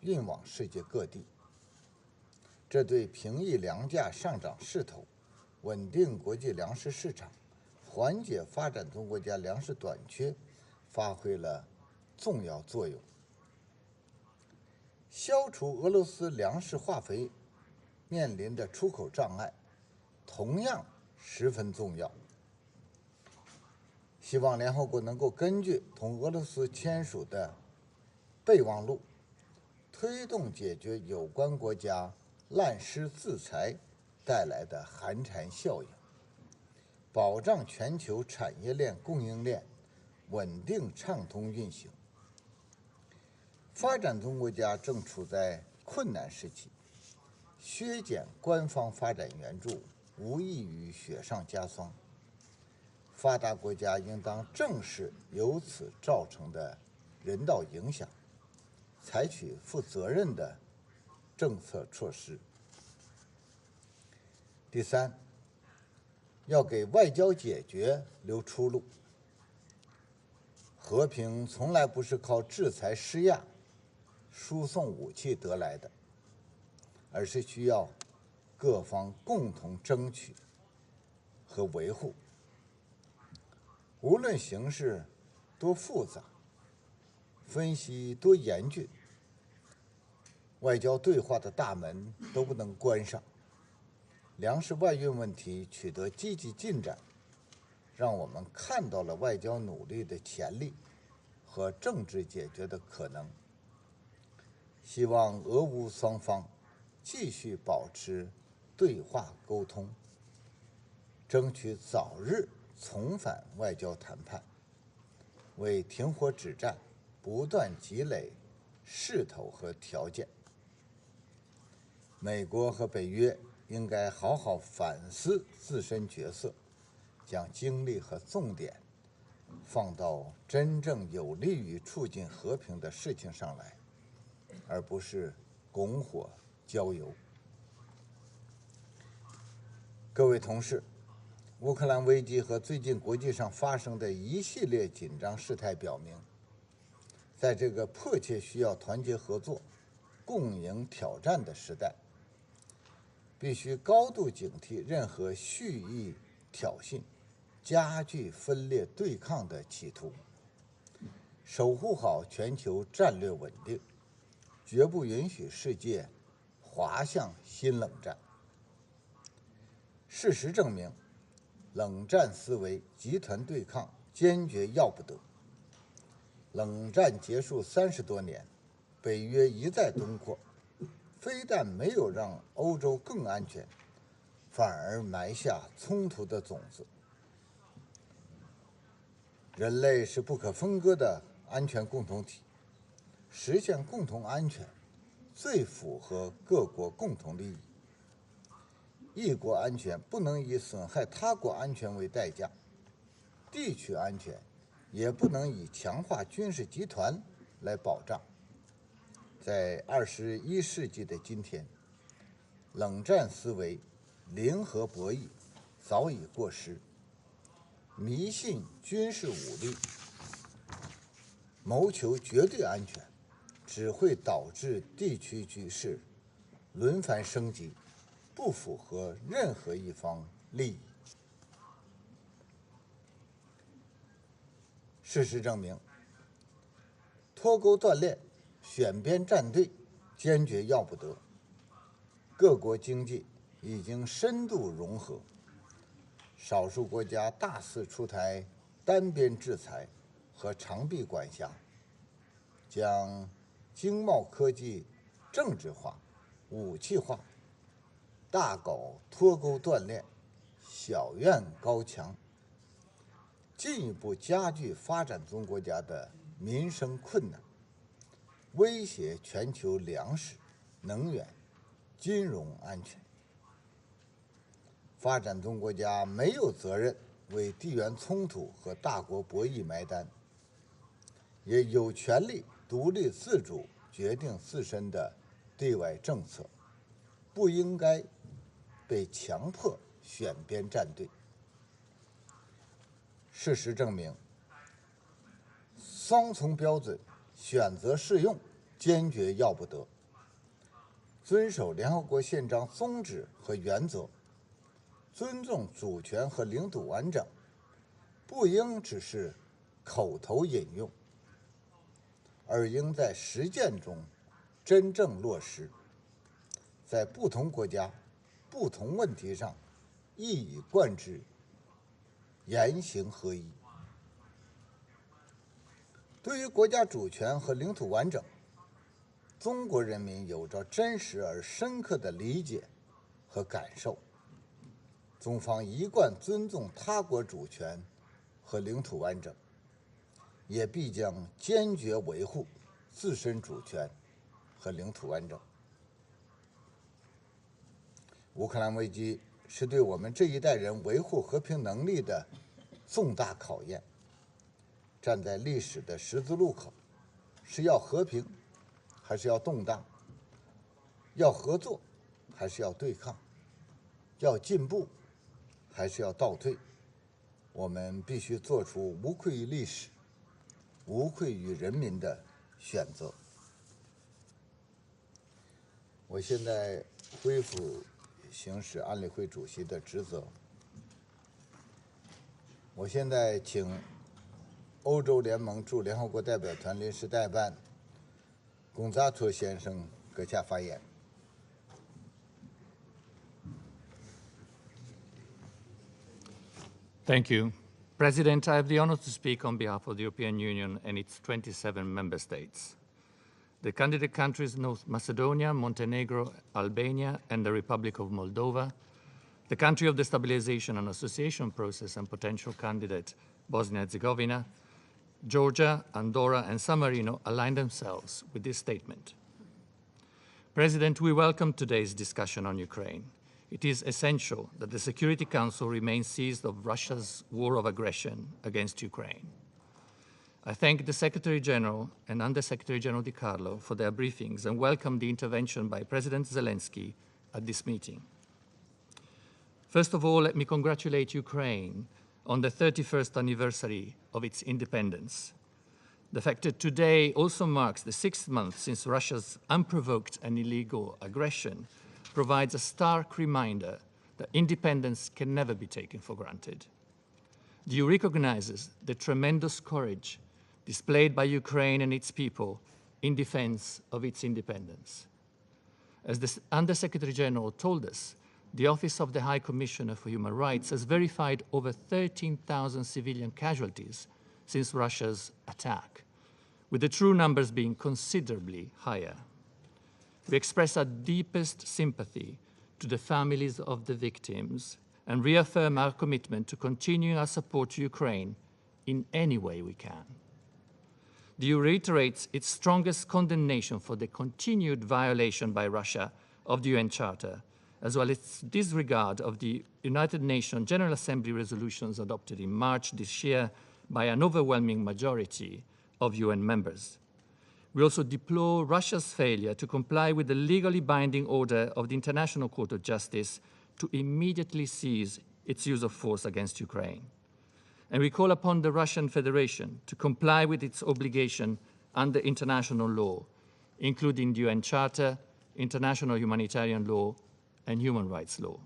运往世界各地，这对平抑粮价上涨势头、稳定国际粮食市场、缓解发展中国家粮食短缺发挥了重要作用。消除俄罗斯粮食化肥面临的出口障碍同样十分重要。希望联合国能够根据同俄罗斯签署的备忘录，推动解决有关国家滥施制裁带来的寒蝉效应，保障全球产业链供应链稳定畅通运行。发展中国家正处在困难时期，削减官方发展援助无异于雪上加霜。发达国家应当正视由此造成的人道影响，采取负责任的政策措施。第三，要给外交解决留出路。和平从来不是靠制裁施压、输送武器得来的，而是需要各方共同争取和维护。无论形势多复杂，分析多严峻，外交对话的大门都不能关上。粮食外运问题取得积极进展，让我们看到了外交努力的潜力和政治解决的可能。希望俄乌双方继续保持对话沟通，争取早日重返外交谈判，为停火止战不断积累势头和条件。美国和北约应该好好反思自身角色，将精力和重点放到真正有利于促进和平的事情上来，而不是拱火浇油。各位同事，乌克兰危机和最近国际上发生的一系列紧张事态表明，在这个迫切需要团结合作、共赢挑战的时代，必须高度警惕任何蓄意挑衅、加剧分裂对抗的企图，守护好全球战略稳定，绝不允许世界滑向新冷战。事实证明，冷战思维、集团对抗坚决要不得。冷战结束30多年，北约一再东扩，非但没有让欧洲更安全，反而埋下冲突的种子。人类是不可分割的安全共同体，实现共同安全最符合各国共同利益。一国安全不能以损害他国安全为代价，地区安全也不能以强化军事集团来保障。在21世纪的今天，冷战思维、零和博弈早已过时，迷信军事武力，谋求绝对安全，只会导致地区局势轮番升级，不符合任何一方利益。事实证明，脱钩断链、选边站队坚决要不得。各国经济已经深度融合，少数国家大肆出台单边制裁和长臂管辖，将经贸科技政治化、武器化，大搞脱钩断链、小院高墙，进一步加剧发展中国家的民生困难，威胁全球粮食、能源、金融安全。发展中国家没有责任为地缘冲突和大国博弈埋单，也有权利独立自主决定自身的对外政策，不应该被强迫选边站队。事实证明，双重标准选择适用，坚决要不得。遵守联合国宪章宗旨和原则，尊重主权和领土完整，不应只是口头引用，而应在实践中真正落实，在不同国家、不同问题上一以贯之，言行合一。对于国家主权和领土完整，中国人民有着真实而深刻的理解和感受。中方一贯尊重他国主权和领土完整，也必将坚决维护自身主权和领土完整。乌克兰危机是对我们这一代人维护和平能力的重大考验。站在历史的十字路口，是要和平还是要动荡？要合作还是要对抗？要进步还是要倒退？我们必须做出无愧于历史、无愧于人民的选择。我现在恢复行使安理会主席的职责。我现在请欧洲联盟驻联合国代表团临时代办贡扎托先生阁下发言。Thank you. President, I have the honor to speak on behalf of the European Union and its 27 member states. The candidate countries North Macedonia, Montenegro, Albania, and the Republic of Moldova, the country of the stabilization and association process and potential candidate Bosnia-Herzegovina, Georgia, Andorra, and San Marino align themselves with this statement. President, we welcome today's discussion on Ukraine. It is essential that the Security Council remain seized of Russia's war of aggression against Ukraine. I thank the Secretary General and Under-Secretary General Di Carlo for their briefings and welcome the intervention by President Zelensky at this meeting. First of all, let me congratulate Ukraine on the 31st anniversary of its independence. The fact that today also marks the 6th month since Russia's unprovoked and illegal aggression provides a stark reminder that independence can never be taken for granted. The EU recognizes the tremendous courage displayed by Ukraine and its people in defense of its independence. As the Under-Secretary General told us, the Office of the High Commissioner for Human Rights has verified over 13,000 civilian casualties since Russia's attack, with the true numbers being considerably higher. We express our deepest sympathy to the families of the victims and reaffirm our commitment to continue our support to Ukraine in any way we can. The EU reiterates its strongest condemnation for the continued violation by Russia of the UN Charter, as well as its disregard of the United Nations General Assembly resolutions adopted in March this year by an overwhelming majority of UN members. We also deplore Russia's failure to comply with the legally binding order of the International Court of Justice to immediately cease its use of force against Ukraine. And we call upon the Russian Federation to comply with its obligation under international law, including the UN Charter, international humanitarian law, and human rights law.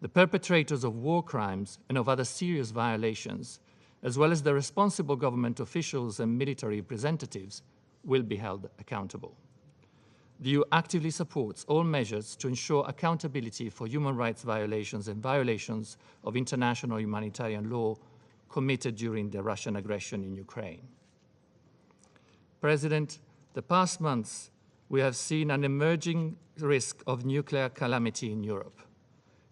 The perpetrators of war crimes and of other serious violations, as well as the responsible government officials and military representatives, will be held accountable. The EU actively supports all measures to ensure accountability for human rights violations and violations of international humanitarian law committed during the Russian aggression in Ukraine. President, the past months we have seen an emerging risk of nuclear calamity in Europe.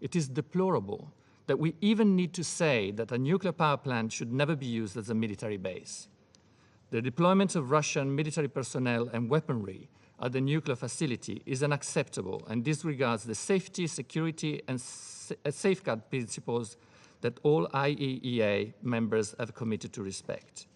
It is deplorable that we even need to say that a nuclear power plant should never be used as a military base. The deployment of Russian military personnel and weaponry at the nuclear facility is unacceptable and disregards the safety, security, and safeguard principles that all IAEA members have committed to respect.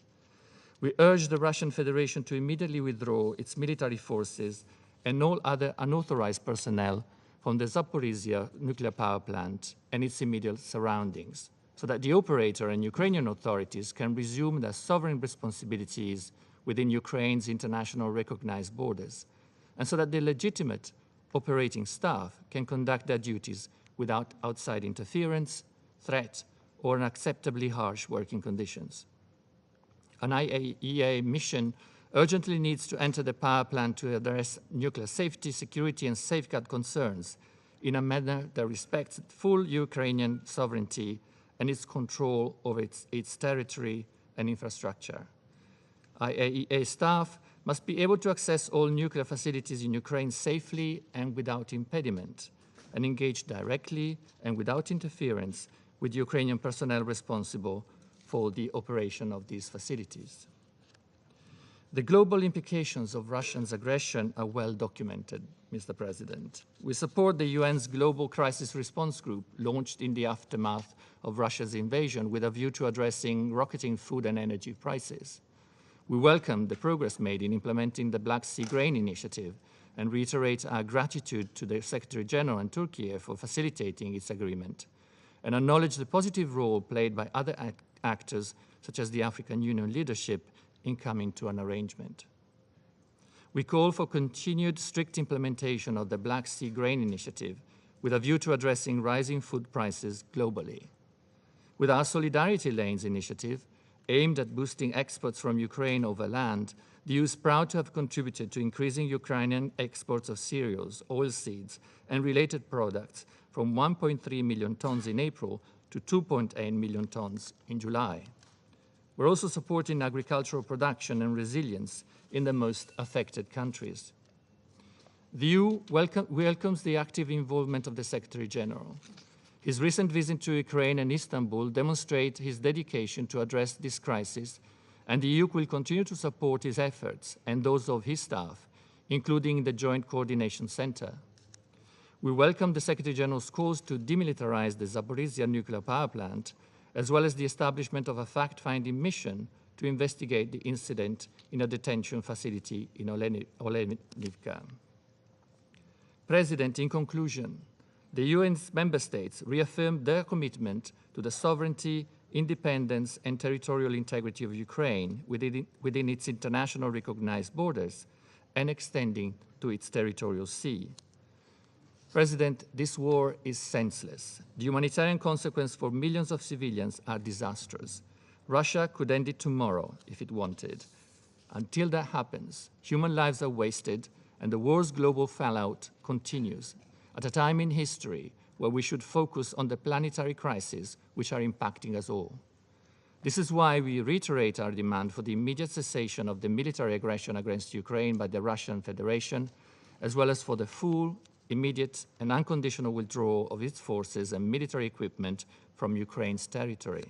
We urge the Russian Federation to immediately withdraw its military forces and all other unauthorized personnel from the Zaporizhzhia nuclear power plant and its immediate surroundings, so that the operator and Ukrainian authorities can resume their sovereign responsibilities within Ukraine's international recognized borders, and so that the legitimate operating staff can conduct their duties without outside interference, threat, or unacceptably harsh working conditions. An IAEA mission urgently needs to enter the power plant to address nuclear safety, security, and safeguard concerns in a manner that respects full Ukrainian sovereignty and its control over its territory and infrastructure. IAEA staff must be able to access all nuclear facilities in Ukraine safely and without impediment, and engage directly and without interference with Ukrainian personnel responsible for the operation of these facilities. The global implications of Russia's aggression are well documented, Mr. President. We support the UN's Global Crisis Response Group, launched in the aftermath of Russia's invasion with a view to addressing rocketing food and energy prices. We welcome the progress made in implementing the Black Sea Grain Initiative and reiterate our gratitude to the Secretary General and Turkey for facilitating its agreement, and acknowledge the positive role played by other actors, such as the African Union leadership, in coming to an arrangement. We call for continued strict implementation of the Black Sea Grain Initiative with a view to addressing rising food prices globally. With our Solidarity Lanes initiative, aimed at boosting exports from Ukraine over land, the EU is proud to have contributed to increasing Ukrainian exports of cereals, oilseeds, and related products from 1.3 million tons in April to 2.8 million tons in July. We're also supporting agricultural production and resilience in the most affected countries. The EU welcomes the active involvement of the Secretary General. His recent visit to Ukraine and Istanbul demonstrates his dedication to address this crisis, and the EU will continue to support his efforts and those of his staff, including the Joint Coordination Center. We welcome the Secretary General's calls to demilitarize the Zaporizhzhia nuclear power plant, as well as the establishment of a fact-finding mission to investigate the incident in a detention facility in Olenivka. President, in conclusion, the UN's member states reaffirmed their commitment to the sovereignty, independence, and territorial integrity of Ukraine within its international recognized borders and extending to its territorial sea. President, this war is senseless. The humanitarian consequences for millions of civilians are disastrous. Russia could end it tomorrow if it wanted. Until that happens, human lives are wasted and the war's global fallout continues at a time in history where we should focus on the planetary crises which are impacting us all. This is why we reiterate our demand for the immediate cessation of the military aggression against Ukraine by the Russian Federation, as well as for the full, immediate and unconditional withdrawal of its forces and military equipment from Ukraine's territory.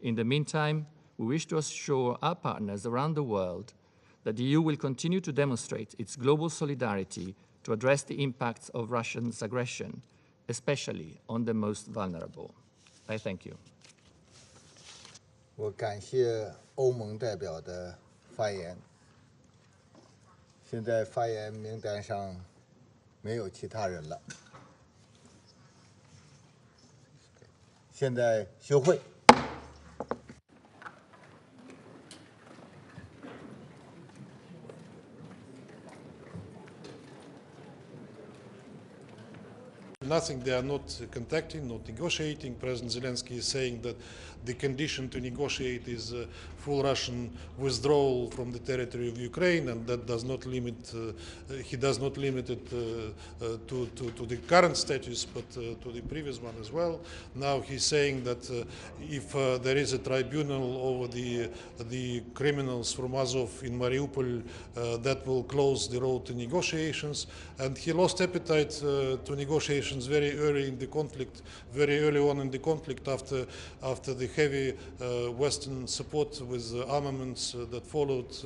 In the meantime, we wish to assure our partners around the world that the EU will continue to demonstrate its global solidarity to address the impacts of Russia's aggression, especially on the most vulnerable. I thank you. 我感谢欧盟代表的发言。现在发言名单上没有其他人了。现在休会。Nothing, they are not contacting, not negotiating. President Zelensky is saying that the condition to negotiate is full Russian withdrawal from the territory of Ukraine, and that does not limit, he does not limit it to the current status, but to the previous one as well. Now he's saying that if there is a tribunal over the criminals from Azov in Mariupol, that will close the road to negotiations, and he lost appetite to negotiations very early in the conflict, very early on in the conflict after the heavy Western support with armaments that followed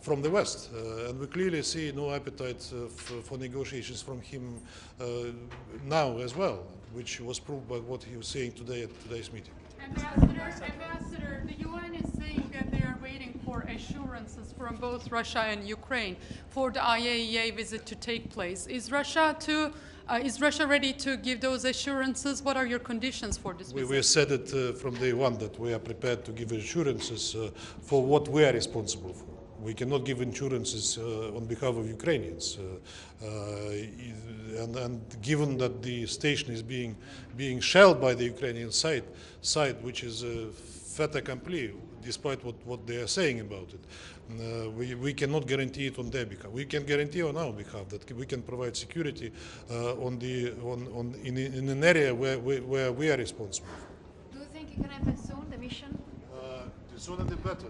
from the West. And we clearly see no appetite for negotiations from him now as well, which was proved by what he was saying today at today's meeting. Ambassador, the UN is saying that they are waiting for assurances from both Russia and Ukraine for the IAEA visit to take place. Is Russia to Is Russia ready to give those assurances? What are your conditions for this visit? We said it from day one that we are prepared to give assurances for what we are responsible for. We cannot give assurances on behalf of Ukrainians. And given that the station is being shelled by the Ukrainian side, which is fait accompli, despite what they are saying about it, we cannot guarantee it on their behalf. We can guarantee on our behalf that we can provide security in an area where we are responsible. Do you think it can happen soon, the mission? The sooner the better.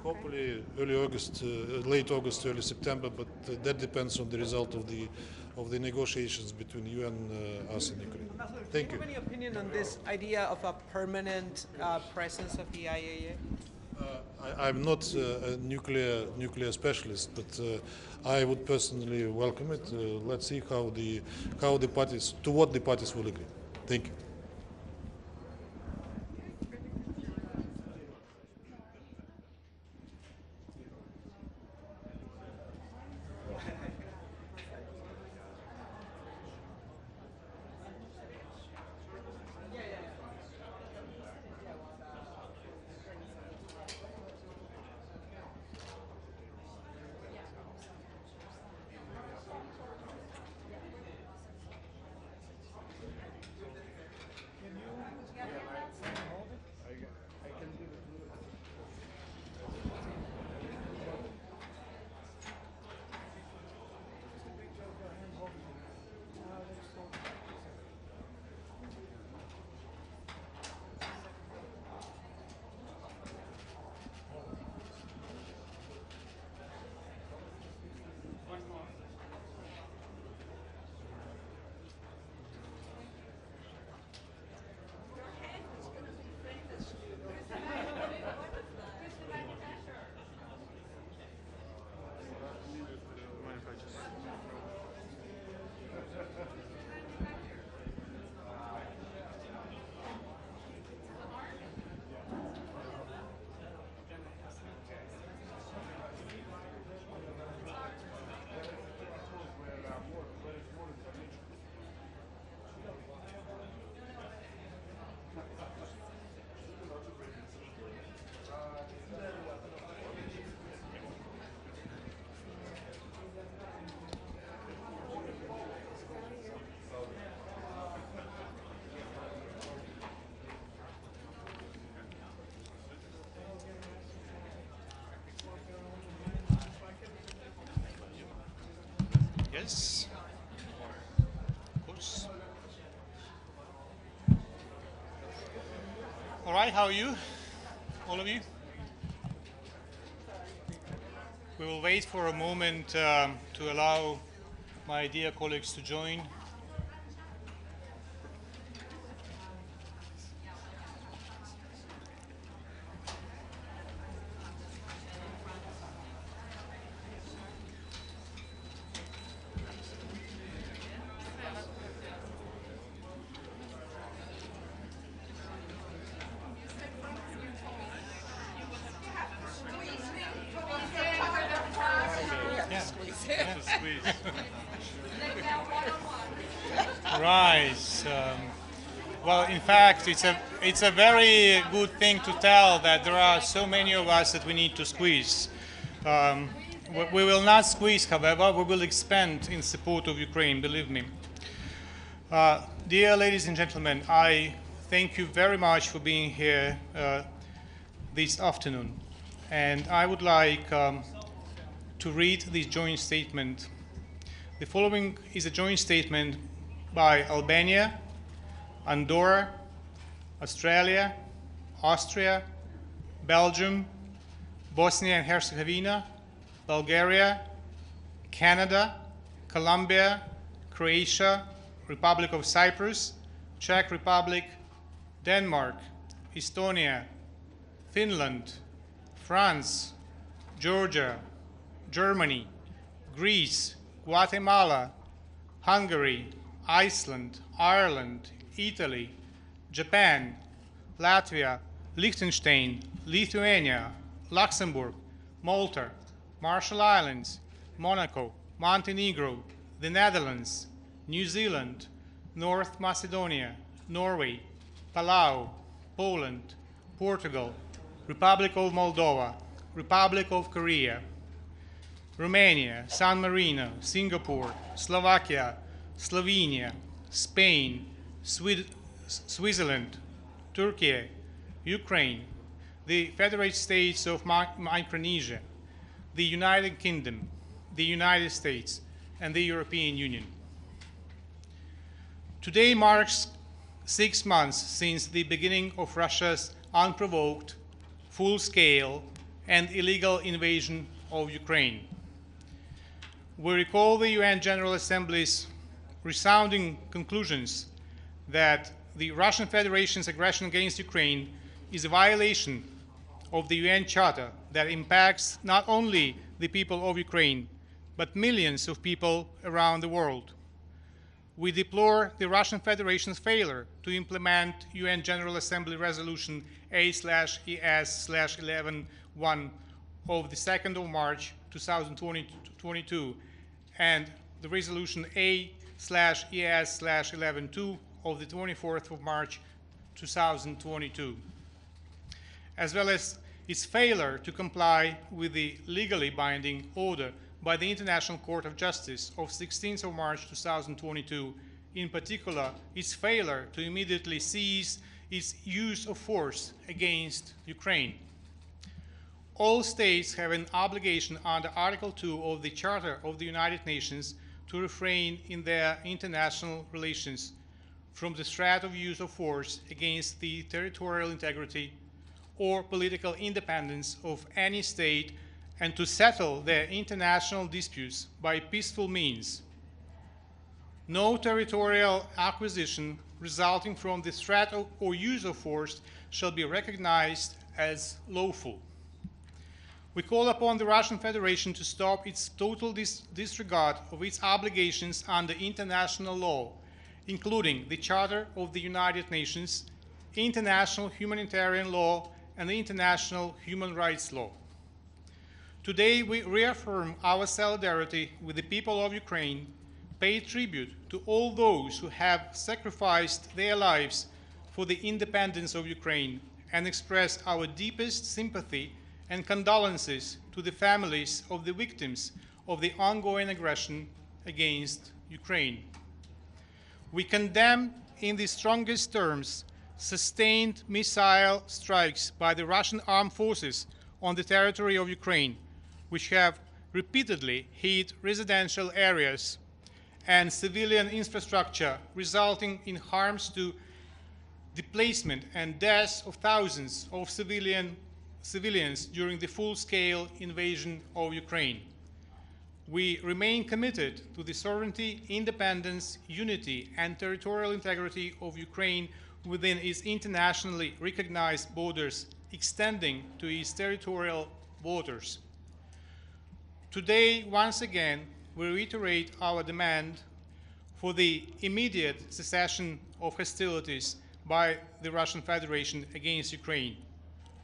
Hopefully early August, late August, early September, but that depends on the result of the negotiations between you and us in Ukraine. Thank you. Do you have any opinion on this idea of a permanent presence of the IAEA? I'm not a nuclear specialist, but I would personally welcome it. Let's see how the parties, to what the parties will agree. Thank you. Yes, of course. All right, how are you, all of you? We will wait for a moment to allow my dear colleagues to join. Right. Well, in fact, it's a very good thing to tell that there are so many of us that we need to squeeze. We will not squeeze, however, we will expand in support of Ukraine, believe me. Dear ladies and gentlemen, I thank you very much for being here this afternoon. And I would like to read this joint statement. The following is a joint statement by Albania, Andorra, Australia, Austria, Belgium, Bosnia and Herzegovina, Bulgaria, Canada, Colombia, Croatia, Republic of Cyprus, Czech Republic, Denmark, Estonia, Finland, France, Georgia, Germany, Greece, Guatemala, Hungary, Iceland, Ireland, Italy, Japan, Latvia, Liechtenstein, Lithuania, Luxembourg, Malta, Marshall Islands, Monaco, Montenegro, the Netherlands, New Zealand, North Macedonia, Norway, Palau, Poland, Portugal, Republic of Moldova, Republic of Korea, Romania, San Marino, Singapore, Slovakia, Slovenia, Spain, Switzerland, Turkey, Ukraine, the Federated States of Micronesia, the United Kingdom, the United States, and the European Union. Today marks 6 months since the beginning of Russia's unprovoked, full-scale, and illegal invasion of Ukraine. We recall the UN General Assembly's resounding conclusions that the Russian Federation's aggression against Ukraine is a violation of the UN Charter that impacts not only the people of Ukraine, but millions of people around the world. We deplore the Russian Federation's failure to implement UN General Assembly Resolution A/ES/11/1 of the 2nd of March 2022 and the Resolution A/ES/11/2 of the 24th of March 2022, as well as its failure to comply with the legally binding order by the International Court of Justice of 16th of March 2022, in particular, its failure to immediately cease its use of force against Ukraine. All states have an obligation under Article 2 of the Charter of the United Nations to refrain in their international relations from the threat of use of force against the territorial integrity or political independence of any state and to settle their international disputes by peaceful means. No territorial acquisition resulting from the threat or use of force shall be recognized as lawful. We call upon the Russian Federation to stop its total disregard of its obligations under international law, including the Charter of the United Nations, international humanitarian law, and the international human rights law. Today, we reaffirm our solidarity with the people of Ukraine, pay tribute to all those who have sacrificed their lives for the independence of Ukraine, and express our deepest sympathy and condolences to the families of the victims of the ongoing aggression against Ukraine. We condemn in the strongest terms sustained missile strikes by the Russian armed forces on the territory of Ukraine, which have repeatedly hit residential areas and civilian infrastructure, resulting in harms to displacement and deaths of thousands of civilians during the full-scale invasion of Ukraine. We remain committed to the sovereignty, independence, unity, and territorial integrity of Ukraine within its internationally recognized borders, extending to its territorial waters. Today, once again, we reiterate our demand for the immediate cessation of hostilities by the Russian Federation against Ukraine,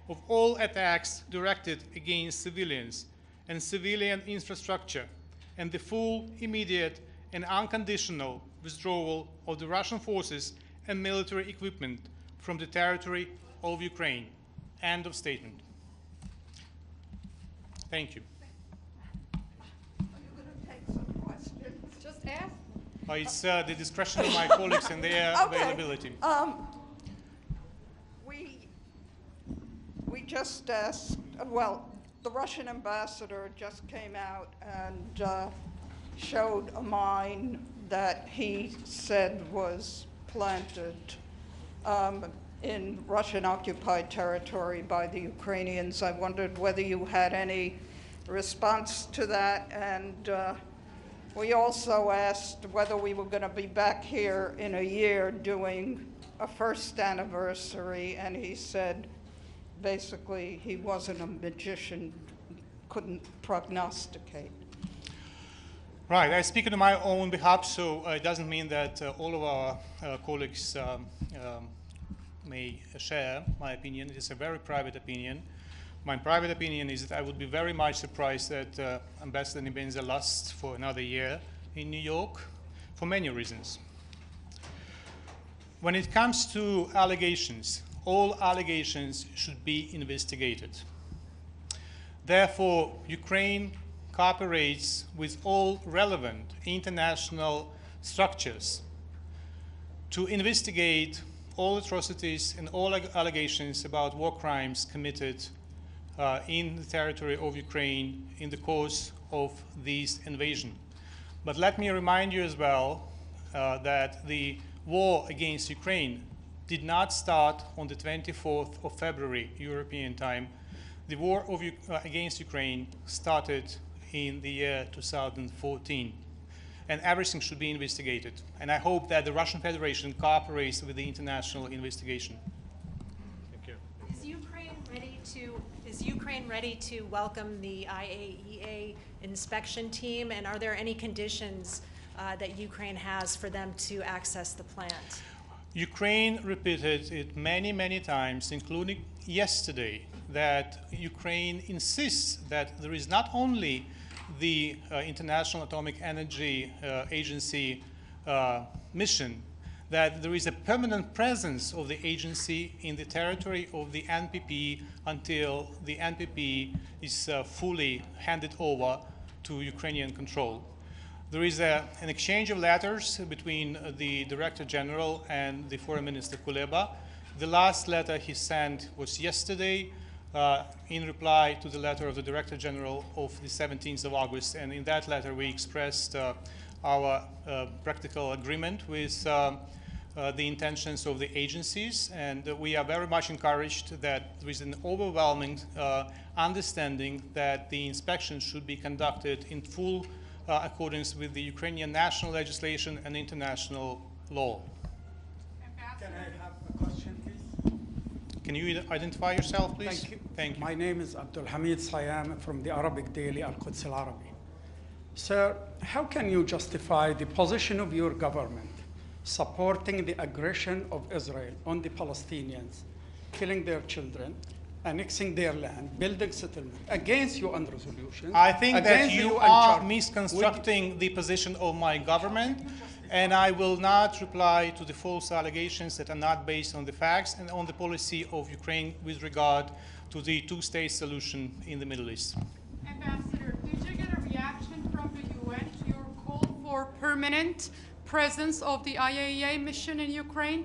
of all attacks directed against civilians and civilian infrastructure, and the full, immediate, and unconditional withdrawal of the Russian forces and military equipment from the territory of Ukraine. End of statement. Thank you. Just ask. It's the discretion of my colleagues and their availability. We just asked, well, the Russian ambassador just came out and showed a mine that he said was planted in Russian-occupied territory by the Ukrainians. I wondered whether you had any response to that, and we also asked whether we were going to be back here in a year doing a first anniversary, and he said basically he wasn't a magician, couldn't prognosticate. Right, I speak on my own behalf, so it doesn't mean that all of our colleagues may share my opinion. It is a very private opinion. My private opinion is that I would be very much surprised that Ambassador Nebenza lasts for another year in New York. for many reasons. When it comes to allegations, all allegations should be investigated. Therefore, Ukraine cooperates with all relevant international structures to investigate all atrocities and all allegations about war crimes committed in the territory of Ukraine in the course of this invasion. But let me remind you as well that the war against Ukraine did not start on the 24th of February, European time. The war against Ukraine started in the year 2014. And everything should be investigated. And I hope that the Russian Federation cooperates with the international investigation. Thank you. Is Ukraine ready to welcome the IAEA inspection team? And are there any conditions that Ukraine has for them to access the plant? Ukraine repeated it many, many times, including yesterday, that Ukraine insists that there is not only the International Atomic Energy Agency mission, that there is a permanent presence of the agency in the territory of the NPP until the NPP is fully handed over to Ukrainian control. There is an exchange of letters between the Director General and the Foreign Minister Kuleba. The last letter he sent was yesterday, in reply to the letter of the Director General of the 17th of August. And in that letter, we expressed our practical agreement with the intentions of the agencies. And we are very much encouraged that there is an overwhelming understanding that the inspection should be conducted in full accordance with the Ukrainian national legislation and international law. Can I have a question, please? Can you identify yourself, please? Thank you. Thank you. My name is Abdul Hamid Sayam from the Arabic daily Al-Quds Al-Arabi. Sir, how can you justify the position of your government supporting the aggression of Israel on the Palestinians, killing their children, annexing their land, building settlement against UN resolutions? I think that you are Charter? misconstructing the position of my government, and I will not reply to the false allegations that are not based on the facts and on the policy of Ukraine with regard to the two-state solution in the Middle East. Ambassador, did you get a reaction from the UN to your call for permanent presence of the IAEA mission in Ukraine?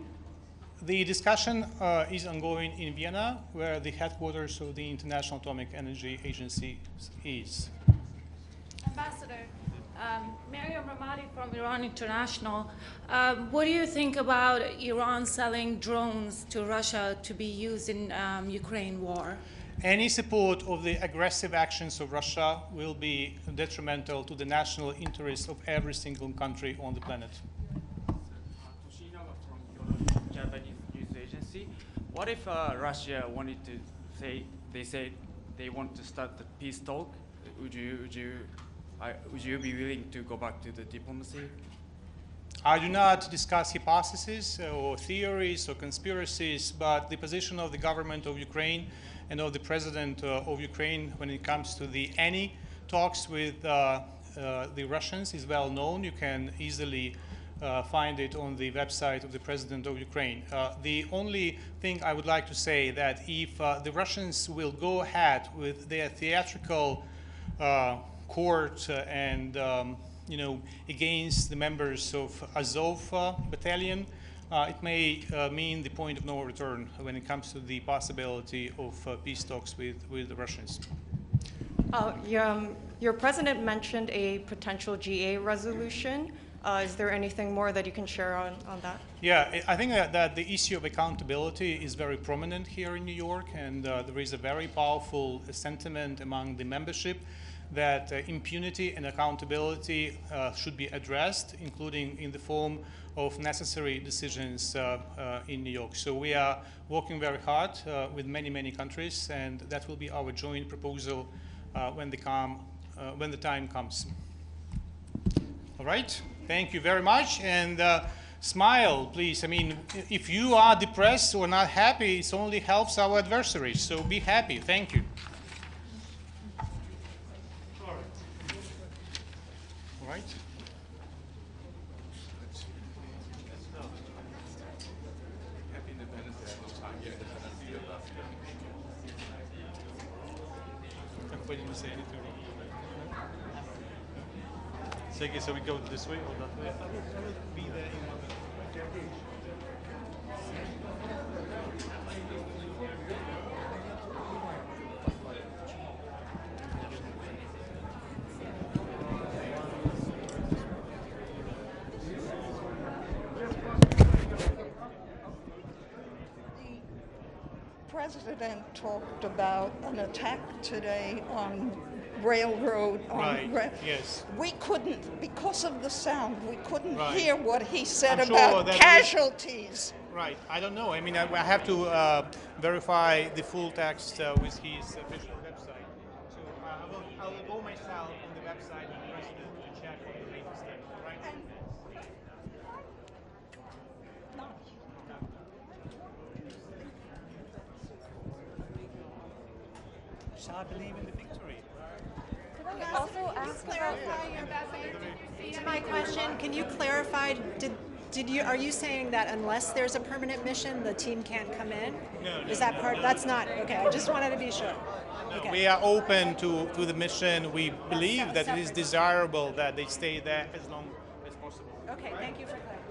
The discussion is ongoing in Vienna, where the headquarters of the International Atomic Energy Agency is. Ambassador, Mariam Ramadi from Iran International. What do you think about Iran selling drones to Russia to be used in Ukraine war? Any support of the aggressive actions of Russia will be detrimental to the national interests of every single country on the planet. Japanese news agency. What if Russia wanted to say they want to start the peace talk? Would you be willing to go back to the diplomacy? I do not discuss hypotheses or theories or conspiracies, but the position of the government of Ukraine and of the president of Ukraine when it comes to any talks with the Russians is well known. You can easily find it on the website of the president of Ukraine. The only thing I would like to say that if the Russians will go ahead with their theatrical court and against the members of Azov battalion, it may mean the point of no return when it comes to the possibility of peace talks with the Russians. Your president mentioned a potential GA resolution. Is there anything more that you can share on that? Yeah, I think that the issue of accountability is very prominent here in New York, and there is a very powerful sentiment among the membership that impunity and accountability should be addressed, including in the form of necessary decisions in New York. So we are working very hard with many, many countries, and that will be our joint proposal when the time comes. All right, thank you very much, and smile, please. I mean, if you are depressed or not happy, it only helps our adversaries, so be happy. Thank you. All right. What did you say? So, so we go this way or that way? Be there in The President talked about an attack today on railroad. Yes. We couldn't, because of the sound, we couldn't Right. hear what he said I'm sure about that casualties. Right. I don't know. I mean, I have to verify the full text with his official website. So I will go myself on the website of the President to check on the latest text. Right. So I believe in the victory. Could I also ask to my question? Can you clarify? Are you saying that unless there's a permanent mission, the team can't come in? No. Is that part? That's not okay. I just wanted to be sure. Okay. We are open to the mission. We believe that it is desirable that they stay there as long as possible. Okay. Thank you for clarifying.